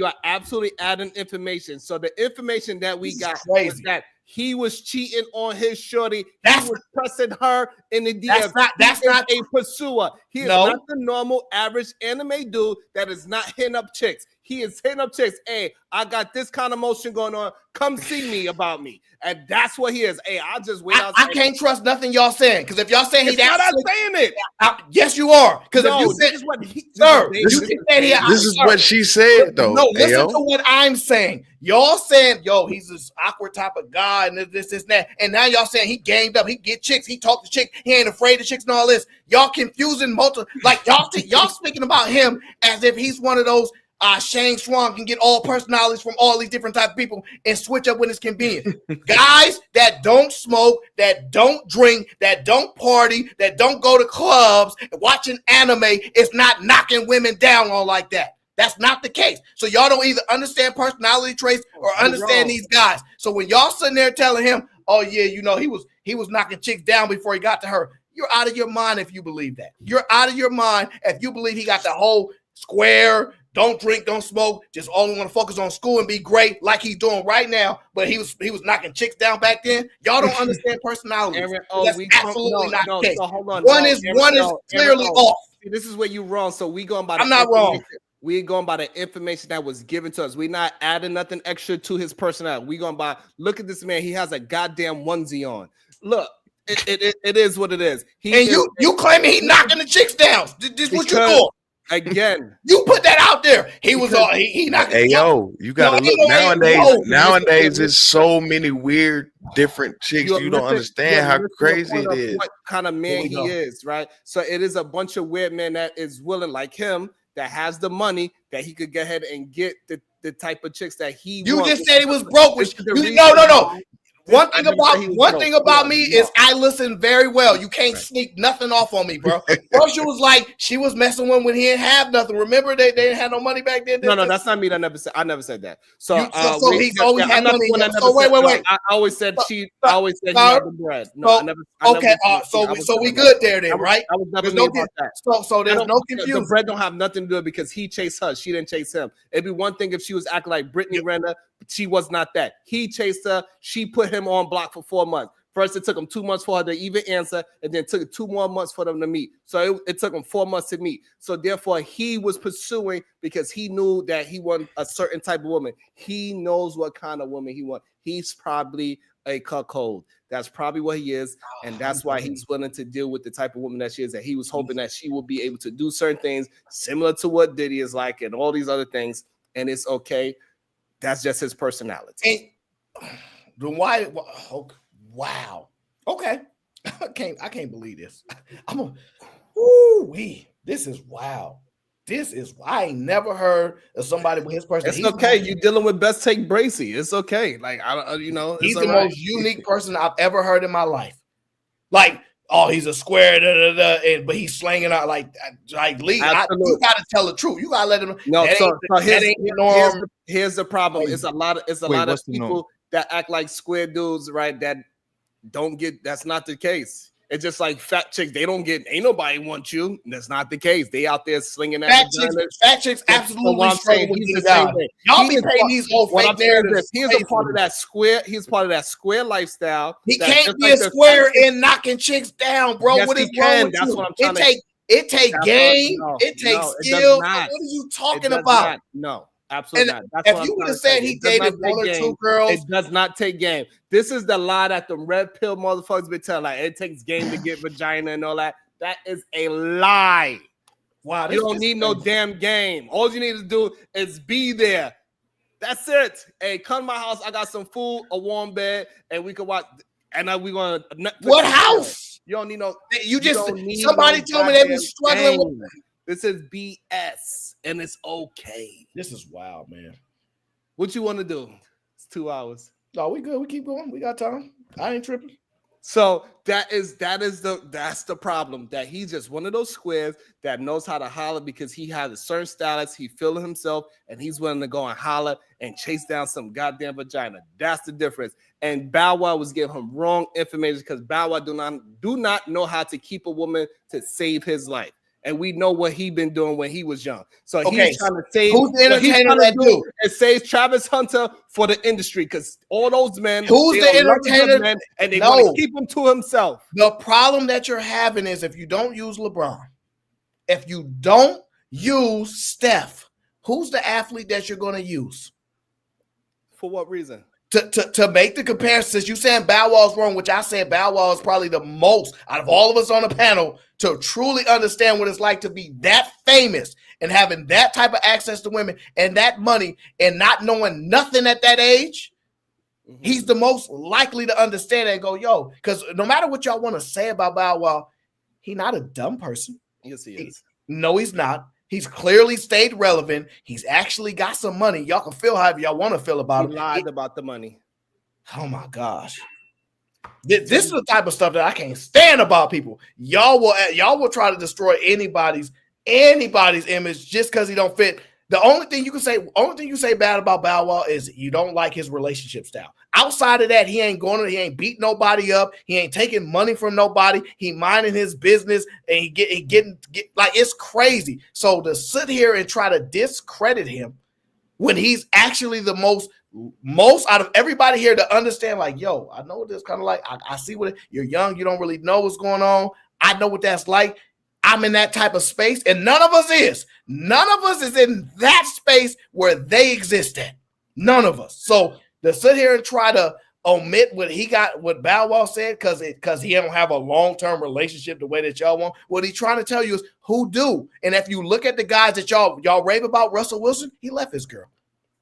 are absolutely adding information. So the information that we got was that he was cheating on his shorty. He was pressing her in the DM. That's not a pursuer. He is not the normal average anime dude that is not hitting up chicks. He is hitting up chicks. Hey, I got this kind of motion going on. Come see me about me. And that's what he is. Hey, I'll just wait. I can't trust nothing y'all saying. Because if y'all saying he's not saying it. Yes, you are. Because if you said, this is what she said, though. No, listen to what I'm saying. Y'all saying, he's this awkward type of guy and this, that. And now y'all saying he gamed up. He get chicks. He talk to chicks. He ain't afraid of chicks and all this. Y'all confusing like y'all speaking about him as if he's one of those Shane Swan can get all personalities from all these different type of people and switch up when it's convenient. Guys that don't smoke, that don't drink, that don't party, that don't go to clubs, watching anime is not knocking women down all like that. That's not the case. So y'all don't either understand personality traits or understand these guys. So when y'all sitting there telling him, oh yeah, he was knocking chicks down before he got to her, you're out of your mind if you believe that. You're out of your mind if you believe he got the whole square. Don't drink, don't smoke, just only want to focus on school and be great like he's doing right now. But he was knocking chicks down back then. Y'all don't understand personality. That's absolutely not the case. So hold on. One is clearly off. See, this is where you're wrong. So we going by I'm not wrong. We're going by the information that was given to us. We're not adding nothing extra to his personality. We're going by, look at this man. He has a goddamn onesie on. Look, it is what it is. You claiming he knocking the chicks down. This what you doing? Again, You put that out there. He was all he not. Hey yo, you gotta look nowadays. There's so many weird, different chicks. You don't understand how crazy it is. What kind of man he is, right? So it is a bunch of weird men that is willing, like him, that has the money that he could go ahead and get the type of chicks that he. You wants. just said he was broke. No. One thing about me is I listen very well. You can't sneak nothing off on me, bro. First, you was like she was messing with him when he didn't have nothing. Remember they didn't have no money back then. No, that's not me. I never said that. So he always had money. So wait. I always said he had the bread. No, so we good there then, right? I was never me about that. So there's no confusion. The bread don't have nothing to do with it because he chased her. She didn't chase him. It'd be one thing if she was acting like Brittany Renner. She was not that. He chased her. She put him on block for 4 months. First, it took him 2 months for her to even answer, and then it took 2 more months for them to meet. So it took him 4 months to meet. So therefore, he was pursuing because he knew that he wanted a certain type of woman. He knows what kind of woman he wants. He's probably a cuckold. That's probably what he is, and that's why he's willing to deal with the type of woman that she is. And he was hoping that she will be able to do certain things similar to what Diddy is like and all these other things, and it's okay. That's just his personality. And then why? Wow. Okay. I can't believe this. This is wow. I ain't never heard of somebody with his personality. It's okay. You're dealing with Best Take Bracy. It's okay. Like he's the most unique person I've ever heard in my life. Like, oh, he's a square, but he's slanging out like Lee. You gotta tell the truth. You gotta let him. No, here's the problem. It's a lot of people that act like square dudes, right? That don't get. That's not the case. It's just like fat chicks. They don't get. Ain't nobody want you. That's not the case. They out there slinging that. Fat chicks absolutely struggle with these guys. Y'all be paying these old fake narratives. He's a part of that square. He's part of that square lifestyle. He can't be a square in knocking chicks down, bro. What is wrong with you? What I'm trying to. It takes game. It takes skill. What are you talking about? No. Absolutely not. If you would have said he dated 1 or 2 girls, it does not take game. This is the lie that the red pill motherfuckers be telling. Like it takes game to get vagina and all that. That is a lie. Wow, you don't need no damn game. All you need to do is be there. That's it. Hey, come to my house. I got some food, a warm bed, and we can watch. And we're gonna. What house? You don't need no. You just somebody told me they be struggling with. This is BS, and it's okay. This is wild, man. What you want to do? It's 2 hours. No, we good. We keep going. We got time. I ain't tripping. So that's the problem. That he's just one of those squares that knows how to holler because he has a certain status. He feeling himself, and he's willing to go and holler and chase down some goddamn vagina. That's the difference. And Bow Wow was giving him wrong information because Bow Wow do not know how to keep a woman to save his life. And we know what he been doing when he was young. So he's trying to save. Who's the entertainer that do? It saves Travis Hunter for the industry because all those men. Who's the entertainer? Men, and they want to keep him to himself. The problem that you're having is if you don't use LeBron, if you don't use Steph, who's the athlete that you're going to use? For what reason? To make the comparisons, you saying Bow Wow's wrong, which I said Bow Wow is probably the most out of all of us on the panel to truly understand what it's like to be that famous and having that type of access to women and that money and not knowing nothing at that age. Mm-hmm. He's the most likely to understand and go, yo, because no matter what y'all want to say about Bow Wow, he's not a dumb person. Yes, he is. No, he's not. He's clearly stayed relevant. He's actually got some money. Y'all can feel however y'all want to feel about him. He lied about the money. Oh my gosh. This is the type of stuff that I can't stand about people. Y'all will try to destroy anybody's image just because he don't fit. The only thing you say bad about Bow Wow is you don't like his relationship style. Outside of that, he ain't beat nobody up. He ain't taking money from nobody. He minding his business and he getting like it's crazy. So to sit here and try to discredit him when he's actually the most out of everybody here to understand, like, yo, I know what this kind of like. I see what you're young, you don't really know what's going on. I know what that's like. I'm in that type of space, and none of us is. None of us is in that space where they exist at. None of us. So to sit here and try to omit what Bow Wow said because he don't have a long-term relationship the way that y'all want. What he trying to tell you is who do. And if you look at the guys that y'all rave about, Russell Wilson, he left his girl.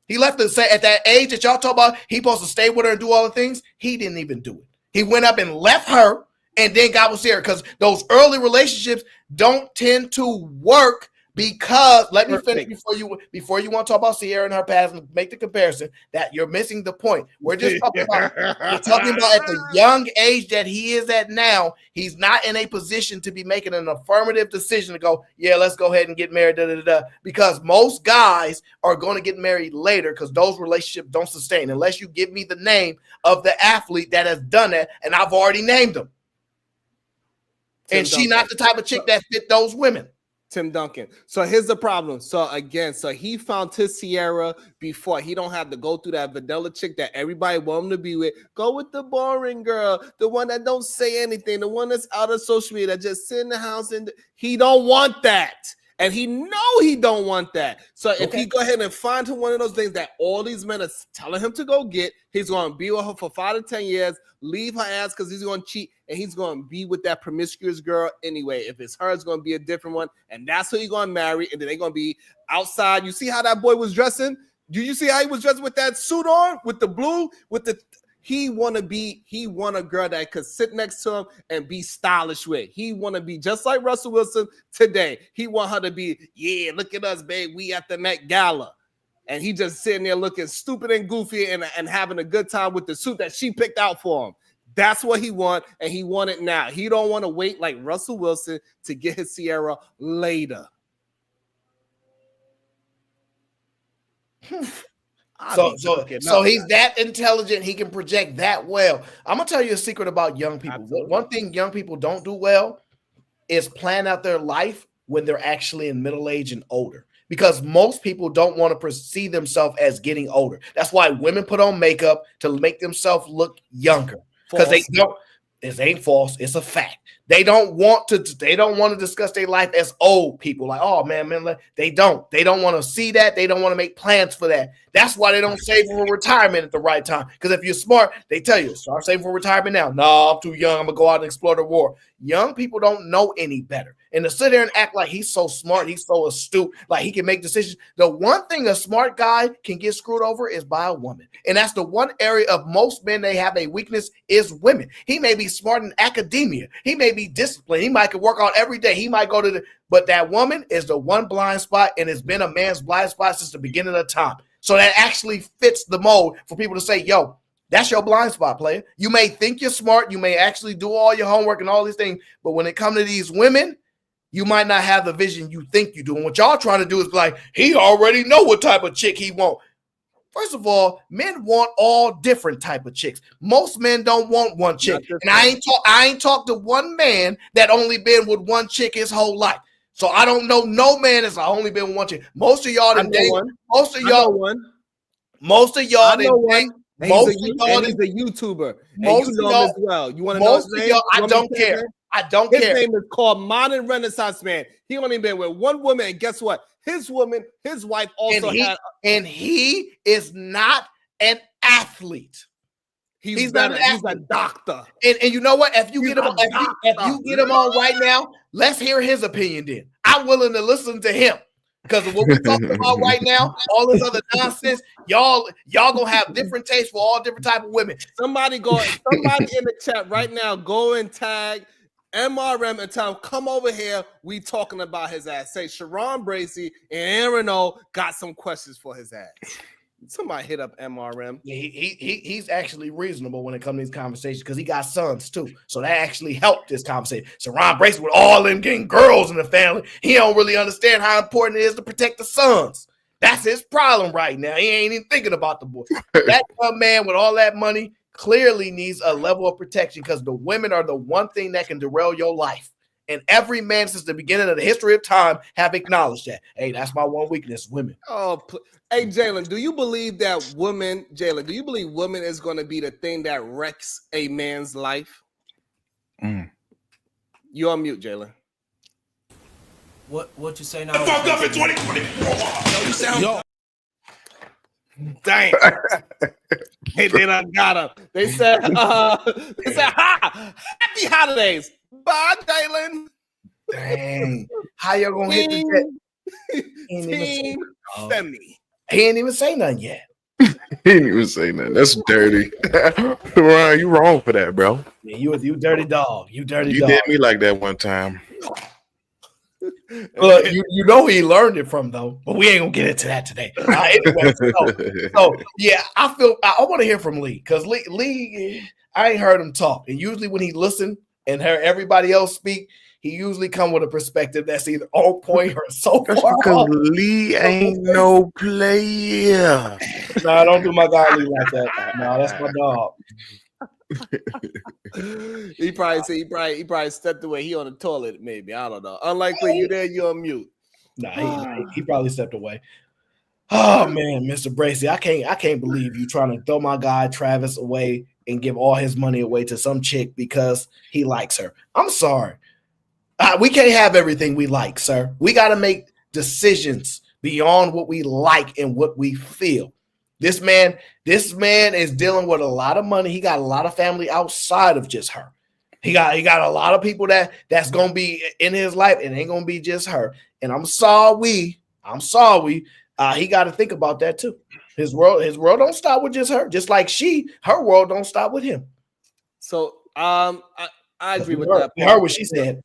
He left the say at that age that y'all talk about, he supposed to stay with her and do all the things. He didn't even do it. He went up and left her and then got with Sierra because those early relationships don't tend to work. Because let me finish before you want to talk about Sierra and her past and make the comparison that you're missing the point. We're just talking about at the young age that he is at now, he's not in a position to be making an affirmative decision to go, yeah, let's go ahead and get married, because most guys are going to get married later because those relationships don't sustain unless you give me the name of the athlete that has done that, and I've already named them. And she's not the type of chick that fit those women. Tim Duncan. So here's the problem. So he found his Sierra before. He don't have to go through that vanilla chick that everybody want him to be with. Go with the boring girl, the one that don't say anything, the one that's out of social media, that just sit in the house, and he don't want that. And he know he don't want that. So if he go ahead and find him one of those things that all these men are telling him to go get, he's going to be with her for 5 to 10 years, leave her ass because he's going to cheat, and he's going to be with that promiscuous girl anyway. If it's her, it's going to be a different one, and that's who he's going to marry, and then they're going to be outside. You see how that boy was dressing? Do you see how he was dressing with that suit on, with the blue, with the... He want a girl that could sit next to him and be stylish with. He want to be just like Russell Wilson today. He want her to be, yeah, look at us, babe. We at the Met Gala. And he just sitting there looking stupid and goofy and having a good time with the suit that she picked out for him. That's what he want, and he want it now. He don't want to wait like Russell Wilson to get his Sierra later. So he's that intelligent. He can project that well. I'm gonna tell you a secret about young people. Absolutely. One thing young people don't do well is plan out their life when they're actually in middle age and older. Because most people don't want to perceive themselves as getting older. That's why women put on makeup to make themselves look younger. Because they don't. This ain't false. It's a fact. They don't want to discuss their life as old people. Like, oh man, they don't want to see that. They don't want to make plans for that. That's why they don't save for retirement at the right time. Because if you're smart, they tell you, start saving for retirement now. No, I'm too young. I'm gonna go out and explore the world. Young people don't know any better. And to sit there and act like he's so smart, he's so astute, like he can make decisions. The one thing a smart guy can get screwed over is by a woman. And that's the one area of most men they have a weakness is women. He may be smart in academia. He may be disciplined. He might could work out every day. He might go to but that woman is the one blind spot, and it's been a man's blind spot since the beginning of time. So that actually fits the mold for people to say, yo, that's your blind spot, player. You may think you're smart. You may actually do all your homework and all these things. But when it comes to these women, you might not have the vision you think you do. And what y'all trying to do is like, he already know what type of chick he want. First of all, men want all different type of chicks. Most men don't want one chick. And I ain't talked to one man that only been with one chick his whole life. So I don't know no man that's only been with one chick. Most of y'all didn't date one. Most of y'all didn't date. He's a YouTuber. Most of y'all as well. You want to know his name? I don't care. I don't care. His name is called Modern Renaissance Man. He only been with one woman, and guess what? His wife also and he is not an athlete. He's a doctor. And you know what? If you get him on right now, let's hear his opinion then. I'm willing to listen to him. Because of what we're talking about right now, all this other nonsense, y'all gonna have different tastes for all different type of women. Somebody in the chat right now, go and tag MRM and tell him, come over here. We talking about his ass. Say Sharon Bracey and Aaron O got some questions for his ass. Somebody hit up MRM. Yeah, he's actually reasonable when it comes to these conversations because he got sons too. So that actually helped this conversation. So Ron Bracey with all them getting girls in the family, he don't really understand how important it is to protect the sons. That's his problem right now. He ain't even thinking about the boy. That young man with all that money clearly needs a level of protection because the women are the one thing that can derail your life. And every man since the beginning of the history of time have acknowledged that. Hey, that's my one weakness, women. Hey, Jalen, do you believe women is going to be the thing that wrecks a man's life? You're on mute, Jalen. What you say now? Fucked up in 2020. Damn. They done got him. They said, ha, happy holidays. Bye, Jalen. Dang. How y'all gonna hit the jet? Team Femi. He ain't even say nothing yet. He didn't even say nothing. That's dirty. Ryan, you wrong for that, bro. Yeah, you dirty dog. You dirty You dog. did me like that one time. Look, you know who he learned it from though, but we ain't gonna get into that today. Anyway, so yeah, I want to hear from Lee because Lee, I ain't heard him talk, and usually when he listen and hear everybody else speak, he usually come with a perspective that's either on point or so That's far because off. Lee ain't no player. No, don't do my guy Lee like that. No, that's my dog. He probably stepped away. He on the toilet, maybe. I don't know. Unlikely, you there, you on mute. He probably stepped away. Oh man, Mr. Bracey, I can't believe you trying to throw my guy Travis away and give all his money away to some chick because he likes her. I'm sorry. We can't have everything we like, sir. We got to make decisions beyond what we like and what we feel. This man is dealing with a lot of money. He got a lot of family outside of just her. He got a lot of people that's gonna be in his life. It ain't gonna be just her. And I'm sorry. He got to think about that too. His world don't stop with just her. Just like her world don't stop with him. So I agree with that. You heard what she said.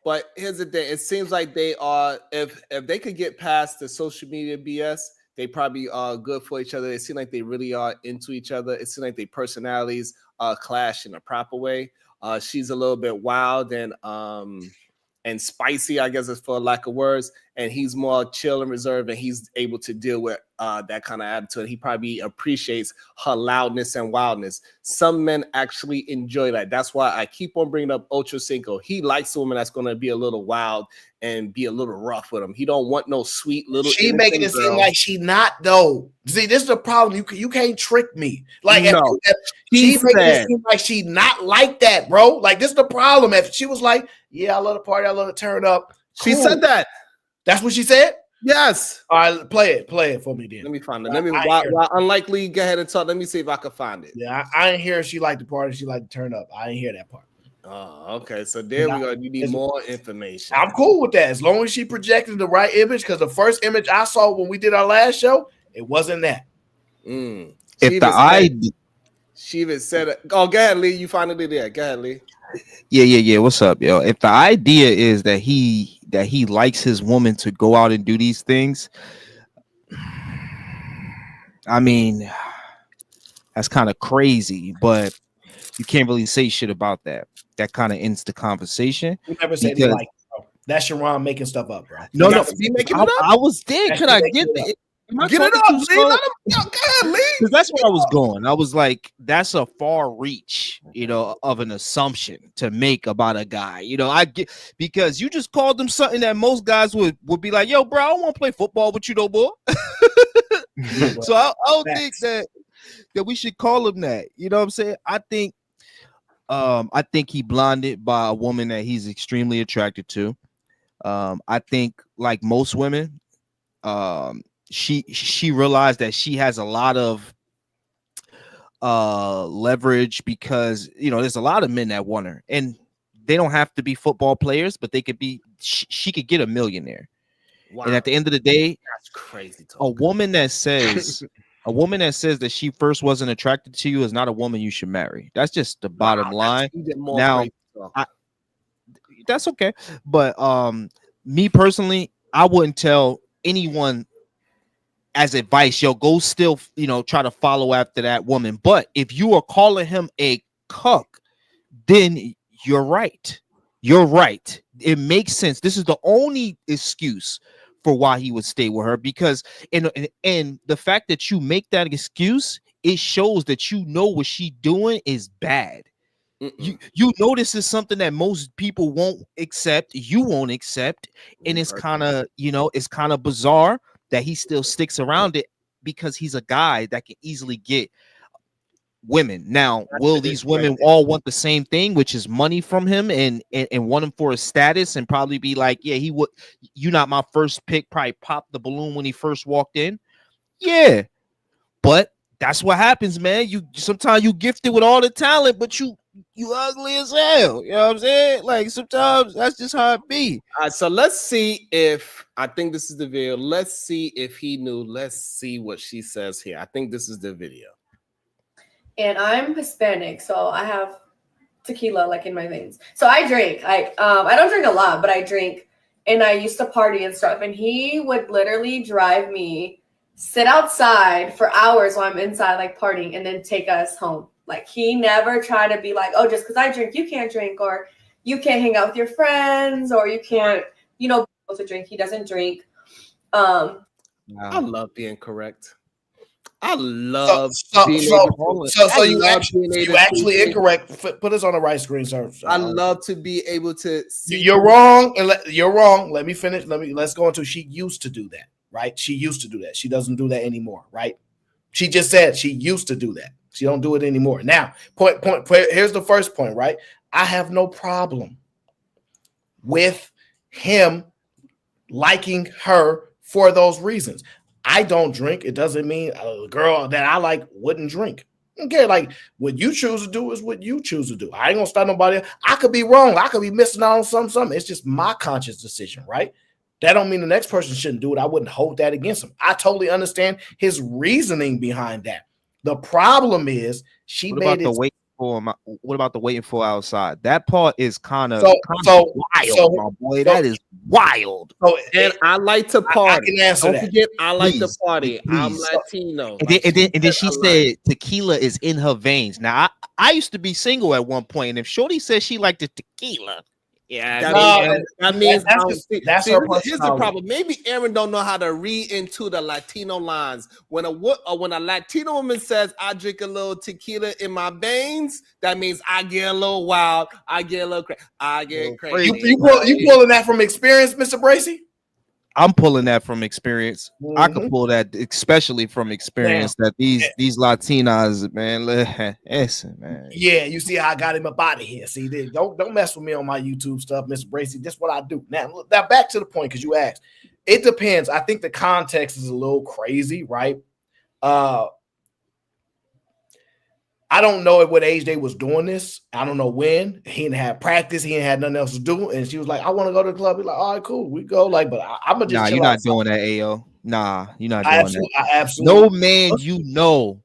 But here's the thing: it seems like they are. If they could get past the social media BS, they probably are good for each other. It seems like they really are into each other. It seems like their personalities clash in a proper way. She's a little bit wild and spicy, I guess, is for lack of words. And he's more chill and reserved, and he's able to deal with that kind of attitude. He probably appreciates her loudness and wildness. Some men actually enjoy that. That's why I keep on bringing up Ocho Cinco. He likes a woman that's going to be a little wild and be a little rough with him. He don't want no sweet little. She making it seem like she not though. See, this is the problem. You can't trick me. Like no, she making it seem like she not like that, bro. Like this is the problem. If she was like, yeah, I love the party, I love to turn up. Cool. She said that. That's what she said? Yes. All right, play it for me then. Let me find it. While unlikely, go ahead and talk. Let me see if I can find it. Yeah, I ain't hear she liked the party, she liked to turn up. I ain't hear that part. Oh, okay. So there we go. You need more information. I'm cool with that as long as she projected the right image. Because the first image I saw when we did our last show, it wasn't that. She even said, "Oh, go ahead, Lee. You finally there. Go ahead, Lee." Yeah. What's up, yo? If the idea is that he likes his woman to go out and do these things, I mean, that's kind of crazy, but you can't really say shit about that. That kind of ends the conversation. We never said he liked it, bro. That's Sharon making stuff up, bro. No, I was there. Could I get it? Get it up, Lee. Let him go. Go ahead, Lee. Because that's where I was going. I was like, that's a far reach, of an assumption to make about a guy. I get because you just called him something that most guys would be like, yo, bro, I don't want to play football with you, no boy. So I don't think that we should call him that. You know what I'm saying? I think he blinded by a woman that he's extremely attracted to. I think, like most women, she realized that she has a lot of leverage because there's a lot of men that want her, and they don't have to be football players, but they could be. She could get a millionaire. Wow. And at the end of the day, that's crazy. A woman that says that she first wasn't attracted to you is not a woman you should marry. That's just the bottom line. Now, that's okay, but me personally, I wouldn't tell anyone as advice, yo, go still, try to follow after that woman. But if you are calling him a cuck, then you're right. You're right. It makes sense. This is the only excuse for why he would stay with her, because and the fact that you make that excuse, it shows that what she's doing is bad. You know this is something that most people won't accept. You won't accept, and it's kind of bizarre that he still sticks around it because he's a guy that can easily get women. Now, will these women all want the same thing, which is money from him and want him for his status and probably be like, yeah, he would, you not my first pick, probably pop the balloon when he first walked in. Yeah. But That's what happens, man. You sometimes you gifted with all the talent, but you ugly as hell. You know what I'm saying? Like sometimes that's just how it be. All right, so let's see if I think this is the video. Let's see if he knew. Let's see what she says here. I think this is the video. And I'm Hispanic, so I have tequila like in my veins. So I drink. I don't drink a lot, but I drink, and I used to party and stuff. And he would literally drive me, sit outside for hours while I'm inside like partying, and then take us home. Like he never tried to be like, oh, just because I drink, you can't drink, or you can't hang out with your friends, or you can't, be able to drink. He doesn't drink. I love being correct. I love so you actually incorrect. Put us on the right screen, sir. I love to be able to see. You're wrong, and you're wrong. Let me finish. Let's go into. She used to do that, right? She used to do that. She doesn't do that anymore, right? She just said she used to do that. She don't do it anymore. Now, point. Here's the first point, right? I have no problem with him liking her for those reasons. I don't drink. It doesn't mean a girl that I like wouldn't drink. Okay, like what you choose to do is what you choose to do. I ain't gonna start nobody. I could be wrong. I could be missing out on something. It's just my conscious decision, right? That don't mean the next person shouldn't do it. I wouldn't hold that against him. I totally understand his reasoning behind that. The problem is she What made about it. What about the waiting for outside? That part is kind of so wild, my boy. That is wild. And I like to party. I can answer Don't that. forget, I like to party. Please. I'm Latino. And then she said tequila is in her veins. Now I used to be single at one point, and if Shorty says she liked the tequila, that means that's her personality. Here's the problem. Maybe Aaron don't know how to read into the Latino lines. When a Latino woman says I drink a little tequila in my veins, that means I get a little wild. I get a little crazy. I get crazy. You pulling that from experience, Mr. Bracy? I'm pulling that from experience. Mm-hmm. I could pull that especially from experience. Damn. That these Latinas, man, listen, man. Yeah, you see how I got him up out of here. See, don't mess with me on my YouTube stuff, Mr. Bracy. That's what I do. Now back to the point, because you asked. It depends. I think the context is a little crazy, right? I don't know at what age they was doing this. I don't know when. He didn't have practice. He didn't have nothing else to do. And she was like, I want to go to the club. He's like, all right, cool. We go. Like, but I'm going to just Nah, you're not doing that, Ayo. Nah, you're not doing that. I absolutely. No man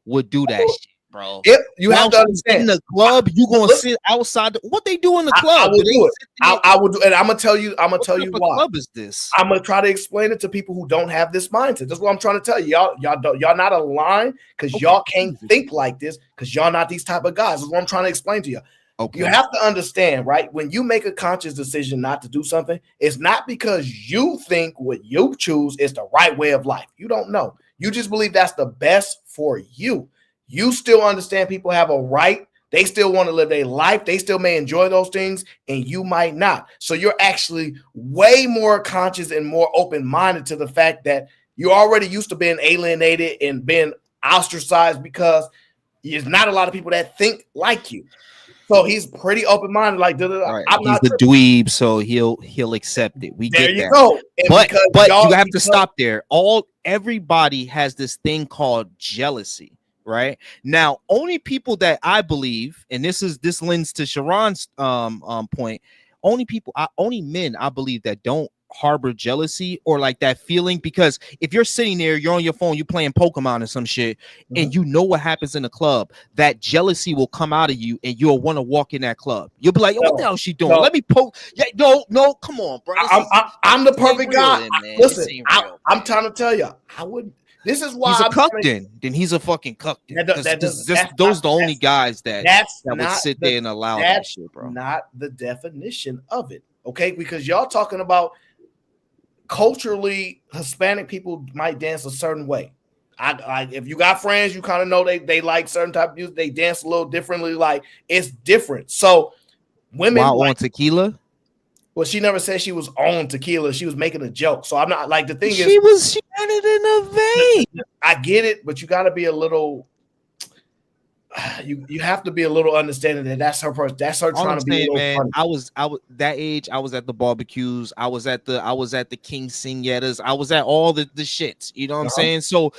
would do that shit, bro. Yep, you have to understand. In the club, you going to sit outside. What they do in the club? I will do it. I will do it. And I'm going to tell you why. What club is this? I'm going to try to explain it to people who don't have this mindset. That's what I'm trying to tell you. Y'all not aligned because y'all can't think like this because y'all not these type of guys. That's what I'm trying to explain to you. Okay. You have to understand, right? When you make a conscious decision not to do something, it's not because you think what you choose is the right way of life. You don't know. You just believe that's the best for you. You still understand people have a right. They still want to live their life. They still may enjoy those things, and you might not. So you're actually way more conscious and more open-minded to the fact that you're already used to being alienated and being ostracized because there's not a lot of people that think like you. So he's pretty open-minded. Like, right. He's the dweeb, so he'll accept it. We there get you that. Go. But you have to stop there. Everybody has this thing called jealousy, right? Now, only people that I believe, and this lends to Sharon's point. Only men I believe that don't harbor jealousy or like that feeling, because if you're sitting there, you're on your phone, you're playing Pokemon or some shit, and you know what happens in the club, that jealousy will come out of you and you'll want to walk in that club. You'll be like, yo, what the hell is she doing? Let me poke. Yeah, no, come on, bro. I'm the perfect guy. Listen, I'm trying to tell you, I wouldn't. This is why he's a cuck. Then he's a fucking cuck. Those are the only guys that would sit there and allow that shit, bro. Not the definition of it, okay? Because y'all talking about culturally, Hispanic people might dance a certain way. I if you got friends, you kind of know they like certain type of music. They dance a little differently. Like, it's different. So women on tequila. Well, she never said she was on tequila. She was making a joke. So I'm not like, the thing she had it in a vein. I get it, but you got to be a little. you have to be a little understanding that that's her person. That's her All trying I'm to be a saying, little man, funny. I was that age. I was at the barbecues. I was at the King Singettas. I was at all the shits. You know what I'm saying? So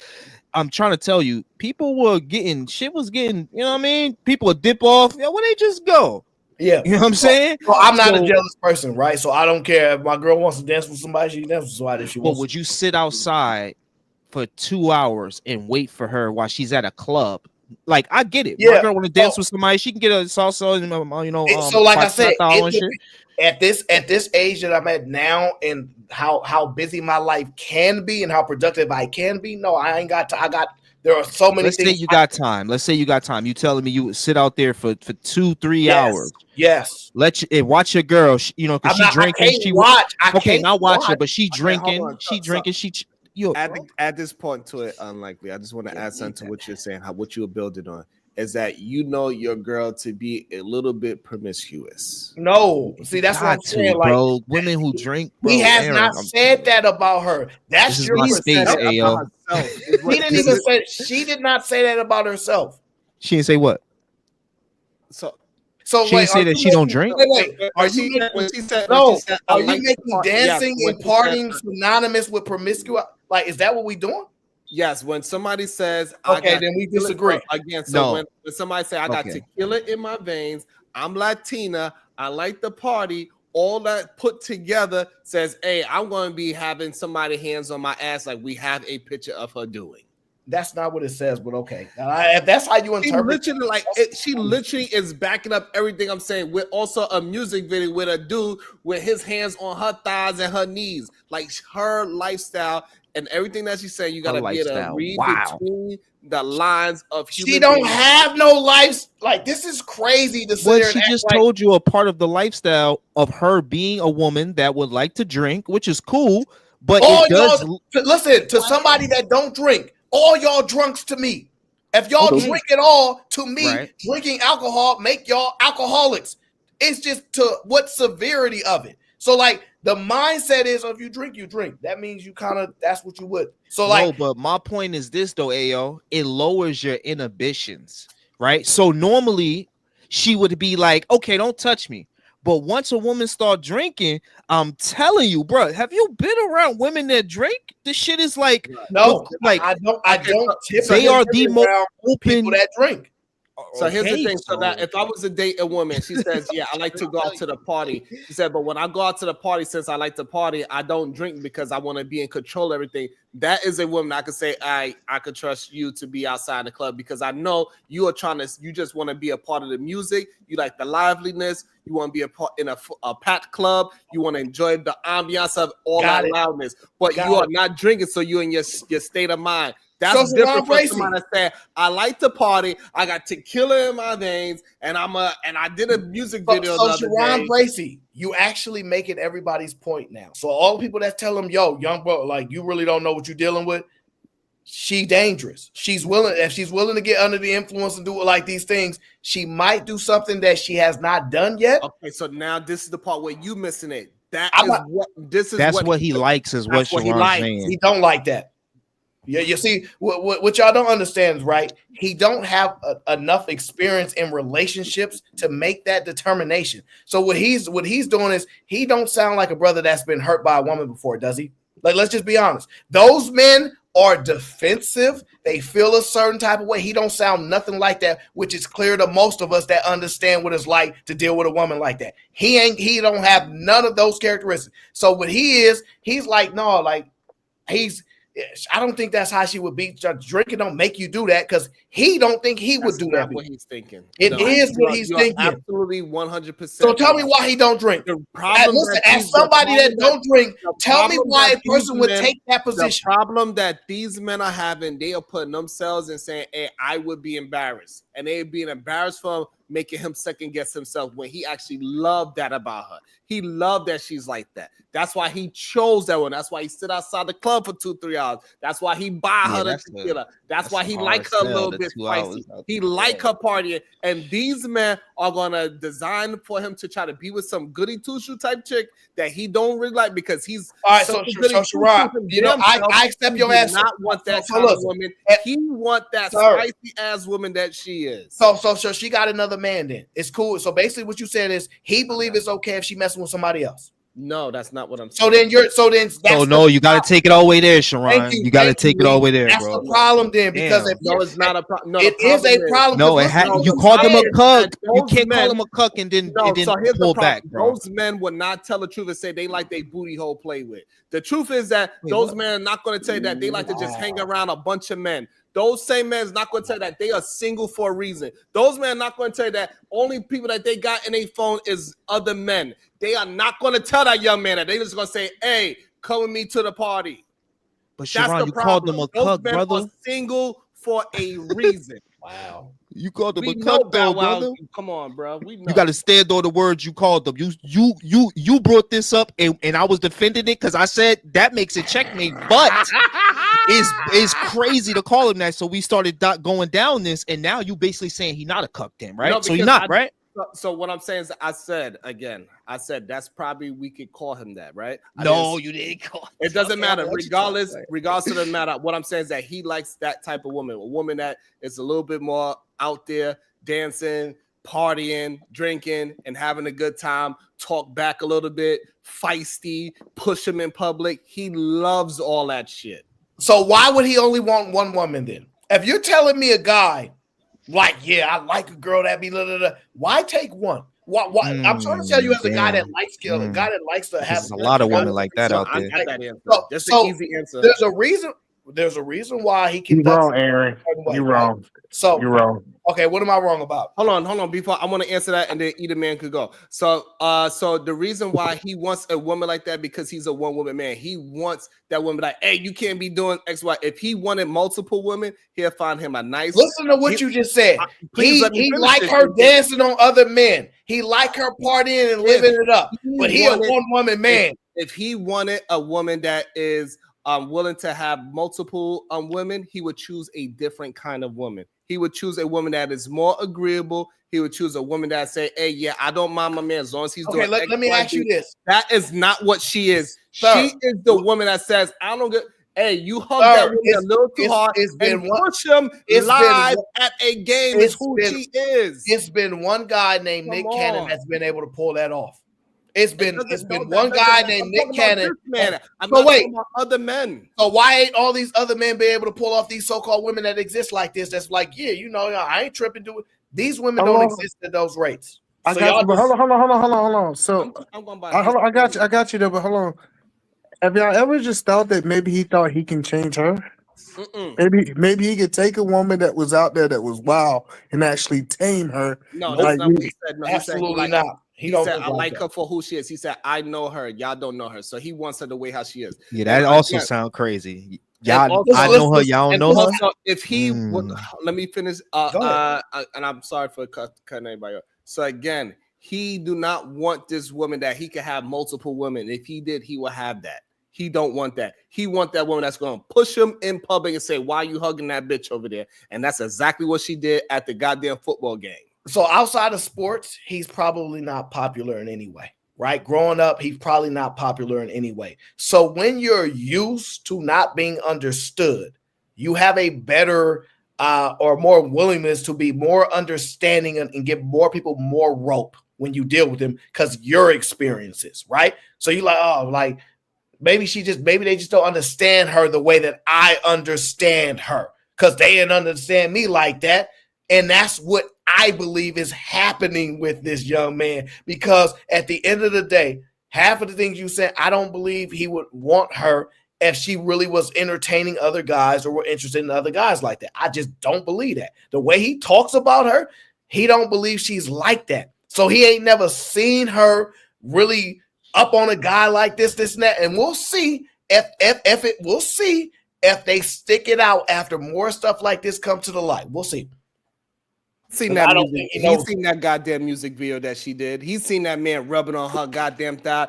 I'm trying to tell you, people were getting shit was getting. You know what I mean? People would dip off. Yeah, well, they just go. Yeah, you know what I'm saying. So I'm not a jealous person, right? So I don't care if my girl wants to dance with somebody. She dance with somebody. If she wants. But would you sit outside for 2 hours and wait for her while she's at a club? Like, I get it. Yeah. My girl want to dance with somebody. She can get a salsa and you know. So like I said, shit. at this age that I'm at now, and how busy my life can be, and how productive I can be. No, I ain't got. There are so many Let's things. say you got time. Let's say you got time. You telling me you would sit out there for 2-3 hours. Yes. Watch your girl. You know, because she drinking. She watch. Okay, not watch her, but she drinking. Add this point to it. Unlikely. I just want to add something to what you're saying. What you're building on is that you know your girl to be a little bit promiscuous. No, see, that's what I'm saying. Like, bro, women who drink. Bro, he has not said that about her. That's your space, Ayo. He didn't even say. She did not say that about herself. She didn't say what. So she didn't say that she don't drink. Wait. Are you making dancing and partying synonymous with promiscuous? Like, is that what we doing? Yes, when somebody says, okay, then we disagree. Again, so when somebody say, I got tequila in my veins, I'm Latina, I like the party, all that put together says, hey, I'm going to be having somebody hands on my ass like we have a picture of her doing. That's not what it says, but okay. If that's how you interpret it. She literally is backing up everything I'm saying with also a music video with a dude with his hands on her thighs and her knees. Like her lifestyle and everything that she's saying, you got to be able to read between the lines of human She don't have no life. Like, this is crazy to say. Well, she just told you a part of the lifestyle of her being a woman that would like to drink, which is cool. But it does. Listen, to somebody that don't drink, all y'all drunks to me. If y'all drink at all, to me, drinking alcohol make y'all alcoholics. It's just to what severity of it. So, like, the mindset is, if you drink, you drink. That means you kind of, that's what you would. So, like, no, but my point is this, though, Ayo, it lowers your inhibitions, right? So normally she would be like, okay, don't touch me. But once a woman start drinking, I'm telling you, bro, have you been around women that drink? This shit is like, no, like I don't. They are the most open people that drink. So here's the thing. So that if I was to date a woman, she says, yeah, I like to go out to the party. She said, but when I go out to the party, since I like to party, I don't drink because I want to be in control of everything. That is a woman I could say, I could trust you to be outside the club because I know you are you just want to be a part of the music. You like the liveliness. You want to be a part in a packed club. You want to enjoy the ambiance of all that loudness, but you are not drinking. So you're in your state of mind. That's different from somebody that said, I like to party. I got tequila in my veins, and I did a music video the other day. Bracey, you actually making everybody's point now. So all the people that tell them, yo, young bro, like you really don't know what you're dealing with. She dangerous. She's willing. If she's willing to get under the influence and do it like these things, she might do something that she has not done yet. Okay, so now this is the part where you missing it. That's what he likes. Is what he likes. He don't like that. Yeah, you see, what y'all don't understand is right. He don't have enough experience in relationships to make that determination. So what he's doing is he don't sound like a brother that's been hurt by a woman before, does he? Like, let's just be honest. Those men are defensive. They feel a certain type of way. He don't sound nothing like that, which is clear to most of us that understand what it's like to deal with a woman like that. He don't have none of those characteristics. So what he's like, no, like I don't think that's how she would be. Drinking don't make you do that because he don't think he would do that. What he's thinking. It is what he's thinking. Absolutely 100%. So tell me why he don't drink. As somebody that don't drink, tell me why a person would take that position. The problem that these men are having, they are putting themselves and saying, hey, I would be embarrassed. And they're being embarrassed for making him second guess himself when he actually loved that about her. He loved that she's like that. That's why he chose that one. That's why he sit outside the club for 2-3 hours. That's why he buy her the tequila. That's why he like her a little bit. bit spicy. He like her partying, and these men are gonna design for him to try to be with some goody two shoe type chick that he don't really like because he's all right. So Sherrod, you know, I accept your answer. Not want that kind of woman. He want that spicy ass woman that she is. So she got another man. Then it's cool. So basically, what you said is he believes it's okay if she messing with somebody else. No, that's not what I'm saying. So no, you got to take it all the way there, Sharon. You got to take it all the way there, that's bro. That's the problem then, because it's not a problem. No, it is a problem. No, you called them a cuck. You can't call them a cuck and then pull back, bro. Those men would not tell the truth and say they like their booty hole play with. The truth is that those men are not going to tell you that they like to just hang around a bunch of men. Those same men is not going to tell you that they are single for a reason. Those men are not going to tell you that only people that they got in their phone is other men. They are not going to tell that young man that. They just going to say, hey, come with me to the party. But Sharon, you called them a cuck, brother. Are single for a reason. Wow. You called them a cuck, though, brother. Come on, bro. We know. You got to stand on the words you called them. You brought this up, and I was defending it because I said that makes it checkmate, but it's crazy to call him that. So we started going down this, and now you basically saying he's not a cuck, then, right? No, so he's not, right? So what I'm saying is, I said that's probably we could call him that, right? You didn't call him. It doesn't matter, regardless of the matter. What I'm saying is that he likes that type of woman, a woman that is a little bit more out there, dancing, partying, drinking, and having a good time. Talk back a little bit, feisty, push him in public. He loves all that shit. So why would he only want one woman then? If you're telling me a guy, like, yeah, I like a girl that be why take one? Why? I'm trying to tell you as a guy that likes skill, a guy that likes to have a lot of women like that out there. I got that answer. That's an easy answer. There's a reason why he can. You're wrong, Aaron. You're wrong. So you're wrong. Okay, what am I wrong about? Hold on. Before I want to answer that, and then either man could go. So the reason why he wants a woman like that because he's a one-woman man. He wants that woman like, hey, you can't be doing X, Y. If he wanted multiple women, he'll find him a nice. Listen to what you just said. He like her dancing on other men. He like her partying and living it up. But he a one-woman man. If he wanted a woman that is willing to have multiple women, he would choose a different kind of woman. He would choose a woman that is more agreeable. He would choose a woman that say, hey, yeah, I don't mind my man as long as he's doing let me ask you this. That is not what she is. Sir, she is the woman that says, I don't get, hey, you hug that woman a little too hard and push him live at a game is who she is. It's been one guy named Nick Cannon that's been able to pull that off. It's been one guy named Nick Cannon. I'm not talking about other men. So why ain't all these other men be able to pull off these so-called women that exist like this? That's like, yeah, you know, I ain't tripping. These women don't exist at those rates. I got you, but hold on. So I got you there, but hold on. Have y'all ever just thought that maybe he thought he can change her? Maybe he could take a woman that was out there that was wild and actually tame her. No, that's not what he said. No, absolutely not. He said, I like her for who she is. He said, I know her. Y'all don't know her. So he wants her the way how she is. Yeah, that also sounds crazy. Y'all, I know her. Y'all don't know her. Also, if he would, let me finish. And I'm sorry for cutting anybody off. So again, he do not want this woman that he can have multiple women. If he did, he will have that. He don't want that. He want that woman that's going to push him in public and say, why are you hugging that bitch over there? And that's exactly what she did at the goddamn football game. So outside of sports, he's probably not popular in any way, right? Growing up, he's probably not popular in any way. So when you're used to not being understood, you have a better or more willingness to be more understanding and give more people more rope when you deal with them because your experiences, right? So you're like, oh, like maybe they just don't understand her the way that I understand her because they didn't understand me like that. And that's what I believe is happening with this young man, because at the end of the day, half of the things you said, I don't believe he would want her if she really was entertaining other guys or were interested in other guys like that. I just don't believe that. The way he talks about her, he don't believe she's like that. So he ain't never seen her really up on a guy like this, and that. And we'll see we'll see if they stick it out after more stuff like this come to the light. We'll see. He's seen that goddamn music video that she did. He's seen that man rubbing on her goddamn thigh.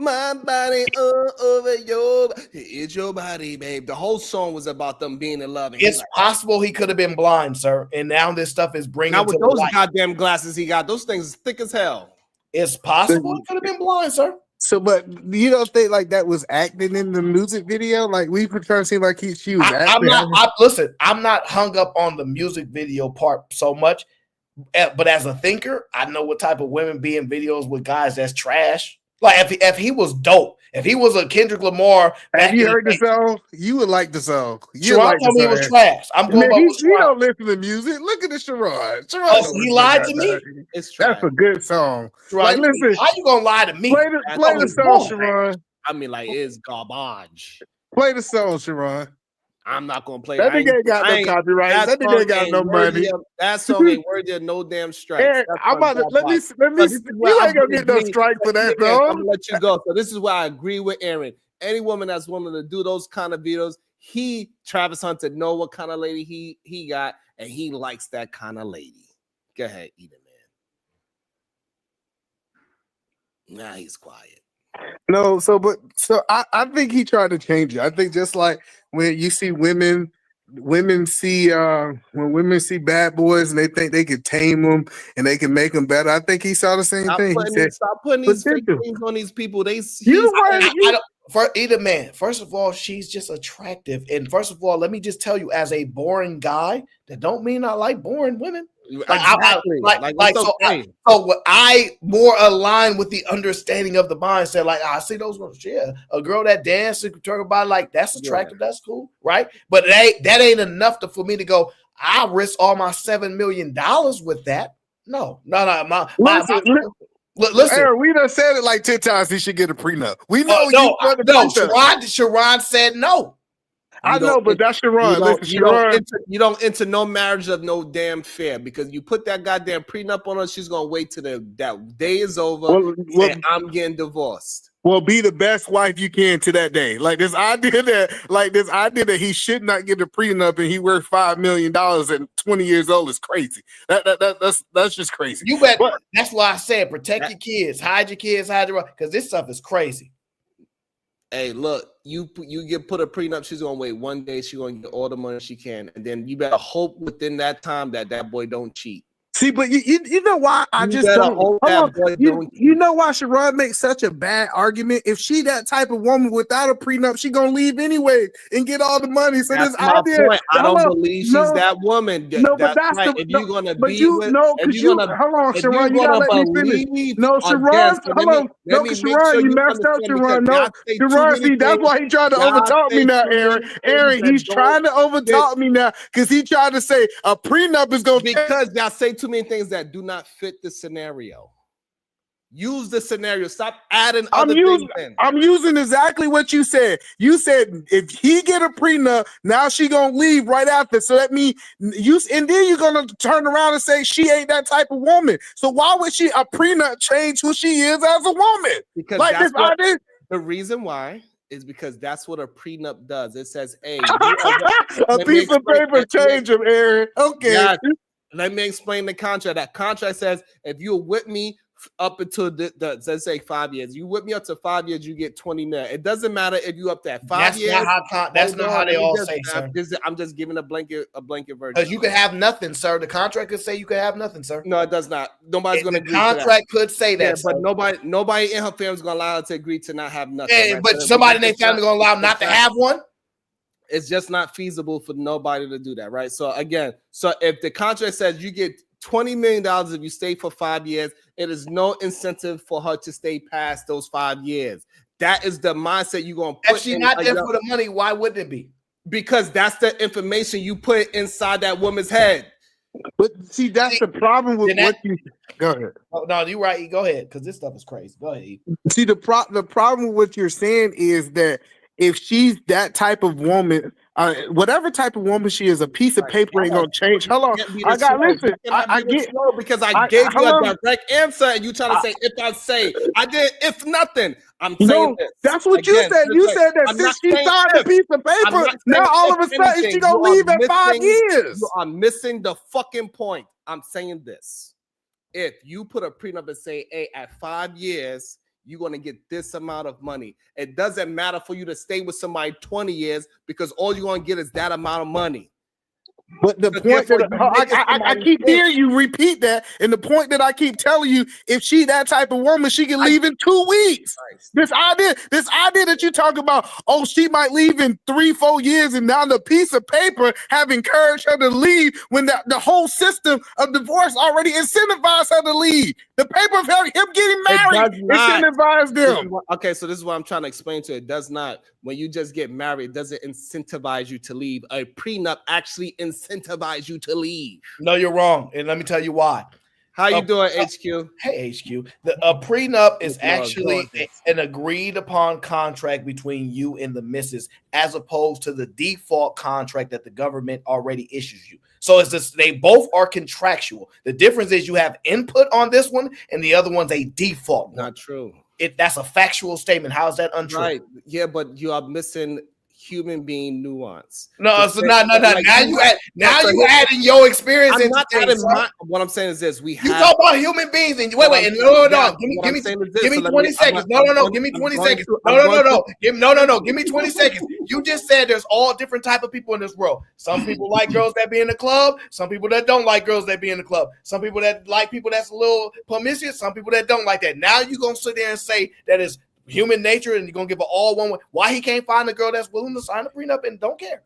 My body all over your, it's your body, babe. The whole song was about them being in love. And It's possible he could have been blind, sir, and now this stuff is bringing. Now with to those light. goddamn glasses he got, those things thick as hell. It's possible he could have been blind, sir. So, but you don't think like that was acting in the music video? Like we were trying to seem like she was acting. Listen, I'm not hung up on the music video part so much, but as a thinker, I know what type of women be in videos with guys that's trash. Like if he was dope, if he was a Kendrick Lamar, have you heard the song? You would like the song. Sharon told me he was trash. I'm going about he don't listen to music. Look at the Sharon. He lied to me. It's trash. That's a good song. Sharon, like, listen, how you gonna lie to me? Play the song, Sharon. I mean, like, it's garbage. Play the song, Sharon. I'm not gonna play that. Nigga ain't got no copyright. That nigga ain't got no money. That song ain't worthy of no damn strikes. Eric, I'm about to let me. You ain't gonna get no strike for that, though. I'm gonna let you go. So this is why I agree with Aaron. Any woman that's willing to do those kind of videos, Travis Hunter, know what kind of lady he got, and he likes that kind of lady. Go ahead, eat it, man. Nah, he's quiet. No, so I think he tried to change it. I think just like when you see women see when women see bad boys and they think they can tame them and they can make them better. I think he saw the same thing. Stop putting these fake things on these people. For either man, first of all, she's just attractive. And first of all, let me just tell you, as a boring guy, that don't mean I like boring women. Exactly. So I more align with the understanding of the mindset. Like I see those ones, yeah, a girl that dances, talk about like that's attractive, that's cool, right? But that ain't enough for me to go. I risk all my $7 million with that. No. Listen, Aaron, we done said it like 10 times. He should get a prenup. We know Sharon said no. I know, but that's Sharon. You don't enter no marriage of no damn fair because you put that goddamn prenup on her. She's gonna wait till that day is over. And I'm getting divorced. Well, be the best wife you can to that day. Like this idea that he should not get a prenup and he worth $5 million and 20 years old is crazy. That's just crazy. You bet. That's why I said protect your kids, hide your kids, because this stuff is crazy. Hey, look, you put a prenup, she's gonna wait one day, she's gonna get all the money she can, and then you better hope within that time that boy don't cheat. See, but you know why I just don't. You know why Sharon makes such a bad argument? If she that type of woman without a prenup, she gonna leave anyway and get all the money. So that's this idea, point. I don't believe she's that woman. No, but that's right. If you're gonna be with, hold on, Sharon, you gotta let me finish. No, Sharon, hold on, no, Sharon, you messed up, Sharon. No, Sharon, see, that's why he tried to overtalk me now, Aaron. Aaron, he's trying to overtalk me now because he tried to say a prenup is gonna because y'all say too many things that do not fit the scenario. Use the scenario. Stop adding other things in. I'm using exactly what you said. You said if he get a prenup, now she gonna leave right after. So that means and then you're gonna turn around and say she ain't that type of woman. So why would a prenup change who she is as a woman? Because the reason why is because that's what a prenup does. It says, hey, a piece of paper change him, Aaron. Okay. Yeah. Let me explain the contract. That contract says if you're with me up until let's say 5 years, you with me up to 5 years, you get 20 million. It doesn't matter if you up to 5 years. That's not how they all say, sir. I'm just giving a blanket version. Because you can have nothing, sir. The contract could say you can have nothing, sir. No, it does not. Nobody's going to agree. The contract could say that, but nobody in her family is going to allow her to agree to not have nothing. Yeah, right? But somebody in their family going to allow them not to have one. It's just not feasible for nobody to do that, right? So again, if the contract says you get $20 million if you stay for 5 years, it is no incentive for her to stay past those 5 years. That is the mindset you're going to put. If she's not there for the money, why wouldn't it be? Because that's the information you put inside that woman's head. But see, that's the problem with what you. Go ahead. Oh, no, you're right. Go ahead, because this stuff is crazy. Go ahead. See, the problem with what you're saying is that if she's that type of woman, whatever type of woman she is, a piece of paper ain't gonna change. Hold on, I got listen. I get because I gave you a direct answer, and you trying to say if I say I did if nothing. I'm saying this. That's what you said. You said that since she signed a piece of paper, now all of a sudden she gonna leave at 5 years. You are missing the fucking point. I'm saying this. If you put a prenup and say, hey, at 5 years, you're going to get this amount of money. It doesn't matter for you to stay with somebody 20 years because all you're going to get is that amount of money. But the point that I keep hearing you repeat that, and the point that I keep telling you, if she that type of woman, she can leave in 2 weeks. This idea that you talk about, oh, she might leave in 3-4 years, and now the piece of paper have encouraged her to leave when the whole system of divorce already incentivized her to leave. The paper of him getting married incentivized them. Okay, so this is what I'm trying to explain to you. It does not. When you just get married, it doesn't incentivize you to leave. A prenup actually incentivize you to leave. No, you're wrong, and let me tell you why. How you doing, HQ? Hey, HQ. A prenup is actually an agreed upon contract between you and the missus, as opposed to the default contract that the government already issues you. So it's just, they both are contractual. The difference is you have input on this one, and the other one's a default. Not true. That's a factual statement. How is that untrue? Right. Yeah, but you are missing human being nuance. No, so no. Like, now you adding your experience I'm into not things. What I'm saying is this: you talk about human beings, and wait, no. Give me 20 seconds. No. Give me 20 seconds. No. Give me 20 seconds. You just said there's all different type of people in this world. Some people like girls that be in the club. Some people that don't like girls that be in the club. Some people that like people that's a little promiscuous. Some people that don't like that. Now you gonna sit there and say that is human nature, and you're gonna give it all one way. Why he can't find a girl that's willing to sign a prenup and don't care?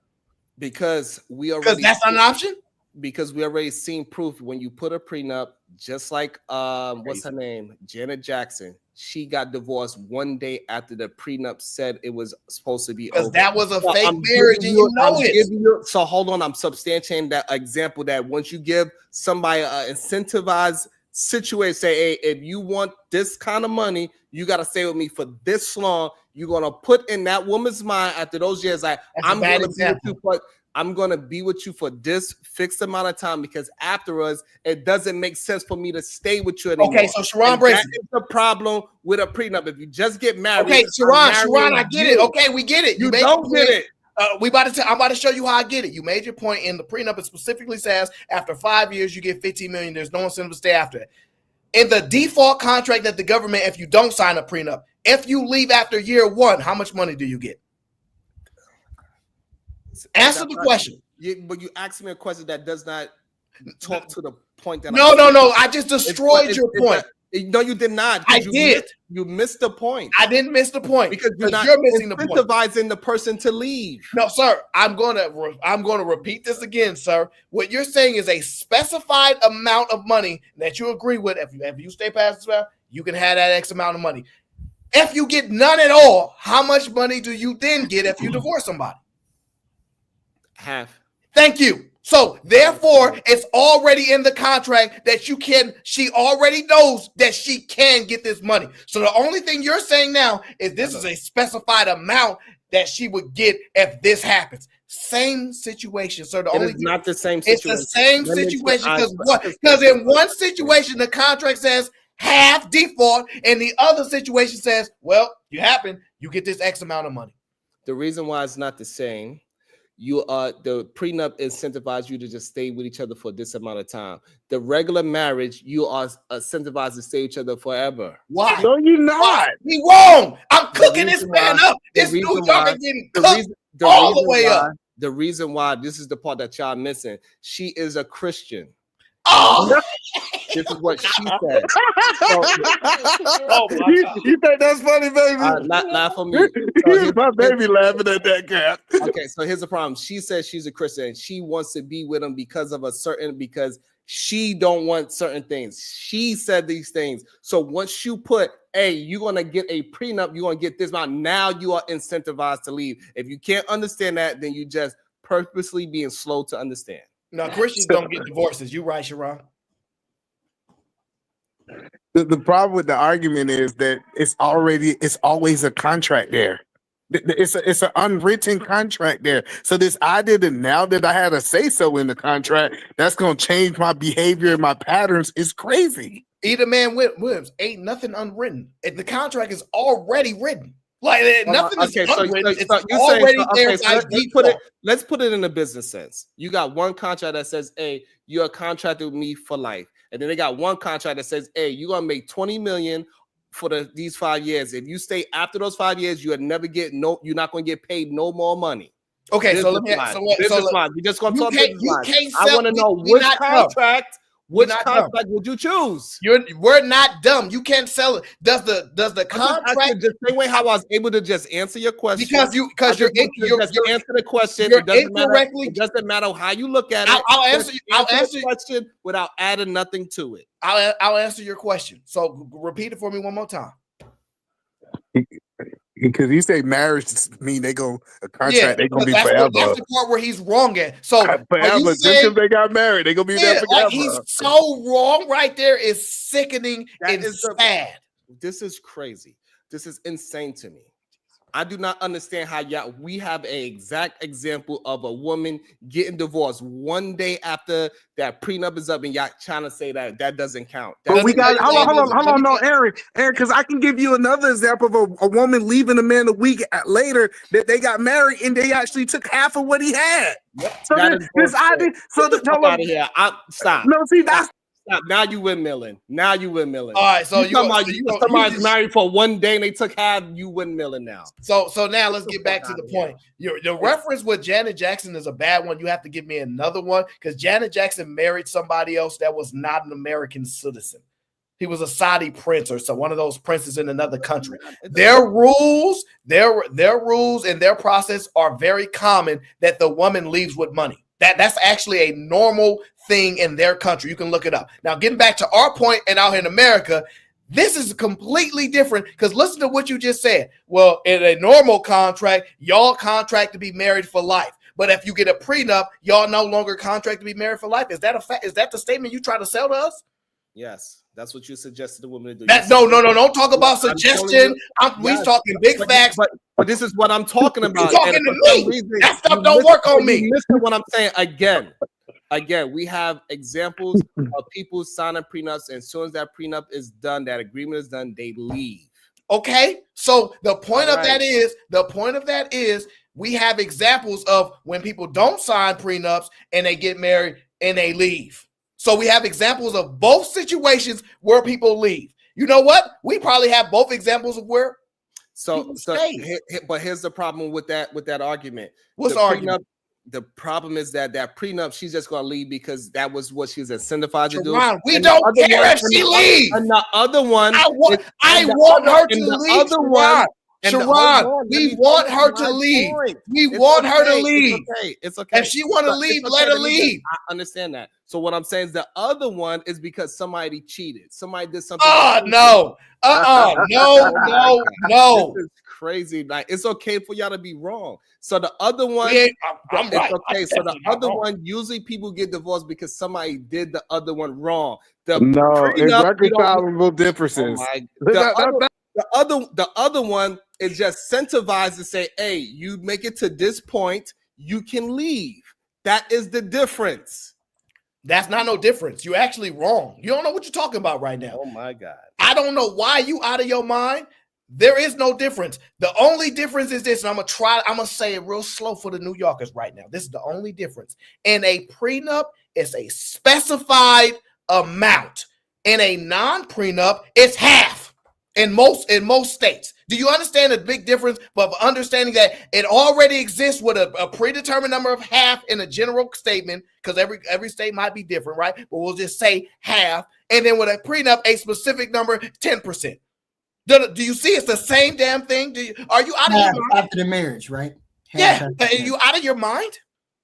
Because that's not an option. Because we already seen proof when you put a prenup, just like what's her name, Janet Jackson. She got divorced one day after the prenup said it was supposed to be over. Because that was a fake marriage, and you know it. So hold on, I'm substantiating that example that once you give somebody an incentivized situation, say, hey, if you want this kind of money, you got to stay with me for this long. You're going to put in that woman's mind after those years, like, I'm going to be with you for this fixed amount of time, because afterwards, it doesn't make sense for me to stay with you anymore. Okay, so Sharon Brayson, that is the problem with a prenup. If you just get married. Okay, Sharon, I get it. Okay, we get it. You don't get it. I'm about to show you how I get it. You made your point in the prenup. It specifically says after 5 years, you get $15 million. There's no incentive to stay after it. In the default contract that the government, if you don't sign a prenup, if you leave after year 1, how much money do you get? Answer the question. But you asked me a question that does not talk to the point that. No. I just destroyed your point. No, you did not. I did. You missed the point. I didn't miss the point because you're missing the point. Incentivizing the person to leave. No, sir. I'm going to repeat this again, sir. What you're saying is a specified amount of money that you agree with. If you stay past this round, you can have that X amount of money. If you get none at all, how much money do you then get if you divorce somebody? Half. Thank you. So therefore, it's already in the contract that she already knows that she can get this money. So the only thing you're saying now is this is a specified amount that she would get if this happens. Same situation. So it's not the same situation. It's the same situation because in one situation, the contract says half default, and the other situation says, well, you get this X amount of money. The reason why it's not the same, the prenup incentivizes you to just stay with each other for this amount of time. The regular marriage, you are incentivized to stay with each other forever. Why? No, you're not. We wrong. I'm cooking this man up. This New York is getting cooked all the way up. The reason why, this is the part that y'all missing. She is a Christian. Oh, this is what she said. You think that's funny, baby? Not for me. My baby laughing at that cat. Okay, so here's the problem. She says she's a Christian and she wants to be with him because she don't want certain things. She said these things. So once you put, hey, you're gonna get a prenup, you're gonna get this amount. Now you are incentivized to leave. If you can't understand that, then you just purposely being slow to understand. No, Christians don't get divorces. You right, Sharon. The problem with the argument is that it's always a contract there. It's an unwritten contract there. So this idea that now that I had a say so in the contract, that's gonna change my behavior and my patterns is crazy. Either man Williams, ain't nothing unwritten. The contract is already written. Like nothing is unwritten. It's already there. Let's put it in a business sense. You got one contract that says, hey, you're a contractor with me for life. And then they got one contract that says, hey, you're gonna make $20 million for these 5 years. If you stay after those 5 years, you're not going to get paid no more money. Okay, business so let me. line. So business line. We just gonna talk business line. I sell. want to know we which not contract. Which not contract would you choose? We're not dumb. You can't sell it. Does the contract the same way how I was able to just answer your question? Because you're answer the question. It doesn't matter how you look at it. I'll answer the question without adding nothing to it. I'll answer your question. So repeat it for me one more time. Because you say marriage mean they go a contract, they gonna be forever. That's the part where he's wrong at. So forever, just because they got married, they gonna be there forever. Like he's so wrong right there is sickening and sad. This is crazy. This is insane to me. I do not understand how we have an exact example of a woman getting divorced one day after that prenup is up, and y'all trying to say that doesn't count. But we got hold on, no, Eric, because I can give you another example of a woman leaving a man a week later that they got married and they actually took half of what he had. Yep. So this idea, out of here. Stop. No, see that's. Stop. Now you windmilling. All right, so somebody's married for one day and they took half. You windmilling now. So now let's get back to the point. The reference with Janet Jackson is a bad one. You have to give me another one because Janet Jackson married somebody else that was not an American citizen. He was a Saudi prince or so one of those princes in another country. Their rules and their process are very common that the woman leaves with money. That's actually a normal thing in their country. You can look it up. Now, getting back to our point and out here in America, this is completely different because listen to what you just said. Well, in a normal contract, y'all contract to be married for life. But if you get a prenup, y'all no longer contract to be married for life. Is that a fact? Is that the statement you try to sell to us? Yes, that's what you suggested the woman to do. No. Don't talk about suggestion. We're talking big facts. But this is what I'm talking about. You're talking to me. That stuff don't work on me. Listen what I'm saying again. We have examples of people signing prenups, and as soon as that prenup is done, that agreement is done, they leave. Okay, so the point of that is we have examples of when people don't sign prenups and they get married and they leave. So we have examples of both situations where people leave. You know what? We probably have both examples of where. But here's the problem with that argument. What's the argument? The problem is that prenup, she's just going to leave because that was what she's incentivized to do. We don't care if she leaves. And the other one, I want her to leave. Sharon, we want her to leave. We want her to leave. It's okay. If she want to leave, let her leave. I understand that. So what I'm saying is the other one is because somebody cheated. Somebody did something. No. No. This is crazy. Like it's okay for y'all to be wrong. So the other one, I'm right. Okay. So the other one, usually people get divorced because somebody did the other one wrong. It's reconcilable differences. The other one is just incentivized to say, hey, you make it to this point, you can leave. That is the difference. That's not no difference. You're actually wrong. You don't know what you're talking about right now. Oh my God. I don't know why you out of your mind. There is no difference. The only difference is this, and I'm gonna say it real slow for the New Yorkers right now. This is the only difference. In a prenup, it's a specified amount. In a non-prenup, it's half. In most states. Do you understand the big difference? But understanding that it already exists with a predetermined number of half in a general statement, because every state might be different, right? But we'll just say half. And then with a prenup, a specific number, 10%. Do you see it's the same damn thing? Are you out of your mind? After the marriage, right? Yeah. Are you out of your mind?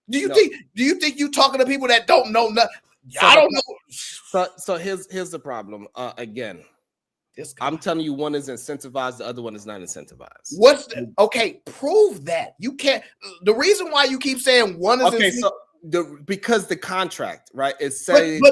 Do you think you talking to people that don't know nothing? I don't know. So here's the problem. Again. I'm telling you, one is incentivized, the other one is not incentivized. Okay? Prove that. You can't. The reason why you keep saying one is because the contract, right? It's saying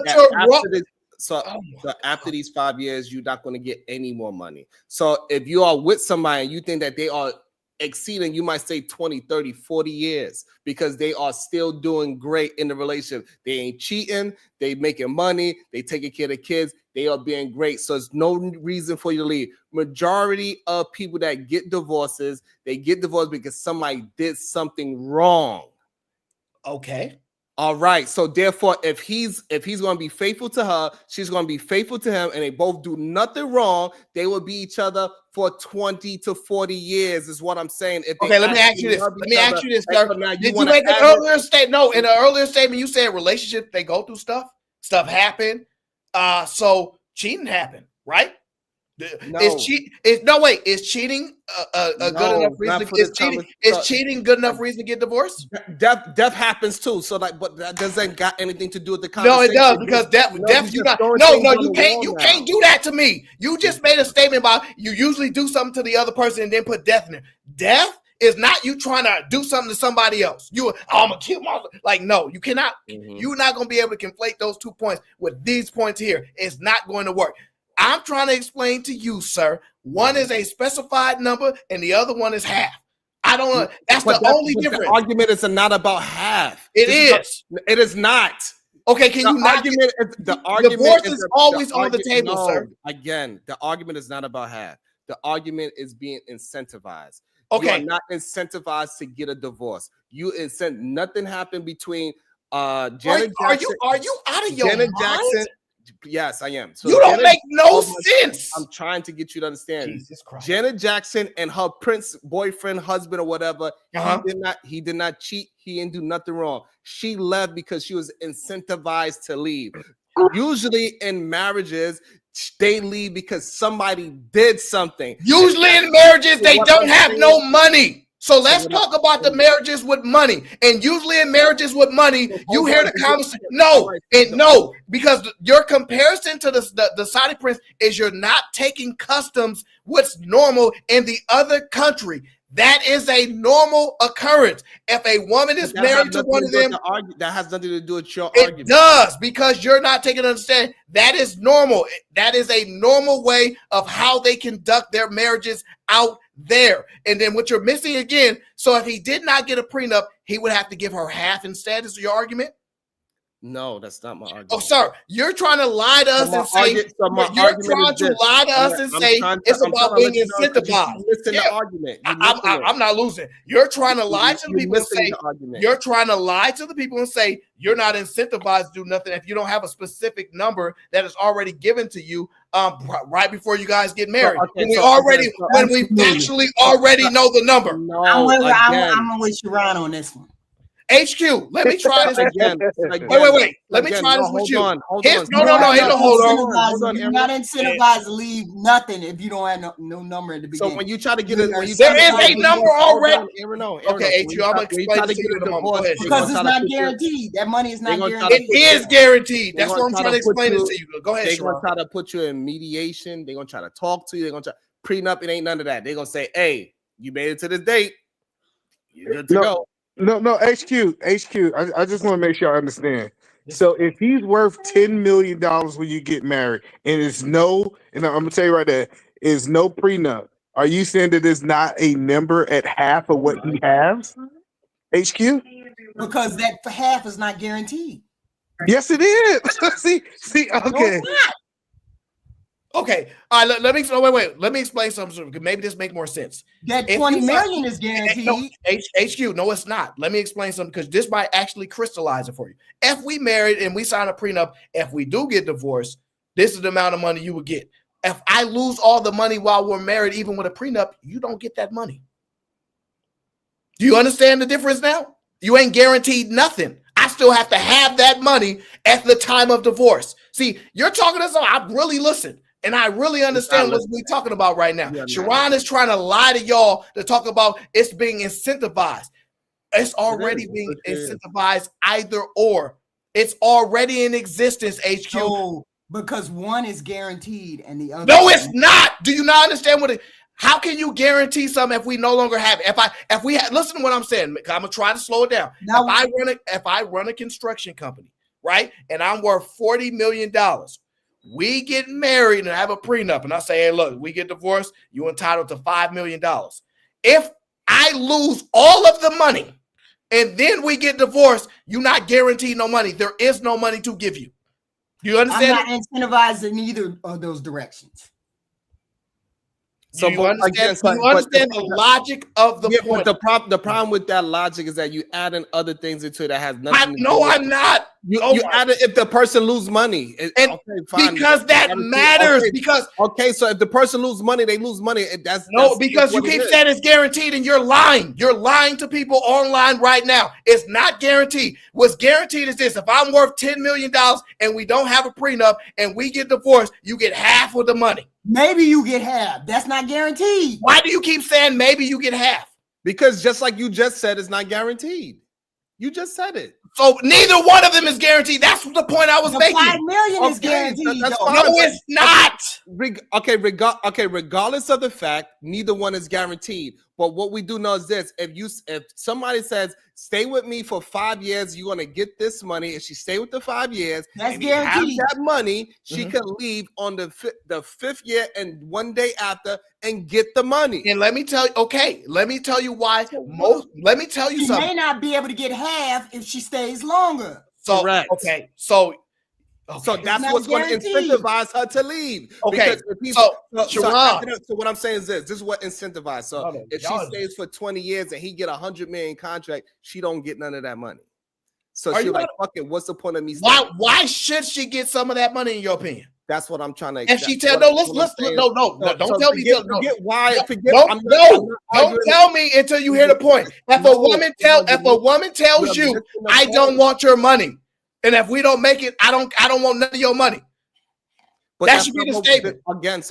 after these 5 years, you're not going to get any more money. So if you are with somebody and you think that they are exceeding, you might say 20, 30, 40 years because they are still doing great in the relationship. They ain't cheating. They making money. They taking care of the kids. They are being great. So there's no reason for you to leave. Majority of people that get divorces, they get divorced because somebody did something wrong. Okay. All right. So therefore, if he's going to be faithful to her, she's going to be faithful to him, and they both do nothing wrong, they will be each other for 20 to 40 years, is what I'm saying. If they let me ask you this. Let me ask you this, sir. Now Did you make an earlier statement? No, in an earlier statement, you said relationships, they go through stuff happen. So cheating happened, right? No. Is cheating a good enough reason? Is cheating good enough reason to get divorced? Death happens too. So but that doesn't got anything to do with the conversation. No, it does, because death you can't do that to me. You just made a statement about you usually do something to the other person and then put death in there. Death is not you trying to do something to somebody else. I'm gonna kill my no, you cannot. You're not gonna be able to conflate those 2 points with these points here. It's not going to work. I'm trying to explain to you, sir. One is a specified number and the other one is half. I don't know. That's the only difference. The argument is not about half. It is not. Okay, can you not? The argument divorce is always on the table, sir. Again, the argument is not about half. The argument is being incentivized. Okay. You are not incentivized to get a divorce. Nothing happened between Janet Jackson. Are you out of your Janet mind? Jackson. Yes, I am. So you don't make no sense. I'm trying to get you to understand. Jesus Christ. Janet Jackson and her prince, boyfriend, husband, or whatever, he did not cheat. He didn't do nothing wrong. She left because she was incentivized to leave. Usually in marriages, they leave because somebody did something. Usually in marriages, they don't have no money. So let's talk about the marriages with money. And usually in marriages with money, you hear the conversation. No, because your comparison to the Saudi prince is you're not taking customs, what's normal in the other country. That is a normal occurrence. If a woman is married to one of them, that has nothing to do with your argument. It does, because you're not taking an understanding. That is normal. That is a normal way of how they conduct their marriages out there. And then what you're missing again, so if he did not get a prenup, he would have to give her half instead, is your argument? No, that's not my argument. Oh, sir, you're trying to lie to us and say it's about being incentivized. I'm not losing. You're trying to lie to the people and say you're trying to lie to the people and say you're not incentivized to do nothing if you don't have a specific number that is already given to you right before you guys get married. When we actually already know the number. I'm with Sharon on this one. HQ, let me try this again. Wait. Let me try this with you. Hold on. You're not incentivized to leave nothing if you don't have no number at the beginning. So when you try to get it, there is a number already. Okay, HQ, I'm going to explain this to you. Because it's not guaranteed. That money is not guaranteed. It is guaranteed. That's what I'm trying to explain this to you. Go ahead, They're going to try to put you in mediation. They're going to try to talk to you. They're going to prenup. It ain't none of that. They're going to say, hey, you made it to this date. You're good to go. No, HQ. I just want to make sure I understand. So if he's worth $10 million when you get married, and and I'm gonna tell you right there, is no prenup, are you saying that it's not a number at half of what he has? HQ? Because that half is not guaranteed. Yes, it is. see, okay. No, okay, all right. Let me explain something. Maybe this make more sense. That 20 million is guaranteed. No, HQ, no, it's not. Let me explain something, because this might actually crystallize it for you. If we married and we sign a prenup, if we do get divorced, this is the amount of money you would get. If I lose all the money while we're married, even with a prenup, you don't get that money. Do you understand the difference now? You ain't guaranteed nothing. I still have to have that money at the time of divorce. See, you're talking to someone. I really listen. And I really understand what we're talking about right now. Sharon is trying to lie to y'all to talk about it's being incentivized. It's already being incentivized either or. It's already in existence, HQ. No, because one is guaranteed and the other. No, it's not. Do you not understand how can you guarantee something if we no longer have it? Listen to what I'm saying. I'm gonna try to slow it down. Now, if I run a construction company, right, and I'm worth $40 million. We get married and have a prenup, and I say, hey, look, we get divorced, you're entitled to $5 million. If I lose all of the money and then we get divorced, you're not guaranteed no money. There is no money to give you. You understand? I'm not incentivized in either of those directions. So, you understand the logic of the point? But the problem with that logic is that you adding other things into it that has nothing to do No, with I'm not. You add it if the person lose money. Okay, fine. Because that matters. Okay, so if the person lose money, they lose money. That's because you keep saying it's guaranteed and you're lying. You're lying to people online right now. It's not guaranteed. What's guaranteed is this: if I'm worth $10 million and we don't have a prenup and we get divorced, you get half of the money. Maybe you get half. That's not guaranteed. Why do you keep saying maybe you get half? Because just like you just said, it's not guaranteed. You just said it. So neither one of them is guaranteed. That's the point I was making. $5 million is guaranteed. No, it's not. Regardless of the fact, neither one is guaranteed. But what we do know is this: if somebody says, "Stay with me for 5 years, you're gonna get this money," and she stay with the 5 years, that's guaranteed. Have that money, she can leave on the 5th year and one day after and get the money. And let me tell you why. Let me tell you something. She may not be able to get half if she stays longer. So correct. Okay. So that's what's going to incentivize her to leave. Okay. So what I'm saying is this is what incentivizes. So if she stays for 20 years and he get $100 million contract, she don't get none of that money. So she's like, fuck it, what's the point of me staying? Why should she get some of that money in your opinion? That's what I'm trying to. And she tell don't tell me. Forget why. Don't tell me until you hear the point. If a woman tells you, I don't want your money. And if we don't make it, I don't want none of your money. But that should be the statement. Again,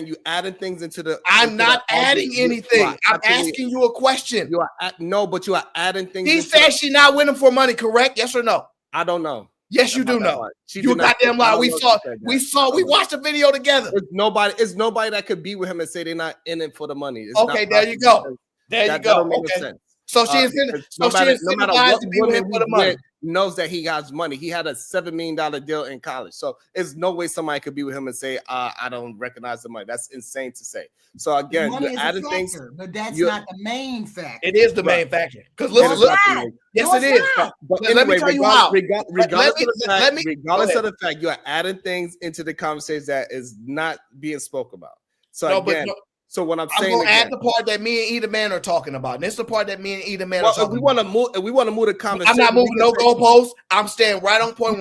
you adding things into the. I'm not adding anything. I'm asking you a question. You are but you are adding things. He said she's not winning for money, correct? Yes or no? I don't know. Yes, you do know. You goddamn lie. We watched the video together. It's nobody that could be with him and say they're not in it for the money. Okay, there you go. There you go. Okay. So she is in it. No matter what woman for the money. Knows that he has money. He had a $7 million deal in college. So there's no way somebody could be with him and say, I don't recognize the money. That's insane to say. So again, you're adding things. But that's not the main factor. It is the main factor. Because look. Yes, it is. But let me tell you how. Regardless of the fact, you are adding things into the conversation that is not being spoke about. So so what I'm saying, I'm gonna add the part that me and Either Man are talking about. And this is the part that me and Either Man are talking about. If we want to move the conversation, I'm not moving no goalposts. I'm staying right on point.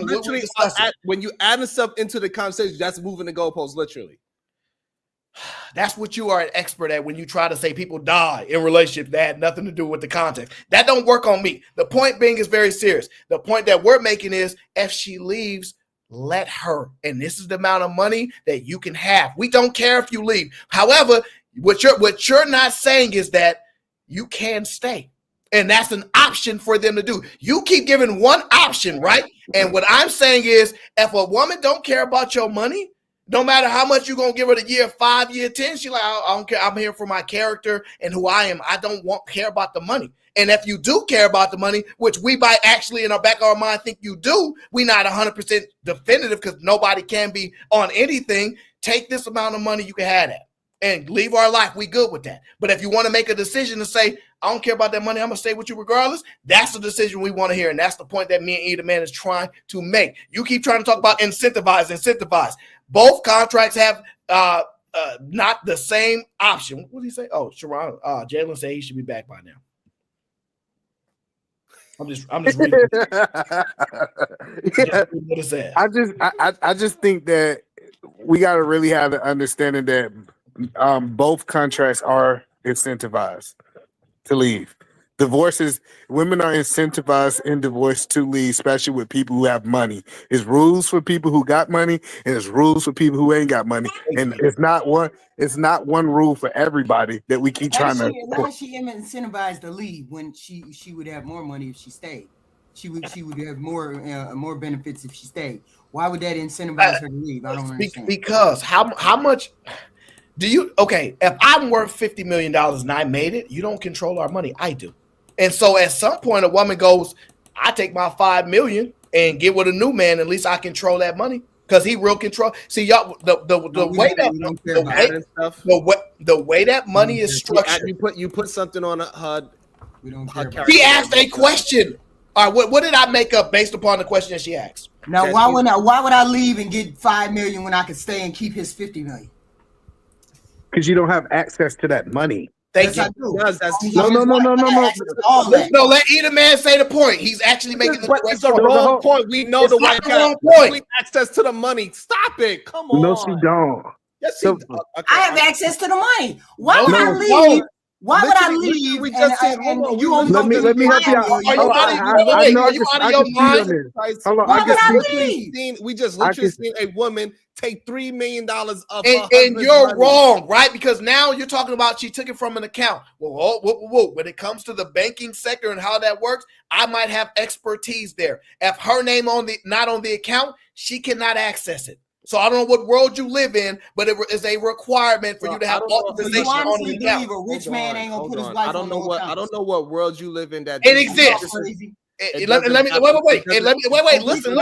When you adding stuff into the conversation, that's moving the goalposts, literally. That's what you are an expert at when you try to say people die in relationships that had nothing to do with the context. That don't work on me. The point being is very serious. The point that we're making is if she leaves, let her. And this is the amount of money that you can have. We don't care if you leave. However, what you're not saying is that you can stay. And that's an option for them to do. You keep giving one option, right? And what I'm saying is if a woman don't care about your money, no matter how much you're going to give her the year 5, year 10, she's like, I don't care. I'm here for my character and who I am. I don't care about the money. And if you do care about the money, which we might actually in our back of our mind think you do, we're not 100% definitive because nobody can be on anything. Take this amount of money, you can have that. And leave our life. We good with that. But if you want to make a decision to say, I don't care about that money, I'm going to stay with you regardless, that's the decision we want to hear. And that's the point that me and Either Man is trying to make. You keep trying to talk about incentivize. Both contracts have not the same option. What did he say? Oh, Sharon, Jalen said he should be back by now. I'm just reading. What is that? I just think that we got to really have the understanding that both contracts are incentivized to leave. Women are incentivized in divorce to leave, especially with people who have money. There's rules for people who got money, and there's rules for people who ain't got money. And it's not one rule for everybody that we keep trying to. Why is she incentivized to leave when she would have more money if she stayed? She would have more benefits if she stayed. Why would that incentivize her to leave? I don't understand. Because how much do you? Okay, if I'm worth $50 million and I made it, you don't control our money. I do. And so at some point, a woman goes, I take my $5 million and get with a new man. At least I control that money because he real control. See, y'all, the way that money is structured. You put something on her. We don't care. She asked a question. All right, what did I make up based upon the question that she asked? Now, why would I leave and get $5 million when I could stay and keep his $50 million? because you don't have access to that money. Thank you. No. No, let either man say the point. He's actually making the It's a wrong point. We know the white wrong guy point. access to the money. Stop it. Come on. No, she don't. Yes, So- I have access to the money. Why would No, I leave? Why would I Literally, leave? we just said, hold on, you we only Let gonna me give help you out. Are you out of your mind? Hold on, Why I would I can leave? We just I literally can- seen a woman take $3 million of her And husband's you're money. wrong, right? Because now you're talking about she took it from an account. Whoa. When it comes to the banking sector and how that works, I might have expertise there. If her name not on the account, she cannot access it. So I don't know what world you live in, but it is a requirement for you to have authorization on the account. A rich man ain't gonna put his wife I don't know what world you live in that It exists. Let me wait. Listen.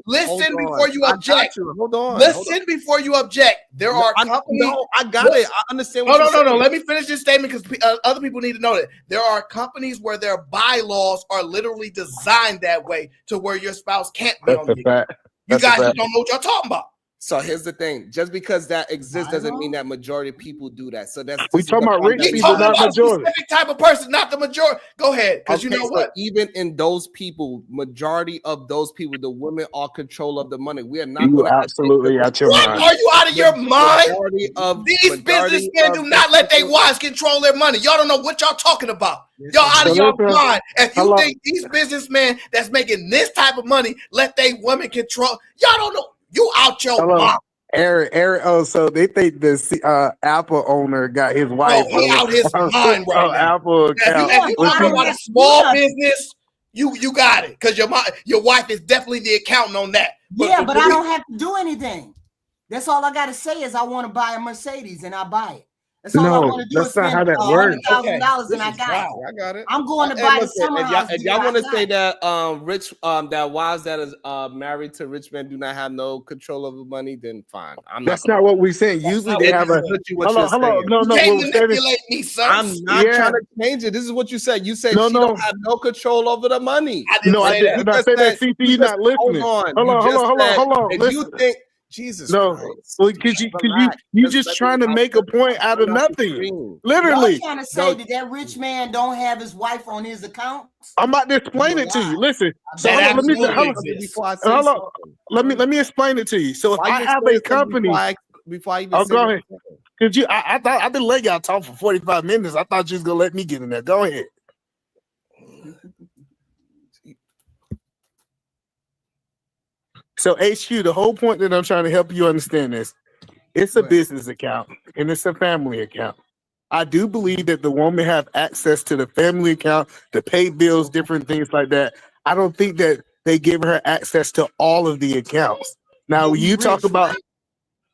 Listen before you object. Hold on. Listen before you object. There are companies. I got it. I understand what you're saying. No. Let me finish this statement because other people need to know that there are companies where their bylaws are literally designed that way to where your spouse can't be on the account. You guys just don't know what y'all talking about. So here's the thing: just because that exists doesn't mean that majority of people do that. So that's We talking about rich We're people, talking not about a majority. specific type of person, not the majority. Go ahead, because you know so what? even in those people, majority of those people, the women are control of the money. We are not You going to absolutely out your What? mind. Are you out of your mind? These majority businessmen do not let their wives control their money. Y'all don't know what y'all talking about. Y'all out of your mind. If you think these businessmen that's making this type of money let their women control, y'all don't know. You out your mind. Eric. Oh, so they think the Apple owner got his wife. Oh, he out his mind right now. Apple account. If you talking about a small business, you got it because your wife is definitely the accountant on that. But I don't have to do anything. That's all I got to say is I want to buy a Mercedes and I buy it. That's all I want to do. That's not how that works. $100,000 and I got it. I got it. I'm going to buy the summer house. If y'all want to say that that wives that is married to rich men do not have no control over money, then fine. That's not what we're saying. Usually they have a. Hello. No. You can't manipulate me, son. I'm not trying to change it. This is what you said. You said she don't have no control over the money. I didn't say that. And I said that. CC, you're not listening. Hold on. If you think. Jesus Christ. Well, because you just trying to make a point out of nothing. Literally. You're trying to say that rich man don't have his wife on his account? I'm about to explain it to you. Listen. So let me explain it to you. So if I have a company before I even go ahead. Because I thought I've been letting y'all talk for 45 minutes. I thought you was gonna let me get in there. Go ahead. So HQ, the whole point that I'm trying to help you understand is it's a business account and it's a family account. I do believe that the woman have access to the family account to pay bills, different things like that. I don't think that they give her access to all of the accounts. Now, when you talk about,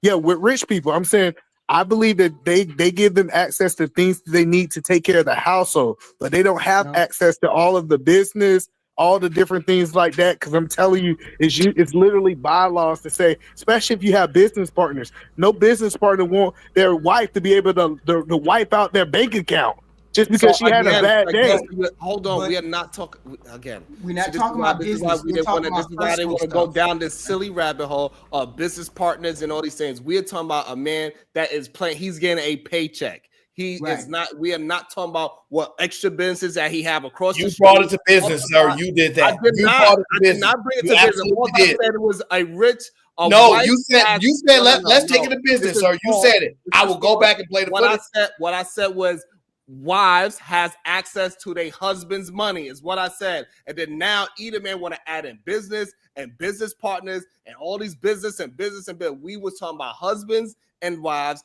with rich people, I'm saying I believe that they give them access to things they need to take care of the household, but they don't have access to all of the business, all the different things like that. Because I'm telling you, it's literally bylaws to say, especially if you have business partners, no business partner want their wife to be able to wipe out their bank account just because she had a bad day. Hold on, we are not talking again. We're not talking about business. This is why they want to go down this silly rabbit hole of business partners and all these things. We're talking about a man that is playing. He's getting a paycheck. He is not. We are not talking about what extra businesses that he have across. You brought it to business, sir. You did that. I did not bring it to business. All I said it was a rich. You said let's take it to business, sir. You said it. I will go back and play the footage. What I said was wives has access to their husband's money is what I said. And then now either man want to add in business and business partners and all these business and business. We was talking about husbands and wives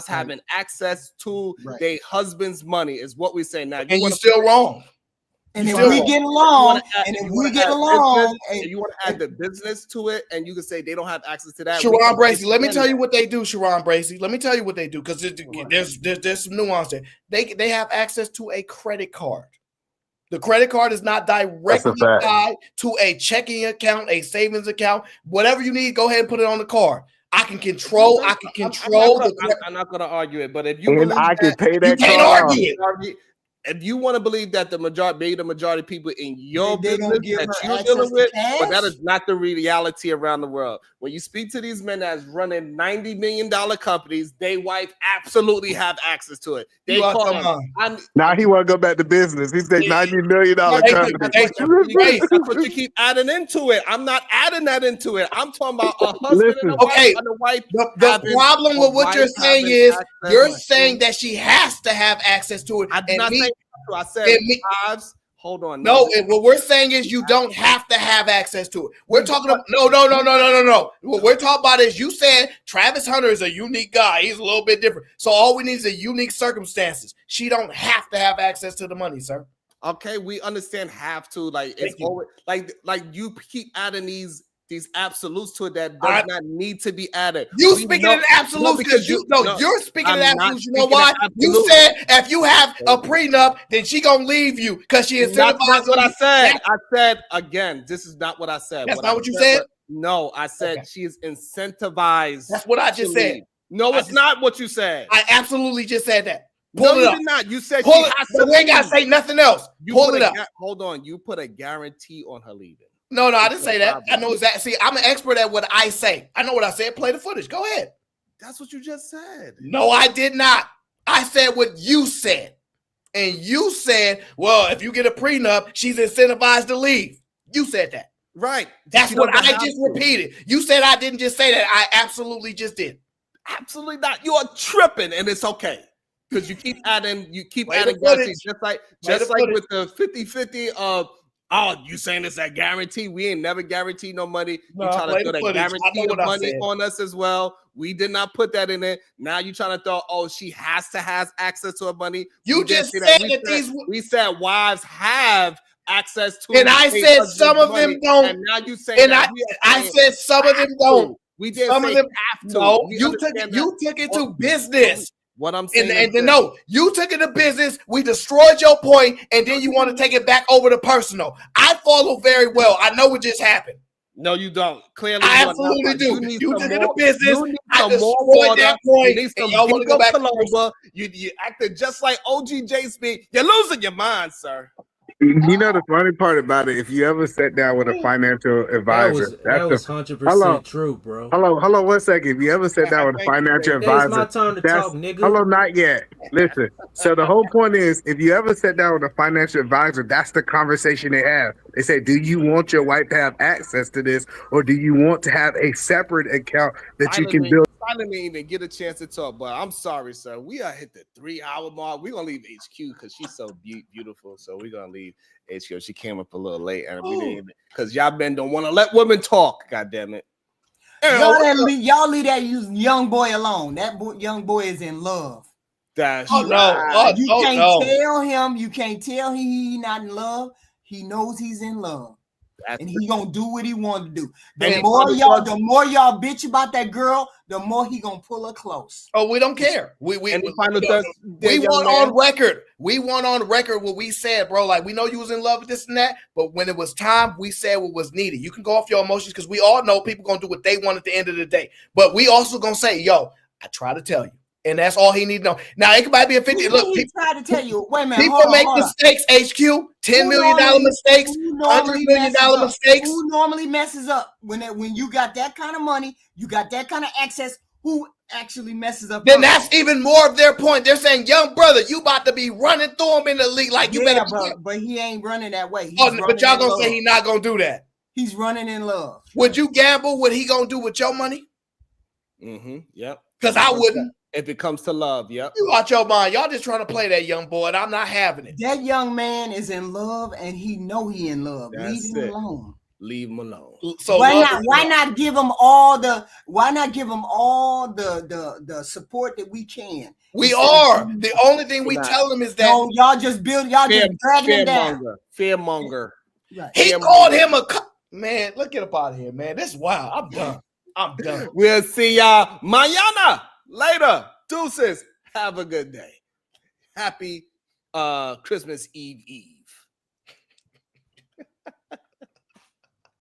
having access to their husband's money is what we say now. And you're still wrong. And if we get along, you want to add the business to it, and you can say they don't have access to that. Sharon Bracey, let me tell you what they do, Sharon Bracey. Let me tell you what they do, because there's some nuance there. They have access to a credit card. The credit card is not directly tied to a checking account, a savings account. Whatever you need, go ahead and put it on the card. I can control. I'm not going to argue it, but if you and I can pay that, you can't argue it. if you want to believe that the majority of people in your They business don't give that her you're access dealing to with, but that cash? is not the reality around the world. When you speak to these men that's running $90 million companies, they wife absolutely have access to it. They call them. Now he want to go back to business. He said $90 million company. That's what you keep adding into it. I'm not adding that into it. I'm talking about a husband and a wife, and a wife. The problem with what you're saying is you're saying that she has to have access to it. I did not say I said wives. Hold on. No, what we're saying is you don't have to have access to it. We're talking about no. What we're talking about is you said Travis Hunter is a unique guy. He's a little bit different. So all we need is a unique circumstances. She don't have to have access to the money, sir. Okay, we understand have to. Like it's always like you keep adding these absolutes to it that does not need to be added. You speaking in absolutes because you're speaking in absolutes. You know why? You said if you have a prenup, then she gonna leave you because she incentivized. That's not what I said. I said again, this is not what I said. That's not what you said? No, I said she is incentivized. That's what I just said. No, it's not what you said. I absolutely just said that. No, you did not. You said she has to. We ain't gotta say nothing else. Pull it up. Hold on. You put a guarantee on her leaving. No, I didn't say that. I know exactly. See, I'm an expert at what I say. I know what I said. Play the footage. Go ahead. That's what you just said. No, I did not. I said what you said. And you said, well, if you get a prenup, she's incentivized to leave. You said that. Right. That's what I just repeated. You said I didn't just say that. I absolutely just did. Absolutely not. You are tripping, and it's okay. Because you keep adding guarantees. Just like with the 50-50 of you saying it's a guarantee. We ain't never guaranteed no money. You trying to throw that guarantee of money on us as well. We did not put that in it. Now you trying to throw, she has to have access to her money. You just said that we said wives have access to it. And I said some of them don't. And now you say I said some of them don't. We didn't say have to. No, you took it to business. What I'm saying, no, you took it to business. We destroyed your point, and then you want to take it back over to personal. I follow very well. I know what just happened. No, you don't. Clearly, I absolutely do. You took it to business. I destroyed that point. And y'all want to go back to you acted just like OG speak. You're losing your mind, sir. You know the funny part about it, if you ever sat down with a financial advisor, that was 100% true, bro. Hello, 1 second. If you ever sat down with a financial advisor, it's my time to talk, nigga. Hello, not yet. Listen. So the whole point is, if you ever sat down with a financial advisor, that's the conversation they have. They say, do you want your wife to have access to this, or do you want to have a separate account that you can build? I didn't even get a chance to talk, but I'm sorry, sir. We are hit the 3-hour mark. We're gonna leave HQ because she's so beautiful. So we're gonna leave HQ. She came up a little late, and we didn't because y'all men don't want to let women talk. God damn it! Y'all leave that young boy alone. That young boy is in love. That's you can't tell him. You can't tell he not in love. He knows he's in love. And he gonna do what he want to do. The more y'all bitch about that girl, the more he gonna pull her close. Oh, we don't care. We want on record. We want on record what we said, bro. Like we know you was in love with this and that, but when it was time, we said what was needed. You can go off your emotions because we all know people gonna do what they want at the end of the day. But we also gonna say, yo, I try to tell you. And that's all he need to know. Now it might be a 50. Look, he tried to tell you. Wait a minute. People make mistakes. HQ, $10 million mistakes, $100 million mistakes. Who normally messes up when you got that kind of money, you got that kind of access? Who actually messes up? Then that's even more of their point. They're saying, young brother, you about to be running through him in the league. Like you better. But he ain't running that way. But y'all gonna say he not gonna do that? He's running in love. Would you gamble? What he gonna do with your money? Yep. Because I wouldn't. If it comes to love, yep. You out your mind. Y'all just trying to play that young boy, and I'm not having it. That young man is in love, and he know he in love. Leave him alone. Leave him alone. So why not give him all the support that we can? We are. The only thing we tell him is that y'all just dragging him down. Fearmonger. Right. He called him man. Let's get up out of here, man. This is wild. I'm done. I'm done. We'll see y'all mañana. Later. Deuces. Have a good day. Happy Christmas Eve.